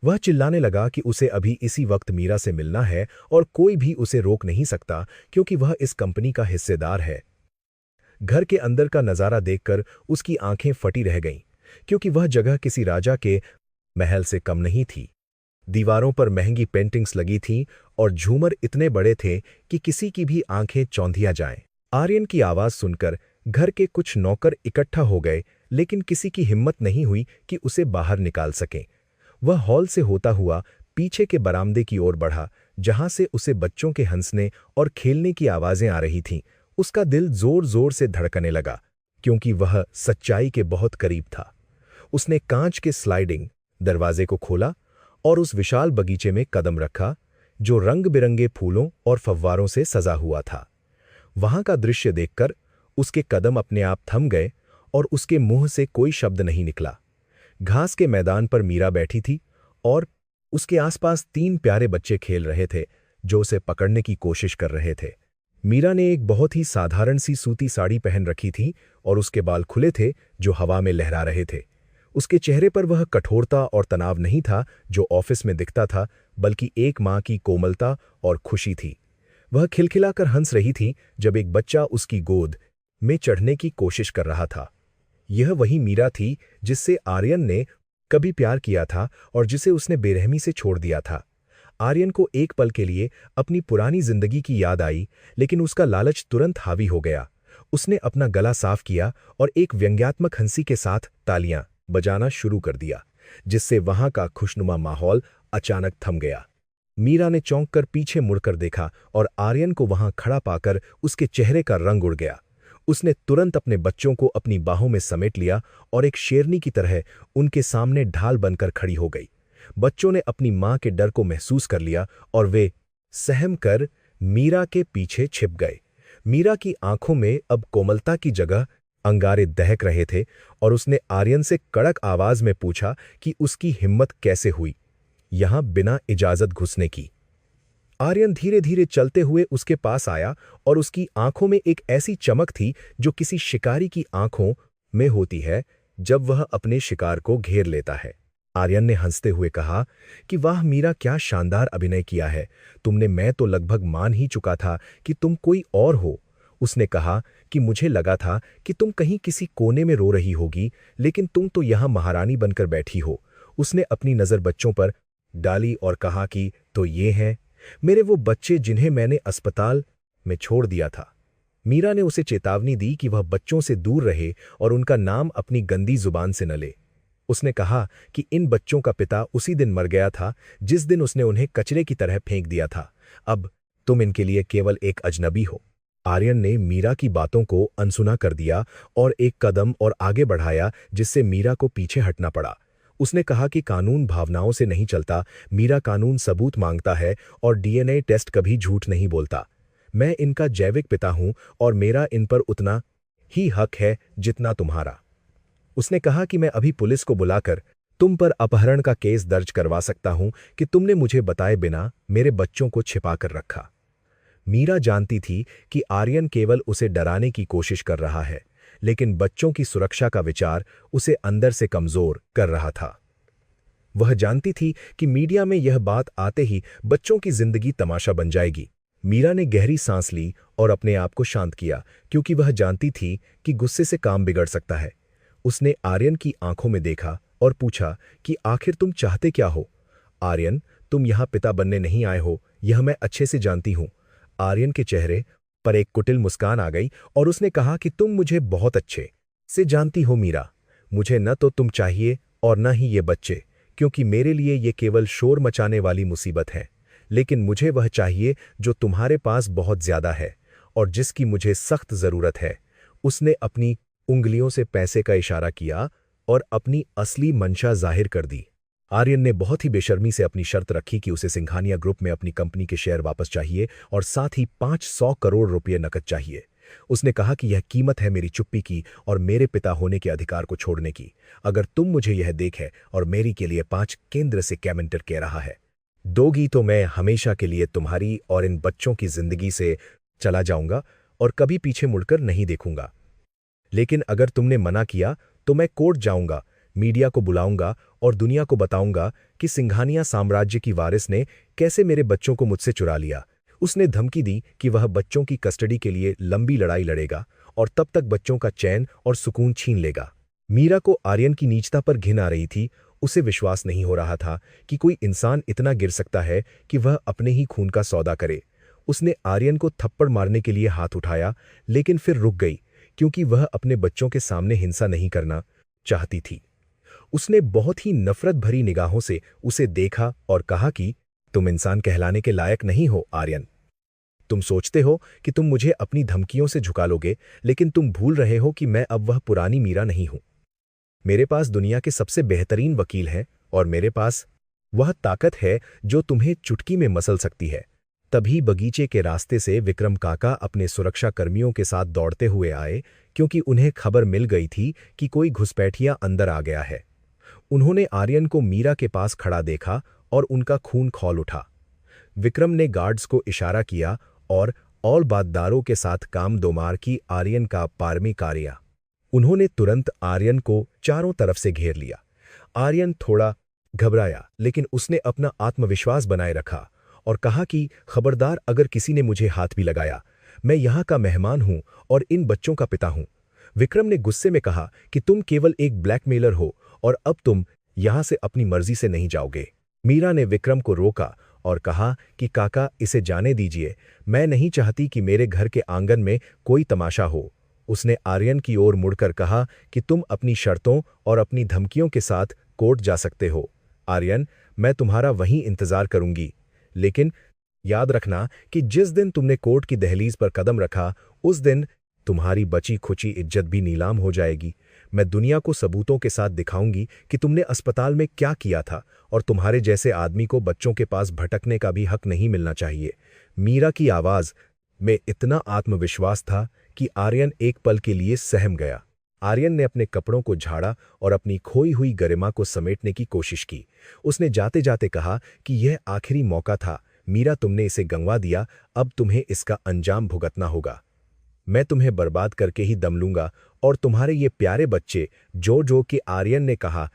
वह चिल्लाने लगा कि उसे अभी इसी वक्त मीरा से मिलना है और कोई भी उसे रोक नहीं सकता क्योंकि वह इस कंपनी का हिस्सेदार है। घर के अंदर का नजारा देखकर उसकी आंखें फटी रह गईं क्योंकि वह जगह किसी राजा के महल से कम नहीं थी। दीवारों पर महंगी पेंटिंग्स लगी थीं और झूमर इतने बड़े थे कि किसी की भी आंखें चौंधिया जाएं। आर्यन की आवाज सुनकर घर के कुछ नौकर इकट्ठा हो गए, लेकिन किसी की हिम्मत नहीं हुई कि उसे बाहर निकाल सकें। वह हॉल से होता हुआ पीछे के बरामदे की ओर बढ़ा, जहां से उसे बच्चों के हंसने और खेलने की आवाजें आ रही थीं। उसका दिल जोर जोर से धड़कने लगा क्योंकि वह सच्चाई के बहुत करीब था। उसने कांच के स्लाइडिंग दरवाजे को खोला और उस विशाल बगीचे में कदम रखा जो रंग बिरंगे फूलों और फव्वारों से सजा हुआ था। वहां का दृश्य देखकर उसके कदम अपने आप थम गए और उसके मुंह से कोई शब्द नहीं निकला। घास के मैदान पर मीरा बैठी थी और उसके आसपास 3 प्यारे बच्चे खेल रहे थे जो उसे पकड़ने की कोशिश कर रहे थे। मीरा ने एक बहुत ही साधारण सी सूती साड़ी पहन रखी थी और उसके बाल खुले थे जो हवा में लहरा रहे थे। उसके चेहरे पर वह कठोरता और तनाव नहीं था जो ऑफिस में दिखता था, बल्कि एक मां की कोमलता और खुशी थी। वह खिलखिलाकर हंस रही थी जब एक बच्चा उसकी गोद में चढ़ने की कोशिश कर रहा था। यह वही मीरा थी जिससे आर्यन ने कभी प्यार किया था और जिसे उसने बेरहमी से छोड़ दिया था। आर्यन को एक पल के लिए अपनी पुरानी जिंदगी की याद आई, लेकिन उसका लालच तुरंत हावी हो गया। उसने अपना गला साफ किया और एक व्यंग्यात्मक हंसी के साथ तालियां बजाना शुरू कर दिया, जिससे वहां का खुशनुमा माहौल अचानक थम गया। मीरा ने चौंक कर पीछे मुड़कर देखा और आर्यन को वहां खड़ा पाकर उसके चेहरे का रंग उड़ गया। उसने तुरंत अपने बच्चों को अपनी बाहों में समेट लिया और एक शेरनी की तरह उनके सामने ढाल बनकर खड़ी हो गई। बच्चों ने अपनी मां के डर को महसूस कर लिया और वे सहम कर मीरा के पीछे छिप गए। मीरा की आंखों में अब कोमलता की जगह अंगारे दहक रहे थे और उसने आर्यन से कड़क आवाज में पूछा कि उसकी हिम्मत कैसे हुई यहां बिना इजाजत घुसने की। आर्यन धीरे धीरे चलते हुए उसके पास आया और उसकी आंखों में एक ऐसी चमक थी जो किसी शिकारी की आंखों में होती है जब वह अपने शिकार को घेर लेता है। आर्यन ने हंसते हुए कहा कि वाह मीरा, क्या शानदार अभिनय किया है तुमने। मैं तो लगभग मान ही चुका था कि तुम कोई और हो। उसने कहा कि मुझे लगा था कि तुम कहीं किसी कोने में रो रही होगी, लेकिन तुम तो यहां महारानी बनकर बैठी हो। उसने अपनी नजर बच्चों पर डाली और कहा कि तो ये हैं मेरे वो बच्चे जिन्हें मैंने अस्पताल में छोड़ दिया था। मीरा ने उसे चेतावनी दी कि वह बच्चों से दूर रहे और उनका नाम अपनी गंदी जुबान से न ले। उसने कहा कि इन बच्चों का पिता उसी दिन मर गया था जिस दिन उसने उन्हें कचरे की तरह फेंक दिया था। अब तुम इनके लिए केवल एक अजनबी हो। आर्यन ने मीरा की बातों को अनसुना कर दिया और एक कदम और आगे बढ़ाया, जिससे मीरा को पीछे हटना पड़ा। उसने कहा कि कानून भावनाओं से नहीं चलता मीरा, कानून सबूत मांगता है और डीएनए टेस्ट कभी झूठ नहीं बोलता। मैं इनका जैविक पिता हूं और मेरा इन पर उतना ही हक है जितना तुम्हारा। उसने कहा कि मैं अभी पुलिस को बुलाकर तुम पर अपहरण का केस दर्ज करवा सकता हूं कि तुमने मुझे बताए बिना मेरे बच्चों को छिपा कर रखा। मीरा जानती थी कि आर्यन केवल उसे डराने की कोशिश कर रहा है, लेकिन बच्चों की सुरक्षा का विचार उसे अंदर से कमजोर कर रहा था। वह जानती थी कि मीडिया में यह बात आते ही बच्चों की जिंदगी तमाशा बन जाएगी। मीरा ने गहरी सांस ली और अपने आप को शांत किया क्योंकि वह जानती थी कि गुस्से से काम बिगड़ सकता है। उसने आर्यन की आंखों में देखा और पूछा कि आखिर तुम चाहते क्या हो? आर्यन, तुम यहां पिता बनने नहीं आए हो, यह मैं अच्छे से जानती हूं। आर्यन के चेहरे पर एक कुटिल मुस्कान आ गई और उसने कहा कि तुम मुझे बहुत अच्छे से जानती हो मीरा। मुझे न तो तुम चाहिए और न ही ये बच्चे, क्योंकि मेरे लिए ये केवल शोर मचाने वाली मुसीबत है। लेकिन मुझे वह चाहिए जो तुम्हारे पास बहुत ज्यादा है और जिसकी मुझे सख्त जरूरत है। उसने अपनी उंगलियों से पैसे का इशारा किया और अपनी असली मंशा जाहिर कर दी। आर्यन ने बहुत ही बेशर्मी से अपनी शर्त रखी कि उसे सिंघानिया ग्रुप में अपनी कंपनी के शेयर वापस चाहिए और साथ ही 500 करोड़ रुपये नकद चाहिए। उसने कहा कि यह कीमत है मेरी चुप्पी की और मेरे पिता होने के अधिकार को छोड़ने की। अगर तुम मुझे यह देखे और मेरी के लिए 5 केंद्र से कैमेंटर कह रहा है दोगी तो मैं हमेशा के लिए तुम्हारी और इन बच्चों की जिंदगी से चला जाऊंगा और कभी पीछे मुड़कर नहीं देखूंगा। लेकिन अगर तुमने मना किया तो मैं कोर्ट जाऊंगा, मीडिया को बुलाऊंगा और दुनिया को बताऊंगा कि सिंघानिया साम्राज्य की वारिस ने कैसे मेरे बच्चों को मुझसे चुरा लिया। उसने धमकी दी कि वह बच्चों की कस्टडी के लिए लंबी लड़ाई लड़ेगा और तब तक बच्चों का चैन और सुकून छीन लेगा। मीरा को आर्यन की नीचता पर घिन आ रही थी। उसे विश्वास नहीं हो रहा था कि कोई इंसान इतना गिर सकता है कि वह अपने ही खून का सौदा करे। उसने आर्यन को थप्पड़ मारने के लिए हाथ उठाया, लेकिन फिर रुक गई क्योंकि वह अपने बच्चों के सामने हिंसा नहीं करना चाहती थी। उसने बहुत ही नफरत भरी निगाहों से उसे देखा और कहा कि तुम इंसान कहलाने के लायक नहीं हो आर्यन। तुम सोचते हो कि तुम मुझे अपनी धमकियों से झुका लोगे, लेकिन तुम भूल रहे हो कि मैं अब वह पुरानी मीरा नहीं हूं। मेरे पास दुनिया के सबसे बेहतरीन वकील हैं और मेरे पास वह ताकत है जो तुम्हें चुटकी में मसल सकती है। तभी बगीचे के रास्ते से विक्रम काका अपने सुरक्षा कर्मियों के साथ दौड़ते हुए आए, क्योंकि उन्हें खबर मिल गई थी कि कोई घुसपैठिया अंदर आ गया है। उन्होंने आर्यन को मीरा के पास खड़ा देखा और उनका खून खौल उठा। विक्रम ने गार्ड्स को इशारा किया और औलबाददारों के साथ काम दोमार की आर्यन का पारमी कार्या। उन्होंने तुरंत आर्यन को चारों तरफ से घेर लिया। आर्यन थोड़ा घबराया, लेकिन उसने अपना आत्मविश्वास बनाए रखा और कहा कि खबरदार, अगर किसी ने मुझे हाथ भी लगाया, मैं यहाँ का मेहमान हूँ और इन बच्चों का पिता हूँ। विक्रम ने गुस्से में कहा कि तुम केवल एक ब्लैकमेलर हो और अब तुम यहाँ से अपनी मर्जी से नहीं जाओगे। मीरा ने विक्रम को रोका और कहा कि काका, इसे जाने दीजिए, मैं नहीं चाहती कि मेरे घर के आंगन में कोई तमाशा हो। उसने आर्यन की ओर मुड़कर कहा कि तुम अपनी शर्तों और अपनी धमकियों के साथ कोर्ट जा सकते हो। आर्यन, मैं तुम्हारा वहीं इंतजार करूंगी, लेकिन याद रखना कि जिस दिन तुमने कोर्ट की दहलीज पर कदम रखा, उस दिन तुम्हारी बची खुची इज्जत भी नीलाम हो जाएगी। मैं दुनिया को सबूतों के साथ दिखाऊंगी कि तुमने अस्पताल में क्या किया था और तुम्हारे जैसे आदमी को बच्चों के पास भटकने का भी हक नहीं मिलना चाहिए। मीरा की आवाज में इतना आत्मविश्वास था कि आर्यन एक पल के लिए सहम गया। आर्यन ने अपने कपड़ों को झाड़ा और अपनी खोई हुई गरिमा को समेटने की कोशिश की। उसने जाते जाते कहा कि यह आखिरी मौका था मीरा, तुमने इसे गंवा दिया, अब तुम्हें इसका अंजाम भुगतना होगा। मैं तुम्हें बर्बाद करके ही दम लूंगा और तुम्हारे ये प्यारे बच्चे जो कि आर्यन ने कहा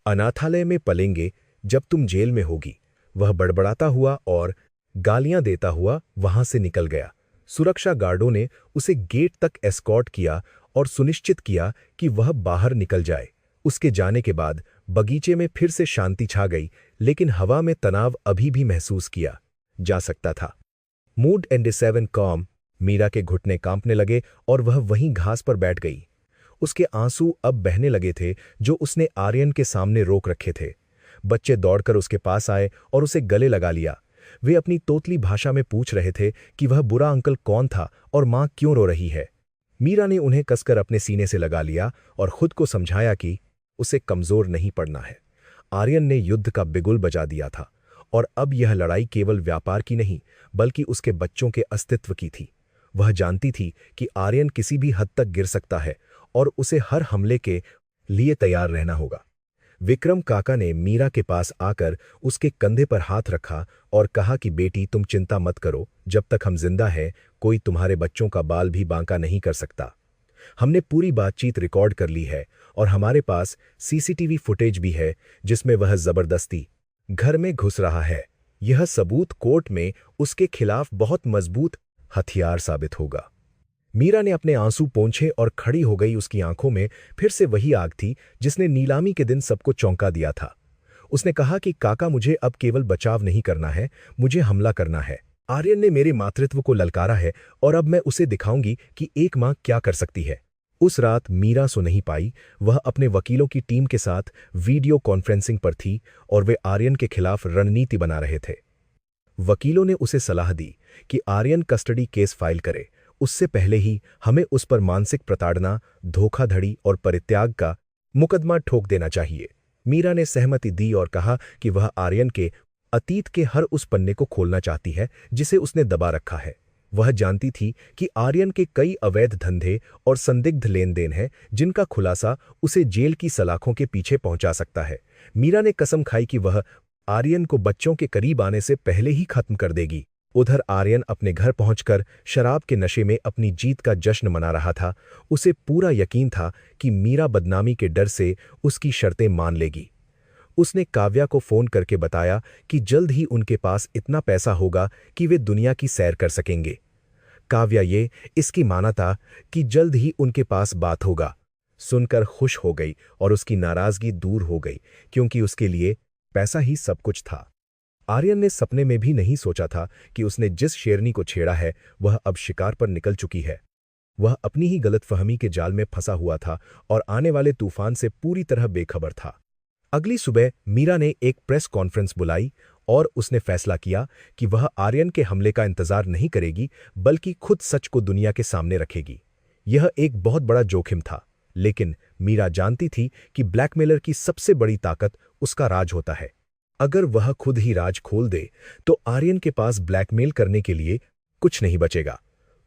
अनाथालय में पलेंगे जब तुम जेल में होगी। वह बड़बड़ाता हुआ और गालियां देता हुआ वहां से निकल गया। सुरक्षा गार्डों ने उसे गेट तक एस्कॉर्ट किया और सुनिश्चित किया कि वह बाहर निकल जाए। उसके जाने के बाद बगीचे में फिर से शांति छा गई, लेकिन हवा में तनाव अभी भी महसूस किया जा सकता था। Mood and 7 com. मीरा के घुटने कांपने लगे और वह वहीं घास पर बैठ गई। उसके आंसू अब बहने लगे थे जो उसने आर्यन के सामने रोक रखे थे। बच्चे दौड़कर उसके पास आए और उसे गले लगा लिया। वे अपनी तोतली भाषा में पूछ रहे थे कि वह बुरा अंकल कौन था और मां क्यों रो रही है। मीरा ने उन्हें कसकर अपने सीने से लगा लिया और खुद को समझाया कि उसे कमजोर नहीं पड़ना है। आर्यन ने युद्ध का बिगुल बजा दिया था और अब यह लड़ाई केवल व्यापार की नहीं, बल्कि उसके बच्चों के अस्तित्व की थी। वह जानती थी कि आर्यन किसी भी हद तक गिर सकता है और उसे हर हमले के लिए तैयार रहना होगा। विक्रम काका ने मीरा के पास आकर उसके कंधे पर हाथ रखा और कहा कि बेटी, तुम चिंता मत करो, जब तक हम जिंदा हैं कोई तुम्हारे बच्चों का बाल भी बांका नहीं कर सकता। हमने पूरी बातचीत रिकॉर्ड कर ली है और हमारे पास सीसीटीवी फुटेज भी है जिसमें वह जबरदस्ती घर में घुस रहा है। यह सबूत कोर्ट में उसके खिलाफ बहुत मजबूत हथियार साबित होगा। मीरा ने अपने आंसू पोंछे और खड़ी हो गई। उसकी आंखों में फिर से वही आग थी जिसने नीलामी के दिन सबको चौंका दिया था। उसने कहा कि काका, मुझे अब केवल बचाव नहीं करना है, मुझे हमला करना है। आर्यन ने मेरे मातृत्व को ललकारा है और अब मैं उसे दिखाऊंगी कि एक मां क्या कर सकती है। उस रात मीरा सो नहीं पाई। वह अपने वकीलों की टीम के साथ वीडियो कॉन्फ्रेंसिंग पर थी और वे आर्यन के खिलाफ रणनीति बना रहे थे। वकीलों ने उसे सलाह दी कि आर्यन कस्टडी केस फाइल करे, उससे पहले ही हमें उस पर मानसिक प्रताड़ना, धोखाधड़ी और परित्याग का मुकदमा ठोक देना चाहिए। मीरा ने सहमति दी और कहा कि वह आर्यन के अतीत के हर उस पन्ने को खोलना चाहती है जिसे उसने दबा रखा है। वह जानती थी कि आर्यन के कई अवैध धंधे और संदिग्ध लेन देन हैं जिनका खुलासा उसे जेल की सलाखों के पीछे पहुंचा सकता है। मीरा ने कसम खाई कि वह आर्यन को बच्चों के करीब आने से पहले ही खत्म कर देगी। उधर आर्यन अपने घर पहुंचकर शराब के नशे में अपनी जीत का जश्न मना रहा था। उसे पूरा यकीन था कि मीरा बदनामी के डर से उसकी शर्तें मान लेगी। उसने काव्या को फोन करके बताया कि जल्द ही उनके पास इतना पैसा होगा कि वे दुनिया की सैर कर सकेंगे। काव्या ये इसकी माना था कि जल्द ही उनके पास बात होगा। सुनकर खुश हो गई और उसकी नाराजगी दूर हो गई, क्योंकि उसके लिए पैसा ही सब कुछ था। आर्यन ने सपने में भी नहीं सोचा था कि उसने जिस शेरनी को छेड़ा है वह अब शिकार पर निकल चुकी है। वह अपनी ही गलतफहमी के जाल में फंसा हुआ था और आने वाले तूफान से पूरी तरह बेखबर था। अगली सुबह मीरा ने एक प्रेस कॉन्फ्रेंस बुलाई और उसने फैसला किया कि वह आर्यन के हमले का इंतजार नहीं करेगी, बल्कि खुद सच को दुनिया के सामने रखेगी। यह एक बहुत बड़ा जोखिम था, लेकिन मीरा जानती थी कि ब्लैकमेलर की सबसे बड़ी ताकत उसका राज होता है। अगर वह खुद ही राज खोल दे तो आर्यन के पास ब्लैकमेल करने के लिए कुछ नहीं बचेगा।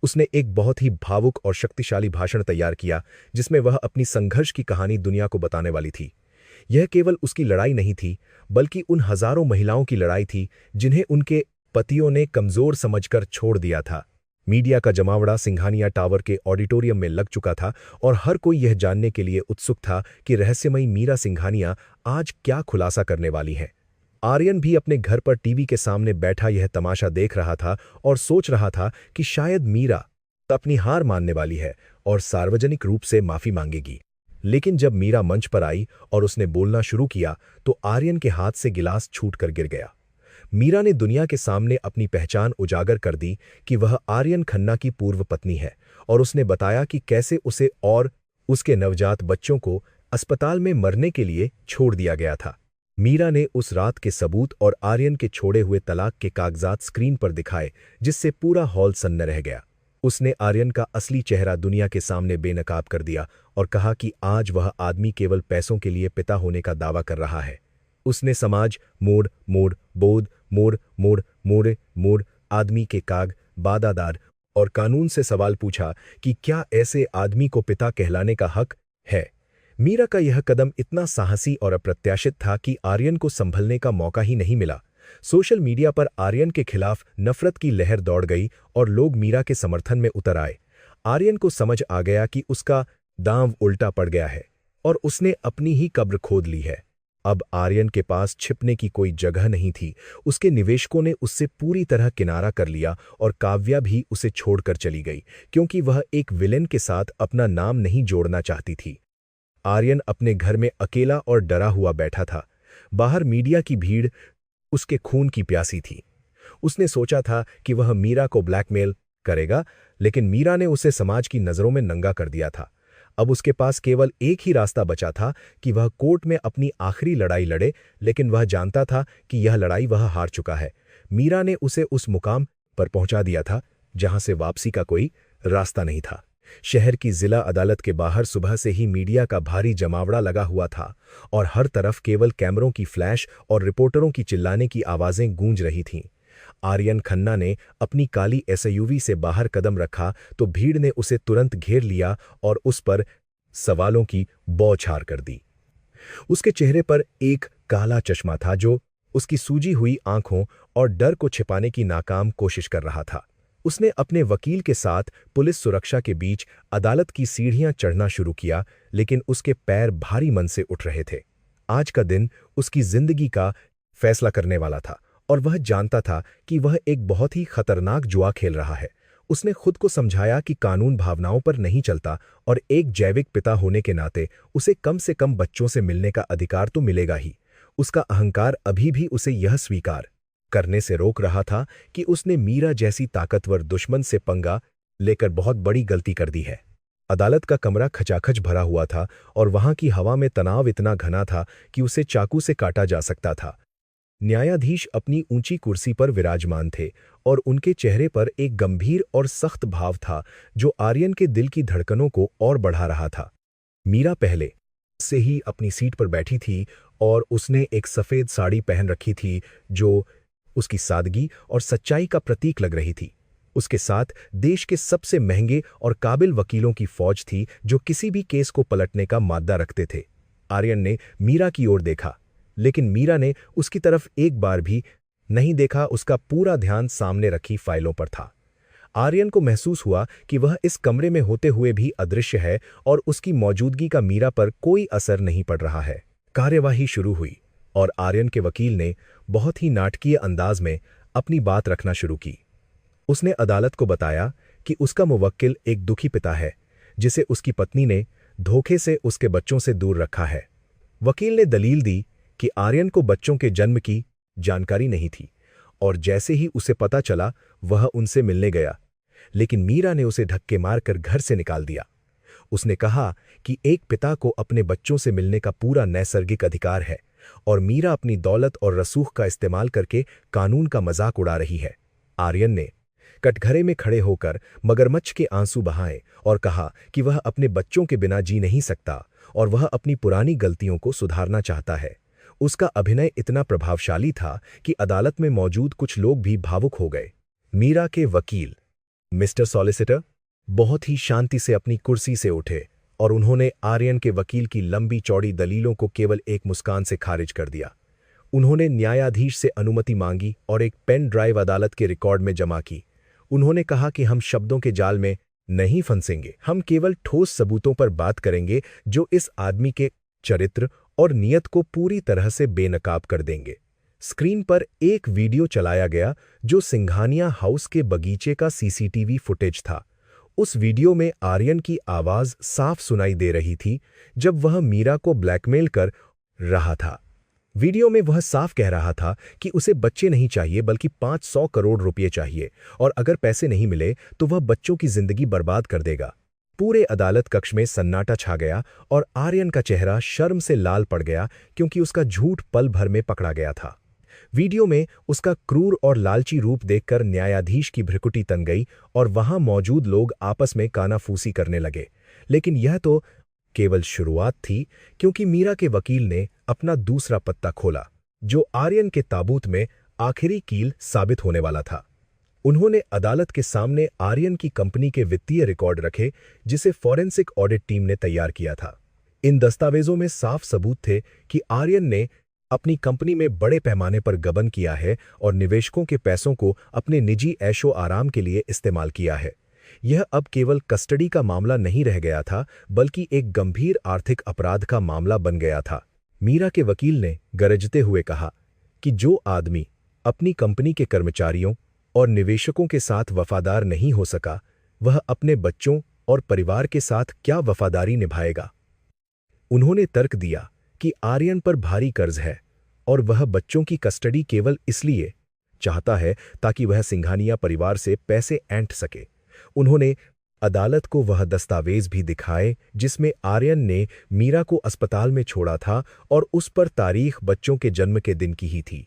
उसने एक बहुत ही भावुक और शक्तिशाली भाषण तैयार किया जिसमें वह अपनी संघर्ष की कहानी दुनिया को बताने वाली थी। यह केवल उसकी लड़ाई नहीं थी, बल्कि उन हजारों महिलाओं की लड़ाई थी जिन्हें उनके पतियों ने कमजोर समझकर छोड़ दिया था। मीडिया का जमावड़ा सिंघानिया टावर के ऑडिटोरियम में लग चुका था और हर कोई यह जानने के लिए उत्सुक था कि रहस्यमयी मीरा सिंघानिया आज क्या खुलासा करने वाली है। आर्यन भी अपने घर पर टीवी के सामने बैठा यह तमाशा देख रहा था और सोच रहा था कि शायद मीरा अपनी हार मानने वाली है और सार्वजनिक रूप से माफी मांगेगी। लेकिन जब मीरा मंच पर आई और उसने बोलना शुरू किया तो आर्यन के हाथ से गिलास छूटकर गिर गया। मीरा ने दुनिया के सामने अपनी पहचान उजागर कर दी कि वह आर्यन खन्ना की पूर्व पत्नी है, और उसने बताया कि कैसे उसे और उसके नवजात बच्चों को अस्पताल में मरने के लिए छोड़ दिया गया था। मीरा ने उस रात के सबूत और आर्यन के छोड़े हुए तलाक के कागजात स्क्रीन पर दिखाए, जिससे पूरा हॉल सन्न रह गया। उसने आर्यन का असली चेहरा दुनिया के सामने बेनकाब कर दिया और कहा कि आज वह आदमी केवल पैसों के लिए पिता होने का दावा कर रहा है। उसने समाज, मोड़ मोड़, बोध, मोड़ मोड़, मोड़े मोड़, आदमी के काग, बादादार और कानून से सवाल पूछा कि क्या ऐसे आदमी को पिता कहलाने का हक है। मीरा का यह कदम इतना साहसी और अप्रत्याशित था कि आर्यन को संभलने का मौका ही नहीं मिला। सोशल मीडिया पर आर्यन के खिलाफ नफरत की लहर दौड़ गई और लोग मीरा के समर्थन में उतर आए। आर्यन को समझ आ गया कि उसका दांव उल्टा पड़ गया है और उसने अपनी ही कब्र खोद ली है। अब आर्यन के पास छिपने की कोई जगह नहीं थी। उसके निवेशकों ने उससे पूरी तरह किनारा कर लिया और काव्या भी उसे छोड़कर चली गई, क्योंकि वह एक विलेन के साथ अपना नाम नहीं जोड़ना चाहती थी। आर्यन अपने घर में अकेला और डरा हुआ बैठा था। बाहर मीडिया की भीड़ उसके खून की प्यासी थी। उसने सोचा था कि वह मीरा को ब्लैकमेल करेगा, लेकिन मीरा ने उसे समाज की नज़रों में नंगा कर दिया था। अब उसके पास केवल एक ही रास्ता बचा था कि वह कोर्ट में अपनी आखिरी लड़ाई लड़े, लेकिन वह जानता था कि यह लड़ाई वह हार चुका है। मीरा ने उसे उस मुकाम पर पहुंचा दिया था जहां से वापसी का कोई रास्ता नहीं था। शहर की जिला अदालत के बाहर सुबह से ही मीडिया का भारी जमावड़ा लगा हुआ था और हर तरफ केवल कैमरों की फ्लैश और रिपोर्टरों की चिल्लाने की आवाजें गूंज रही थीं। आर्यन खन्ना ने अपनी काली एसयूवी से बाहर कदम रखा तो भीड़ ने उसे तुरंत घेर लिया और उस पर सवालों की बौछार कर दी। उसके चेहरे पर एक काला चश्मा था जो उसकी सूजी हुई आंखों और डर को छिपाने की नाकाम कोशिश कर रहा था। उसने अपने वकील के साथ पुलिस सुरक्षा के बीच अदालत की सीढ़ियां चढ़ना शुरू किया, लेकिन उसके पैर भारी मन से उठ रहे थे। आज का दिन उसकी जिंदगी का फैसला करने वाला था और वह जानता था कि वह एक बहुत ही खतरनाक जुआ खेल रहा है। उसने खुद को समझाया कि कानून भावनाओं पर नहीं चलता और एक जैविक पिता होने के नाते उसे कम से कम बच्चों से मिलने का अधिकार तो मिलेगा ही। उसका अहंकार अभी भी उसे यह स्वीकार करने से रोक रहा था कि उसने मीरा जैसी ताकतवर दुश्मन से पंगा लेकर बहुत बड़ी गलती कर दी है। अदालत का कमरा खचाखच भरा हुआ था और वहां की हवा में तनाव इतना घना था कि उसे चाकू से काटा जा सकता था। न्यायाधीश अपनी ऊंची कुर्सी पर विराजमान थे और उनके चेहरे पर एक गंभीर और सख्त भाव था जो आर्यन के दिल की धड़कनों को और बढ़ा रहा था। मीरा पहले से ही अपनी सीट पर बैठी थी और उसने एक सफ़ेद साड़ी पहन रखी थी जो उसकी सादगी और सच्चाई का प्रतीक लग रही थी। उसके साथ देश के सबसे महंगे और काबिल वकीलों की फौज थी जो किसी भी केस को पलटने का माद्दा रखते थे। आर्यन ने मीरा की ओर देखा, लेकिन मीरा ने उसकी तरफ एक बार भी नहीं देखा। उसका पूरा ध्यान सामने रखी फाइलों पर था। आर्यन को महसूस हुआ कि वह इस कमरे में होते हुए भी अदृश्य है और उसकी मौजूदगी का मीरा पर कोई असर नहीं पड़ रहा है। कार्यवाही शुरू हुई और आर्यन के वकील ने बहुत ही नाटकीय अंदाज में अपनी बात रखना शुरू की। उसने अदालत को बताया कि उसका मुवक्किल एक दुखी पिता है जिसे उसकी पत्नी ने धोखे से उसके बच्चों से दूर रखा है। वकील ने दलील दी कि आर्यन को बच्चों के जन्म की जानकारी नहीं थी और जैसे ही उसे पता चला वह उनसे मिलने गया, लेकिन मीरा ने उसे धक्के मारकर घर से निकाल दिया। उसने कहा कि एक पिता को अपने बच्चों से मिलने का पूरा नैसर्गिक अधिकार है और मीरा अपनी दौलत और रसूख का इस्तेमाल करके कानून का मजाक उड़ा रही है। आर्यन ने कटघरे में खड़े होकर मगरमच्छ के आंसू बहाए और कहा कि वह अपने बच्चों के बिना जी नहीं सकता और वह अपनी पुरानी गलतियों को सुधारना चाहता है। उसका अभिनय इतना प्रभावशाली था कि अदालत में मौजूद कुछ लोग भी भावुक हो गए। मीरा के वकील मिस्टर सॉलिसिटर बहुत ही शांति से अपनी कुर्सी से उठे और उन्होंने आर्यन के वकील की लंबी चौड़ी दलीलों को केवल एक मुस्कान से खारिज कर दिया। उन्होंने न्यायाधीश से अनुमति मांगी और एक पेन ड्राइव अदालत के रिकॉर्ड में जमा की। उन्होंने कहा कि हम शब्दों के जाल में नहीं फंसेंगे, हम केवल ठोस सबूतों पर बात करेंगे जो इस आदमी के चरित्र और नियत को पूरी तरह से बेनकाब कर देंगे। स्क्रीन पर एक वीडियो चलाया गया जो सिंघानिया हाउस के बगीचे का सीसीटीवी फुटेज था। उस वीडियो में आर्यन की आवाज साफ सुनाई दे रही थी जब वह मीरा को ब्लैकमेल कर रहा था। वीडियो में वह साफ कह रहा था कि उसे बच्चे नहीं चाहिए बल्कि 500 करोड़ रुपए चाहिए और अगर पैसे नहीं मिले तो वह बच्चों की जिंदगी बर्बाद कर देगा। पूरे अदालत कक्ष में सन्नाटा छा गया और आर्यन का चेहरा शर्म से लाल पड़ गया क्योंकि उसका झूठ पल भर में पकड़ा गया था। वीडियो में उसका क्रूर और लालची रूप देखकर न्यायाधीश की भ्रिकुटी तन गई और वहां मौजूद लोग आपस में कानाफूसी करने लगे। लेकिन यह तो केवल शुरुआत थी, क्योंकि मीरा के वकील ने अपना दूसरा पत्ता खोला जो आर्यन के ताबूत में आखिरी कील साबित होने वाला था। उन्होंने अदालत के सामने आर्यन की कंपनी के वित्तीय रिकॉर्ड रखे जिसे फॉरेंसिक ऑडिट टीम ने तैयार किया था। इन दस्तावेजों में साफ सबूत थे कि आर्यन ने अपनी कंपनी में बड़े पैमाने पर गबन किया है और निवेशकों के पैसों को अपने निजी ऐशो आराम के लिए इस्तेमाल किया है। यह अब केवल कस्टडी का मामला नहीं रह गया था बल्कि एक गंभीर आर्थिक अपराध का मामला बन गया था। मीरा के वकील ने गरजते हुए कहा कि जो आदमी अपनी कंपनी के कर्मचारियों और निवेशकों के साथ वफादार नहीं हो सका, वह अपने बच्चों और परिवार के साथ क्या वफादारी निभाएगा। उन्होंने तर्क दिया कि आर्यन पर भारी कर्ज है और वह बच्चों की कस्टडी केवल इसलिए चाहता है ताकि वह सिंघानिया परिवार से पैसे ऐंठ सके। उन्होंने अदालत को वह दस्तावेज भी दिखाए जिसमें आर्यन ने मीरा को अस्पताल में छोड़ा था और उस पर तारीख बच्चों के जन्म के दिन की ही थी।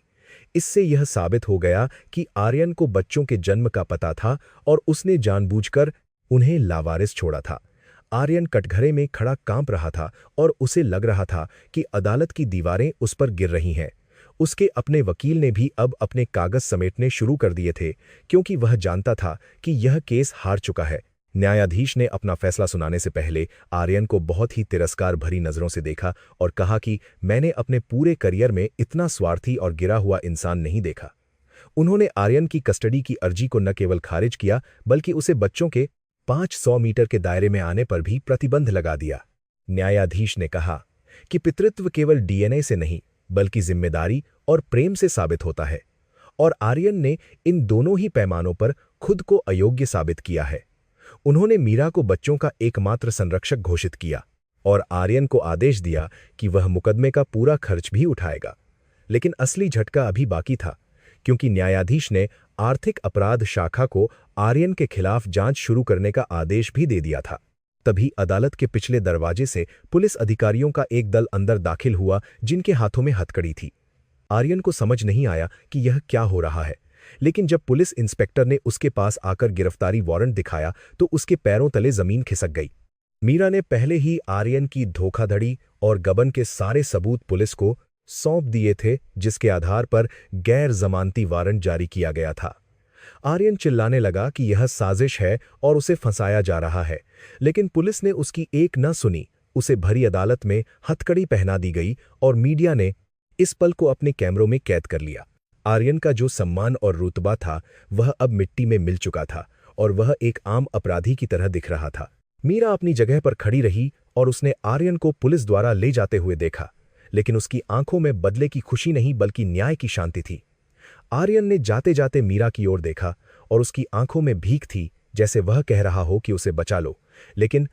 इससे यह साबित हो गया कि आर्यन को बच्चों के जन्म का पता था और उसने जानबूझकर उन्हें लावारिस छोड़ा था। आर्यन कटघरे में खड़ा कांप रहा था और उसे लग रहा था कि अदालत की दीवारें उस पर गिर रही हैं। उसके अपने वकील ने भी अब अपने कागज समेटने शुरू कर दिए थे क्योंकि वह जानता था कि यह केस हार चुका है। न्यायाधीश ने अपना फैसला सुनाने से पहले आर्यन को बहुत ही तिरस्कार भरी नजरों से देखा और कहा कि मैंने अपने पूरे करियर में इतना स्वार्थी और गिरा हुआ इंसान नहीं देखा। उन्होंने आर्यन की कस्टडी की अर्जी को न केवल खारिज किया बल्कि उसे बच्चों के 500 मीटर के दायरे में आने पर भी प्रतिबंध लगा दिया। न्यायाधीश ने कहा कि पितृत्व केवल डीएनए से नहीं बल्कि जिम्मेदारी और प्रेम से साबित होता है और आर्यन ने इन दोनों ही पैमानों पर खुद को अयोग्य साबित किया है। उन्होंने मीरा को बच्चों का एकमात्र संरक्षक घोषित किया और आर्यन को आदेश दिया कि वह मुकदमे का पूरा खर्च भी उठाएगा। लेकिन असली झटका अभी बाकी था क्योंकि न्यायाधीश ने आर्थिक अपराध शाखा को आर्यन के खिलाफ जांच शुरू करने का आदेश भी दे दिया था। तभी अदालत के पिछले दरवाजे से पुलिस अधिकारियों का एक दल अंदर दाखिल हुआ जिनके हाथों में हथकड़ी थी। आर्यन को समझ नहीं आया कि यह क्या हो रहा है, लेकिन जब पुलिस इंस्पेक्टर ने उसके पास आकर गिरफ्तारी वारंट दिखाया तो उसके पैरों तले जमीन खिसक गई। मीरा ने पहले ही आर्यन की धोखाधड़ी और गबन के सारे सबूत पुलिस को सौंप दिए थे, जिसके आधार पर गैर जमानती वारंट जारी किया गया था। आर्यन चिल्लाने लगा कि यह साजिश है और उसे फंसाया जा रहा है, लेकिन पुलिस ने उसकी एक न सुनी। उसे भरी अदालत में हथकड़ी पहना दी गई और मीडिया ने इस पल को अपने कैमरों में कैद कर लिया। आर्यन का जो सम्मान और रुतबा था, वह अब मिट्टी में मिल चुका था और वह एक आम अपराधी की तरह दिख रहा था। मीरा अपनी जगह पर खड़ी रही और उसने आर्यन को पुलिस द्वारा ले जाते हुए देखा, लेकिन उसकी आंखों में बदले की खुशी नहीं बल्कि न्याय की शांति थी। आर्यन ने जाते जाते मीरा की ओर देखा और उसकी आंखों में भीख थी, जैसे वह कह रहा हो कि उसे बचा लो। लेकिन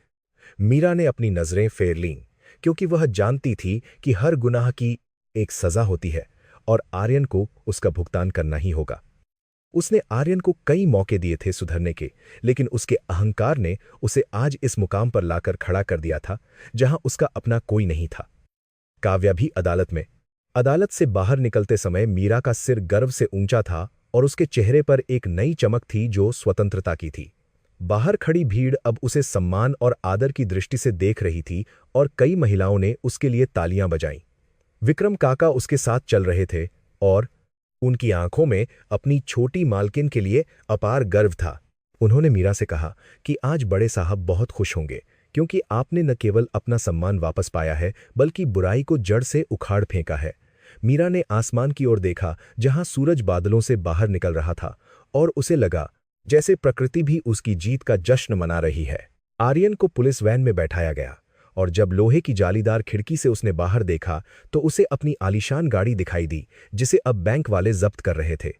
मीरा ने अपनी नजरें फेर लीं, क्योंकि वह जानती थी कि हर गुनाह की एक सजा होती है और आर्यन को उसका भुगतान करना ही होगा। उसने आर्यन को कई मौके दिए थे सुधरने के, लेकिन उसके अहंकार ने उसे आज इस मुकाम पर लाकर खड़ा कर दिया था, जहां उसका अपना कोई नहीं था। काव्या भी अदालत में। अदालत से बाहर निकलते समय मीरा का सिर गर्व से ऊंचा था और उसके चेहरे पर एक नई चमक थी जो स्वतंत्रता की थी। बाहर खड़ी भीड़ अब उसे सम्मान और आदर की दृष्टि से देख रही थी और कई महिलाओं ने उसके लिए तालियां बजाईं। विक्रम काका उसके साथ चल रहे थे और उनकी आंखों में अपनी छोटी मालकिन के लिए अपार गर्व था। उन्होंने मीरा से कहा कि आज बड़े साहब बहुत खुश होंगे, क्योंकि आपने न केवल अपना सम्मान वापस पाया है बल्कि बुराई को जड़ से उखाड़ फेंका है। मीरा ने आसमान की ओर देखा, जहां सूरज बादलों से बाहर निकल रहा था, और उसे लगा जैसे प्रकृति भी उसकी जीत का जश्न मना रही है। आर्यन को पुलिस वैन में बैठाया गया और जब लोहे की जालीदार खिड़की से उसने बाहर देखा तो उसे अपनी आलीशान गाड़ी दिखाई दी, जिसे अब बैंक वाले जब्त कर रहे थे।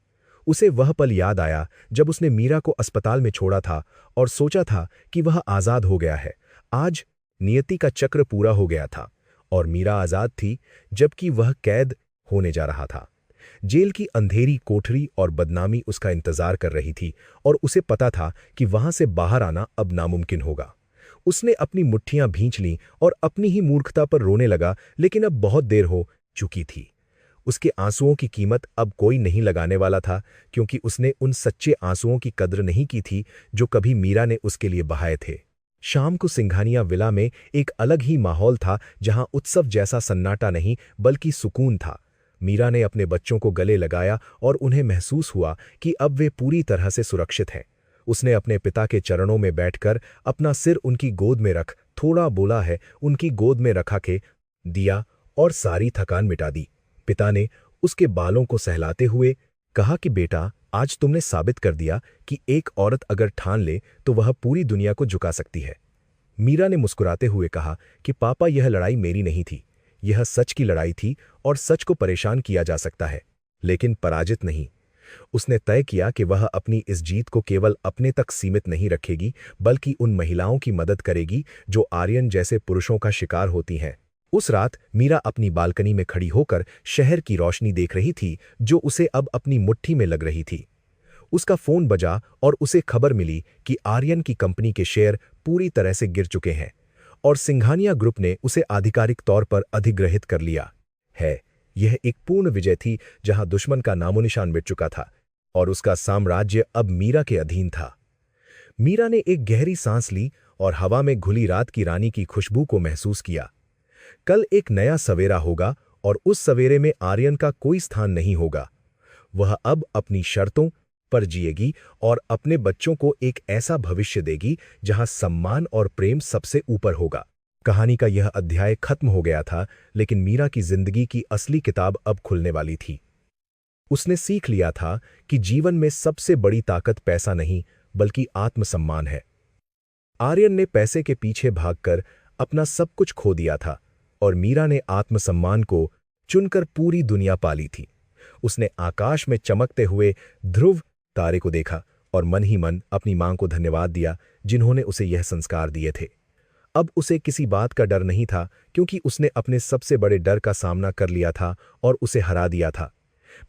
उसे वह पल याद आया जब उसने मीरा को अस्पताल में छोड़ा था और सोचा था कि वह आज़ाद हो गया है। आज नियति का चक्र पूरा हो गया था और मीरा आज़ाद थी, जबकि वह कैद होने जा रहा था। जेल की अंधेरी कोठरी और बदनामी उसका इंतजार कर रही थी और उसे पता था कि वहां से बाहर आना अब नामुमकिन होगा। उसने अपनी मुट्ठियां भींच लीं और अपनी ही मूर्खता पर रोने लगा, लेकिन अब बहुत देर हो चुकी थी। उसके आंसुओं की कीमत अब कोई नहीं लगाने वाला था, क्योंकि उसने उन सच्चे आंसुओं की कद्र नहीं की थी जो कभी मीरा ने उसके लिए बहाए थे। शाम को सिंघानिया विला में एक अलग ही माहौल था, जहां उत्सव जैसा सन्नाटा नहीं बल्कि सुकून था। मीरा ने अपने बच्चों को गले लगाया और उन्हें महसूस हुआ कि अब वे पूरी तरह से सुरक्षित हैं। उसने अपने पिता के चरणों में बैठकर अपना सिर उनकी गोद में रख थोड़ा बोला है, उनकी गोद में रखा के दिया और सारी थकान मिटा दी। पिता ने उसके बालों को सहलाते हुए कहा कि बेटा, आज तुमने साबित कर दिया कि एक औरत अगर ठान ले तो वह पूरी दुनिया को झुका सकती है। मीरा ने मुस्कुराते हुए कहा कि पापा, यह लड़ाई मेरी नहीं थी, यह सच की लड़ाई थी और सच को परेशान किया जा सकता है, लेकिन पराजित नहीं। उसने तय किया कि वह अपनी इस जीत को केवल अपने तक सीमित नहीं रखेगी, बल्कि उन महिलाओं की मदद करेगी जो आर्यन जैसे पुरुषों का शिकार होती हैं। उस रात मीरा अपनी बालकनी में खड़ी होकर शहर की रोशनी देख रही थी, जो उसे अब अपनी मुट्ठी में लग रही थी। उसका फोन बजा और उसे खबर मिली कि आर्यन की कंपनी के शेयर पूरी तरह से गिर चुके हैं और सिंघानिया ग्रुप ने उसे आधिकारिक तौर पर अधिग्रहित कर लिया है। यह एक पूर्ण विजय थी, जहां दुश्मन का नामोनिशान मिट चुका था और उसका साम्राज्य अब मीरा के अधीन था। मीरा ने एक गहरी सांस ली और हवा में घुली रात की रानी की खुशबू को महसूस किया। कल एक नया सवेरा होगा और उस सवेरे में आर्यन का कोई स्थान नहीं होगा। वह अब अपनी शर्तों पर जिएगी और अपने बच्चों को एक ऐसा भविष्य देगी जहां सम्मान और प्रेम सबसे ऊपर होगा। कहानी का यह अध्याय खत्म हो गया था, लेकिन मीरा की जिंदगी की असली किताब अब खुलने वाली थी। उसने सीख लिया था कि जीवन में सबसे बड़ी ताकत पैसा नहीं बल्कि आत्मसम्मान है। आर्यन ने पैसे के पीछे भागकर अपना सब कुछ खो दिया था और मीरा ने आत्मसम्मान को चुनकर पूरी दुनिया पाली थी। उसने आकाश में चमकते हुए ध्रुव तारे को देखा और मन ही मन अपनी मां को धन्यवाद दिया, जिन्होंने उसे यह संस्कार दिए थे। अब उसे किसी बात का डर नहीं था, क्योंकि उसने अपने सबसे बड़े डर का सामना कर लिया था और उसे हरा दिया था।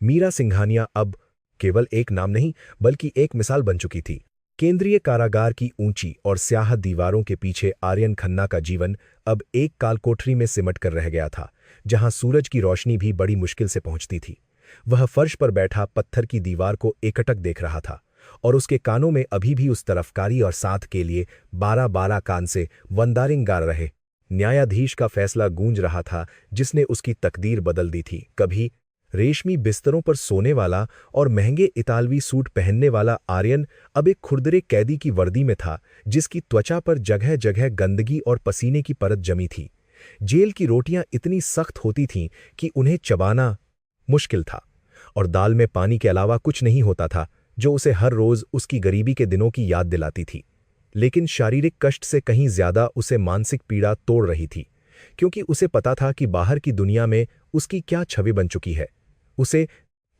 मीरा सिंघानिया अब केवल एक नाम नहीं बल्कि एक मिसाल बन चुकी थी। केंद्रीय कारागार की ऊंची और स्याह दीवारों के पीछे आर्यन खन्ना का जीवन अब एक कालकोठरी में सिमट कर रह गया था, जहां सूरज की रोशनी भी बड़ी मुश्किल से पहुंचती थी। वह फर्श पर बैठा पत्थर की दीवार को एकटक देख रहा था और उसके कानों में अभी भी उस तरफकारी और साथ के लिए 12-12 कान से वंदारिंग गा रहे न्यायाधीश का फैसला गूंज रहा था जिसने उसकी तकदीर बदल दी थी। कभी रेशमी बिस्तरों पर सोने वाला और महंगे इतालवी सूट पहनने वाला आर्यन अब एक खुरदरे कैदी की वर्दी में था जिसकी त्वचा पर जगह जगह गंदगी और पसीने की परत जमी थी। जेल की रोटियां इतनी सख्त होती थीं कि उन्हें चबाना मुश्किल था और दाल में पानी के अलावा कुछ नहीं होता था जो उसे हर रोज उसकी गरीबी के दिनों की याद दिलाती थी। लेकिन शारीरिक कष्ट से कहीं ज्यादा उसे मानसिक पीड़ा तोड़ रही थी, क्योंकि उसे पता था कि बाहर की दुनिया में उसकी क्या छवि बन चुकी है। उसे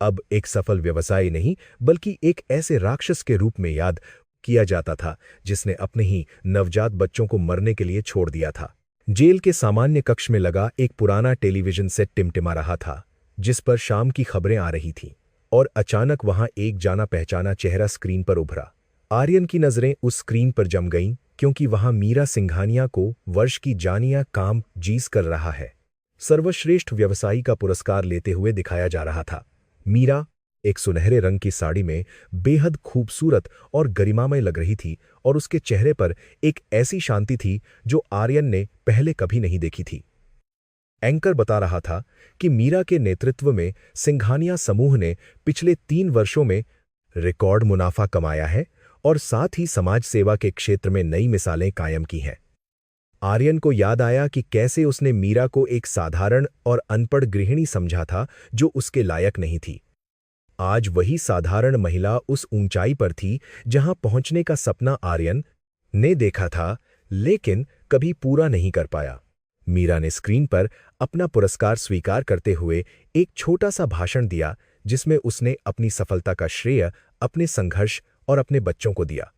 अब एक सफल व्यवसायी नहीं बल्कि एक ऐसे राक्षस के रूप में याद किया जाता था जिसने अपने ही नवजात बच्चों को मरने के लिए छोड़ दिया था। जेल के सामान्य कक्ष में लगा एक पुराना टेलीविजन सेट टिमटिमा रहा था जिस पर शाम की खबरें आ रही थीं, और अचानक वहां एक जाना पहचाना चेहरा स्क्रीन पर उभरा। आर्यन की नजरें उस स्क्रीन पर जम गईं क्योंकि वहां मीरा सिंघानिया को वर्ष की जानिया काम जीस कर रहा है सर्वश्रेष्ठ व्यवसायी का पुरस्कार लेते हुए दिखाया जा रहा था। मीरा एक सुनहरे रंग की साड़ी में बेहद खूबसूरत और गरिमामय लग रही थी और उसके चेहरे पर एक ऐसी शांति थी जो आर्यन ने पहले कभी नहीं देखी थी। एंकर बता रहा था कि मीरा के नेतृत्व में सिंघानिया समूह ने पिछले 3 वर्षों में रिकॉर्ड मुनाफा कमाया है और साथ ही समाज सेवा के क्षेत्र में नई मिसालें कायम की हैं। आर्यन को याद आया कि कैसे उसने मीरा को एक साधारण और अनपढ़ गृहिणी समझा था जो उसके लायक नहीं थी। आज वही साधारण महिला उस ऊंचाई पर थी जहां पहुंचने का सपना आर्यन ने देखा था लेकिन कभी पूरा नहीं कर पाया। मीरा ने स्क्रीन पर अपना पुरस्कार स्वीकार करते हुए एक छोटा सा भाषण दिया जिसमें उसने अपनी सफलता का श्रेय अपने संघर्ष और अपने बच्चों को दिया।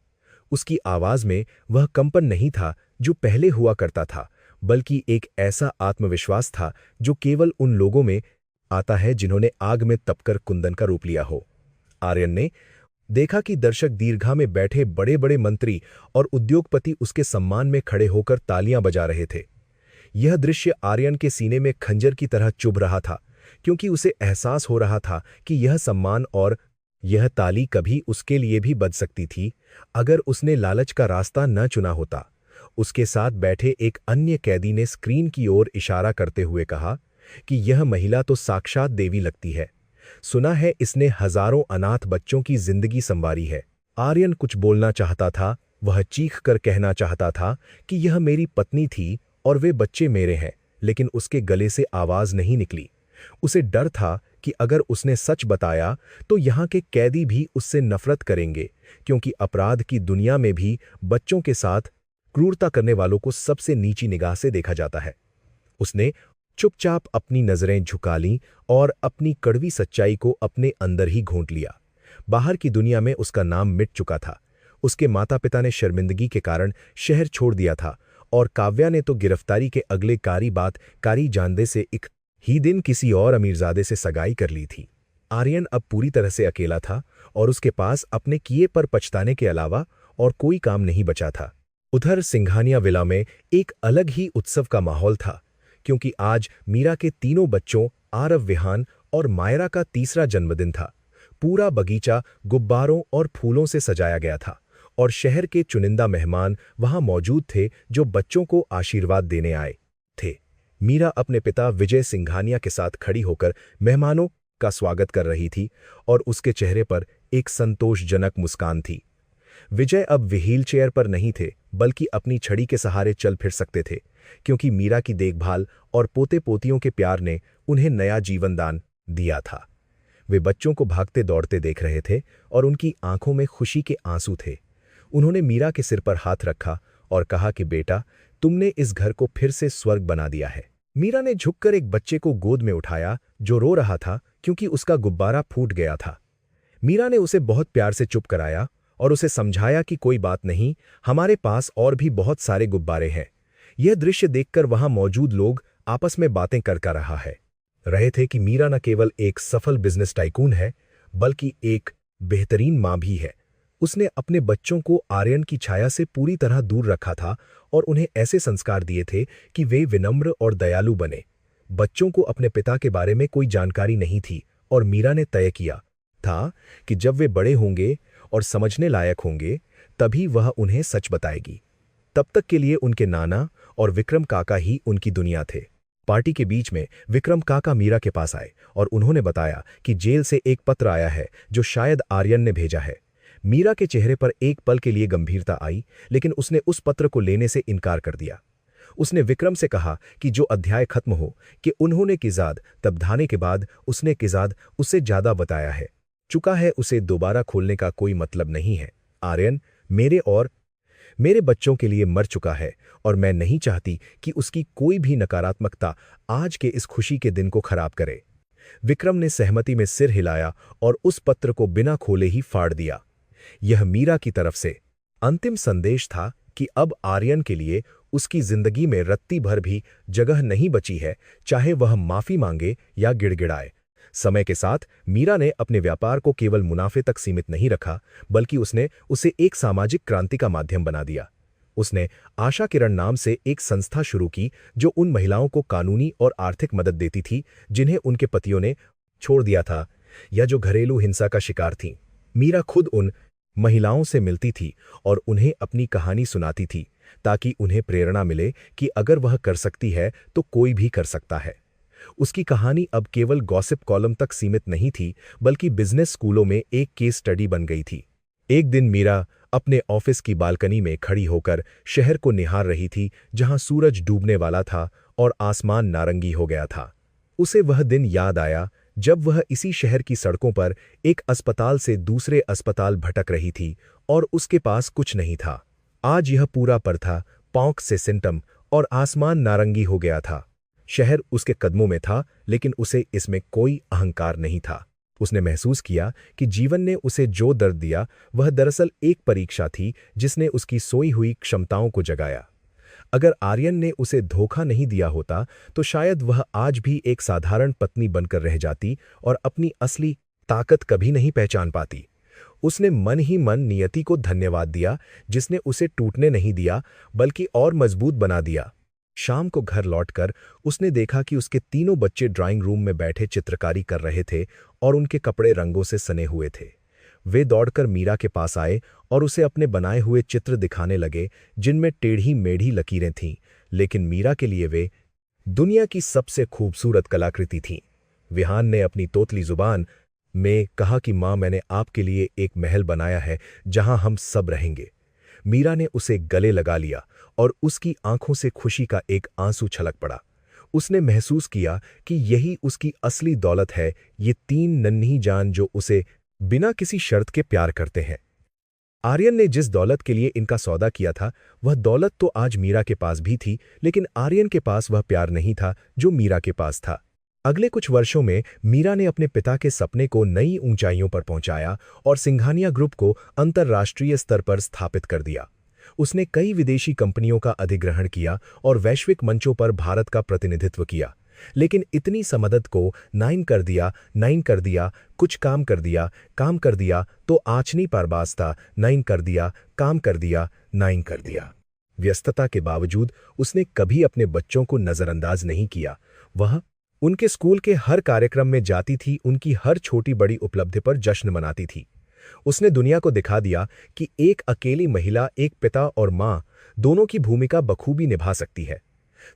उसकी आवाज में वह कंपन नहीं था जो पहले हुआ करता था, बल्कि एक ऐसा आत्मविश्वास था जो केवल उन लोगों में आता है जिन्होंने आग में तपकर कुंदन का रूप लिया हो। आर्यन ने देखा कि दर्शक दीर्घा में बैठे बड़े बड़े मंत्री और उद्योगपति उसके सम्मान में खड़े होकर तालियां बजा रहे थे। यह दृश्य आर्यन के सीने में खंजर की तरह चुभ रहा था, क्योंकि उसे एहसास हो रहा था कि यह सम्मान और यह ताली कभी उसके लिए भी बज सकती थी अगर उसने लालच का रास्ता न चुना होता। उसके साथ बैठे एक अन्य कैदी ने स्क्रीन की ओर इशारा करते हुए कहा कि यह महिला तो साक्षात देवी लगती है। सुना है इसने हजारों अनाथ बच्चों की जिंदगी संवारी है। आर्यन कुछ बोलना चाहता था, वह चीख कर कहना चाहता था कि यह मेरी पत्नी थी और वे बच्चे मेरे हैं, लेकिन उसके गले से आवाज नहीं निकली। उसे डर था कि अगर उसने सच बताया तो यहाँ के कैदी भी उससे नफरत करेंगे, क्योंकि अपराध की दुनिया में भी बच्चों के साथ क्रूरता करने वालों को सबसे नीची निगाह से देखा जाता है। उसने चुपचाप अपनी नजरें झुका लीं और अपनी कड़वी सच्चाई को अपने अंदर ही घोंट लिया। बाहर की दुनिया में उसका नाम मिट चुका था। उसके माता पिता ने शर्मिंदगी के कारण शहर छोड़ दिया था और काव्या ने तो गिरफ्तारी के अगले कारी जानदे से एक ही दिन किसी और अमीरजादे से सगाई कर ली थी। आर्यन अब पूरी तरह से अकेला था और उसके पास अपने किए पर पछताने के अलावा और कोई काम नहीं बचा था। उधर सिंघानिया विला में एक अलग ही उत्सव का माहौल था, क्योंकि आज मीरा के तीनों बच्चों आरव, विहान और मायरा का तीसरा जन्मदिन था। पूरा बगीचा गुब्बारों और फूलों से सजाया गया था और शहर के चुनिंदा मेहमान वहां मौजूद थे जो बच्चों को आशीर्वाद देने आए थे। मीरा अपने पिता विजय सिंघानिया के साथ खड़ी होकर मेहमानों का स्वागत कर रही थी और उसके चेहरे पर एक संतोषजनक मुस्कान थी। विजय अब व्हीलचेयर पर नहीं थे, बल्कि अपनी छड़ी के सहारे चल फिर सकते थे, क्योंकि मीरा की देखभाल और पोते पोतियों के प्यार ने उन्हें नया जीवन दान दिया था। वे बच्चों को भागते दौड़ते देख रहे थे और उनकी आंखों में खुशी के आंसू थे। उन्होंने मीरा के सिर पर हाथ रखा और कहा कि बेटा, तुमने इस घर को फिर से स्वर्ग बना दिया है। मीरा ने झुककर एक बच्चे को गोद में उठाया जो रो रहा था क्योंकि उसका गुब्बारा फूट गया था। मीरा ने उसे बहुत प्यार से चुप कराया और उसे समझाया कि कोई बात नहीं, हमारे पास और भी बहुत सारे गुब्बारे हैं। यह दृश्य देखकर वहां मौजूद लोग आपस में बातें कर रहे थे कि मीरा न केवल एक सफल बिजनेस टाइकून है, बल्कि एक बेहतरीन मां भी है। उसने अपने बच्चों को आर्यन की छाया से पूरी तरह दूर रखा था और उन्हें ऐसे संस्कार दिए थे कि वे विनम्र और दयालु बने। बच्चों को अपने पिता के बारे में कोई जानकारी नहीं थी और मीरा ने तय किया था कि जब वे बड़े होंगे और समझने लायक होंगे, तभी वह उन्हें सच बताएगी। तब तक के लिए उनके नाना और विक्रम काका ही उनकी दुनिया थे। पार्टी के बीच में विक्रम काका मीरा के पास आए और उन्होंने बताया कि जेल से एक पत्र आया है जो शायद आर्यन ने भेजा है। मीरा के चेहरे पर एक पल के लिए गंभीरता आई, लेकिन उसने उस पत्र को लेने से इनकार कर दिया। उसने विक्रम से कहा कि जो अध्याय खत्म हो कि उन्होंने किजाद तब धाने के बाद उसने किजाद उससे ज्यादा बताया है चुका है, उसे दोबारा खोलने का कोई मतलब नहीं है। आर्यन मेरे और मेरे बच्चों के लिए मर चुका है और मैं नहीं चाहती कि उसकी कोई भी नकारात्मकता आज के इस खुशी के दिन को खराब करे। विक्रम ने सहमति में सिर हिलाया और उस पत्र को बिना खोले ही फाड़ दिया। यह मीरा की तरफ से अंतिम संदेश था कि अब आर्यन के लिए उसकी जिंदगी में रत्ती भर भी जगह नहीं बची है, चाहे वह माफी मांगे या गिड़गिड़ाए। समय के साथ मीरा ने अपने व्यापार को केवल मुनाफे तक सीमित नहीं रखा, बल्कि उसने उसे एक सामाजिक क्रांति का माध्यम बना दिया। उसने आशा किरण नाम से एक संस्था शुरू की जो उन महिलाओं को कानूनी और आर्थिक मदद देती थी जिन्हें उनके पतियों ने छोड़ दिया था या जो घरेलू हिंसा का शिकार थीं। मीरा खुद उन महिलाओं से मिलती थी और उन्हें अपनी कहानी सुनाती थी ताकि उन्हें प्रेरणा मिले कि अगर वह कर सकती है तो कोई भी कर सकता है। उसकी कहानी अब केवल गॉसिप कॉलम तक सीमित नहीं थी, बल्कि बिजनेस स्कूलों में एक केस स्टडी बन गई थी। एक दिन मीरा अपने ऑफिस की बालकनी में खड़ी होकर शहर को निहार रही थी, जहां सूरज डूबने वाला था और आसमान नारंगी हो गया था। उसे वह दिन याद आया जब वह इसी शहर की सड़कों पर एक अस्पताल से दूसरे अस्पताल भटक रही थी और उसके पास कुछ नहीं था। आज यह पूरा पर था पौंक से सिंटम और आसमान नारंगी हो गया था। शहर उसके कदमों में था, लेकिन उसे इसमें कोई अहंकार नहीं था। उसने महसूस किया कि जीवन ने उसे जो दर्द दिया वह दरअसल एक परीक्षा थी जिसने उसकी सोई हुई क्षमताओं को जगाया। अगर आर्यन ने उसे धोखा नहीं दिया होता तो शायद वह आज भी एक साधारण पत्नी बनकर रह जाती और अपनी असली ताकत कभी नहीं पहचान पाती। उसने मन ही मन नियति को धन्यवाद दिया जिसने उसे टूटने नहीं दिया बल्कि और मजबूत बना दिया। शाम को घर लौटकर उसने देखा कि उसके तीनों बच्चे ड्राइंग रूम में बैठे चित्रकारी कर रहे थे और उनके कपड़े रंगों से सने हुए थे। वे दौड़कर मीरा के पास आए और उसे अपने बनाए हुए चित्र दिखाने लगे जिनमें टेढ़ी मेढ़ी लकीरें थीं, लेकिन मीरा के लिए वे दुनिया की सबसे खूबसूरत कलाकृति थीं। विहान ने अपनी तोतली जुबान में कहा कि माँ, मैंने आपके लिए एक महल बनाया है जहां हम सब रहेंगे। मीरा ने उसे गले लगा लिया और उसकी आंखों से खुशी का एक आंसू छलक पड़ा। उसने महसूस किया कि यही उसकी असली दौलत है, ये तीन नन्ही जान जो उसे बिना किसी शर्त के प्यार करते हैं। आर्यन ने जिस दौलत के लिए इनका सौदा किया था वह दौलत तो आज मीरा के पास भी थी, लेकिन आर्यन के पास वह प्यार नहीं था जो मीरा के पास था। अगले कुछ वर्षों में मीरा ने अपने पिता के सपने को नई ऊंचाइयों पर पहुंचाया और सिंघानिया ग्रुप को अंतर्राष्ट्रीय स्तर पर स्थापित कर दिया। उसने कई विदेशी कंपनियों का अधिग्रहण किया और वैश्विक मंचों पर भारत का प्रतिनिधित्व किया। लेकिन इतनी सा मदद को नाइन कर दिया, कुछ काम कर दिया तो आचनी पारबाज था, नाइन कर दिया, काम कर दिया, नाइन कर दिया। व्यस्तता के बावजूद उसने कभी अपने बच्चों को नजरअंदाज नहीं किया। वह उनके स्कूल के हर कार्यक्रम में जाती थी, उनकी हर छोटी बड़ी उपलब्धि पर जश्न मनाती थी। उसने दुनिया को दिखा दिया कि एक अकेली महिला एक पिता और माँ दोनों की भूमिका बखूबी निभा सकती है।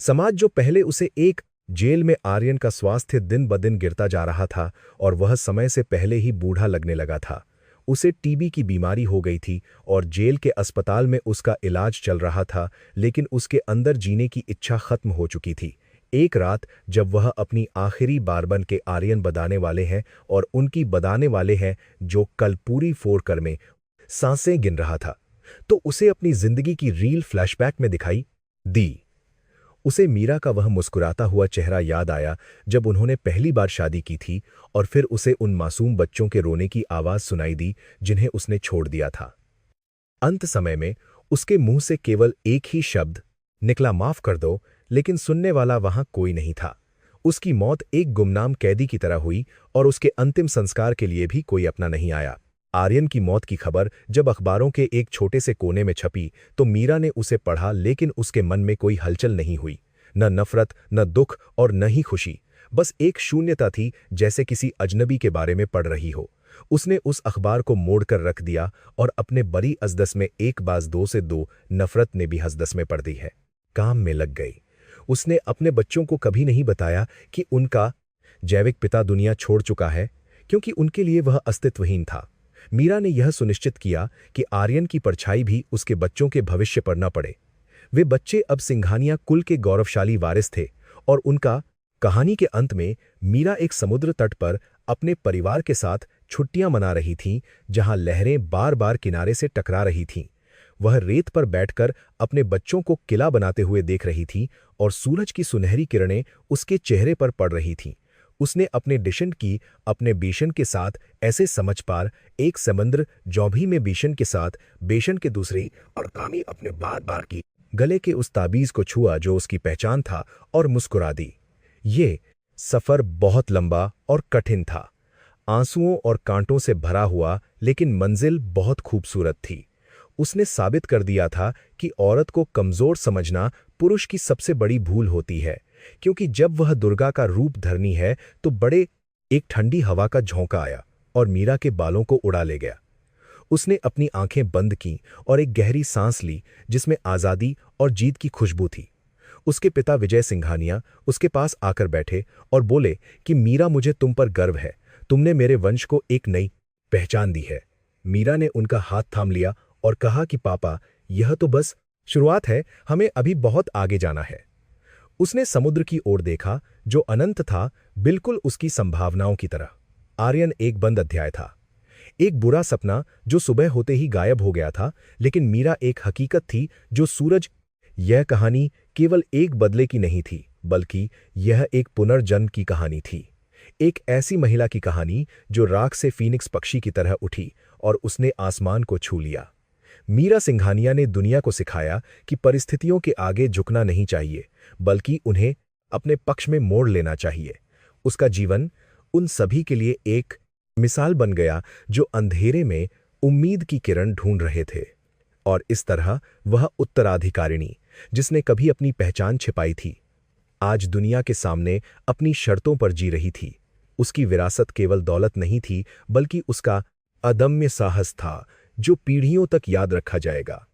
समाज जो पहले उसे एक जेल में आर्यन का स्वास्थ्य दिन ब दिन गिरता जा रहा था और वह समय से पहले ही बूढ़ा लगने लगा था। उसे टीबी की बीमारी हो गई थी और जेल के अस्पताल में उसका इलाज चल रहा था, लेकिन उसके अंदर जीने की इच्छा खत्म हो चुकी थी। एक रात जब वह अपनी आखिरी बारबन के आर्यन बदाने वाले हैं और उनकी बदाने वाले हैं जो कल पूरी फोर कर में सांसें गिन रहा था, तो उसे अपनी जिंदगी की रील फ्लैशबैक में दिखाई दी। उसे मीरा का वह मुस्कुराता हुआ चेहरा याद आया जब उन्होंने पहली बार शादी की थी, और फिर उसे उन मासूम बच्चों के रोने की आवाज सुनाई दी जिन्हें उसने छोड़ दिया था। अंत समय में उसके मुंह से केवल एक ही शब्द निकला, माफ कर दो, लेकिन सुनने वाला वहां कोई नहीं था। उसकी मौत एक गुमनाम कैदी की तरह हुई और उसके अंतिम संस्कार के लिए भी कोई अपना नहीं आया। आर्यन की मौत की खबर जब अखबारों के एक छोटे से कोने में छपी तो मीरा ने उसे पढ़ा, लेकिन उसके मन में कोई हलचल नहीं हुई, न नफरत, न दुख और न ही खुशी। बस एक शून्यता थी, जैसे किसी अजनबी के बारे में पढ़ रही हो। उसने उस अखबार को मोड़कर रख दिया और अपने बड़ी अजदस में एक बाज दो से दो नफरत ने भी हसदस में पढ़ दी है। काम में लग गई। उसने अपने बच्चों को कभी नहीं बताया कि उनका जैविक पिता दुनिया छोड़ चुका है, क्योंकि उनके लिए वह अस्तित्वहीन था। मीरा ने यह सुनिश्चित किया कि आर्यन की परछाई भी उसके बच्चों के भविष्य पर न पड़े। वे बच्चे अब सिंघानिया कुल के गौरवशाली वारिस थे और उनका कहानी के अंत में मीरा एक समुद्र तट पर अपने परिवार के साथ छुट्टियां मना रही थीं, जहां लहरें बार बार किनारे से टकरा रही थीं। वह रेत पर बैठकर अपने बच्चों को किला बनाते हुए देख रही थी और सूरज की सुनहरी किरणें उसके चेहरे पर पड़ रही थीं। उसने अपने डिशन की अपने बेशन के साथ ऐसे समझ पार एक समुद्र जौभी में बेशन के साथ बेशन के दूसरी और कामी अपने बार बार की गले के उस ताबीज को छुआ जो उसकी पहचान था और मुस्कुरा दी। ये सफर बहुत लंबा और कठिन था, आंसुओं और कांटों से भरा हुआ, लेकिन मंजिल बहुत खूबसूरत थी। उसने साबित कर दिया था कि औरत को कमजोर समझना पुरुष की सबसे बड़ी भूल होती है, क्योंकि जब वह दुर्गा का रूप धरनी है तो बड़े एक ठंडी हवा का झोंका आया और मीरा के बालों को उड़ा ले गया। उसने अपनी आंखें बंद की और एक गहरी सांस ली जिसमें आजादी और जीत की खुशबू थी। उसके पिता विजय सिंघानिया उसके पास आकर बैठे और बोले कि मीरा, मुझे तुम पर गर्व है, तुमने मेरे वंश को एक नई पहचान दी है। मीरा ने उनका हाथ थाम लिया और कहा कि पापा, यह तो बस शुरुआत है, हमें अभी बहुत आगे जाना है। उसने समुद्र की ओर देखा जो अनंत था, बिल्कुल उसकी संभावनाओं की तरह। आर्यन एक बंद अध्याय था, एक बुरा सपना जो सुबह होते ही गायब हो गया था, लेकिन मीरा एक हकीकत थी जो सूरज। यह कहानी केवल एक बदले की नहीं थी, बल्कि यह एक पुनर्जन्म की कहानी थी। एक ऐसी महिला की कहानी जो राख से फीनिक्स पक्षी की तरह उठी और उसने आसमान को छू लिया। मीरा सिंघानिया ने दुनिया को सिखाया कि परिस्थितियों के आगे झुकना नहीं चाहिए, बल्कि उन्हें अपने पक्ष में मोड़ लेना चाहिए। उसका जीवन उन सभी के लिए एक मिसाल बन गया जो अंधेरे में उम्मीद की किरण ढूंढ रहे थे। और इस तरह वह उत्तराधिकारिणी, जिसने कभी अपनी पहचान छिपाई थी, आज दुनिया के सामने अपनी शर्तों पर जी रही थी। उसकी विरासत केवल दौलत नहीं थी, बल्कि उसका अदम्य साहस था जो पीढ़ियों तक याद रखा जाएगा।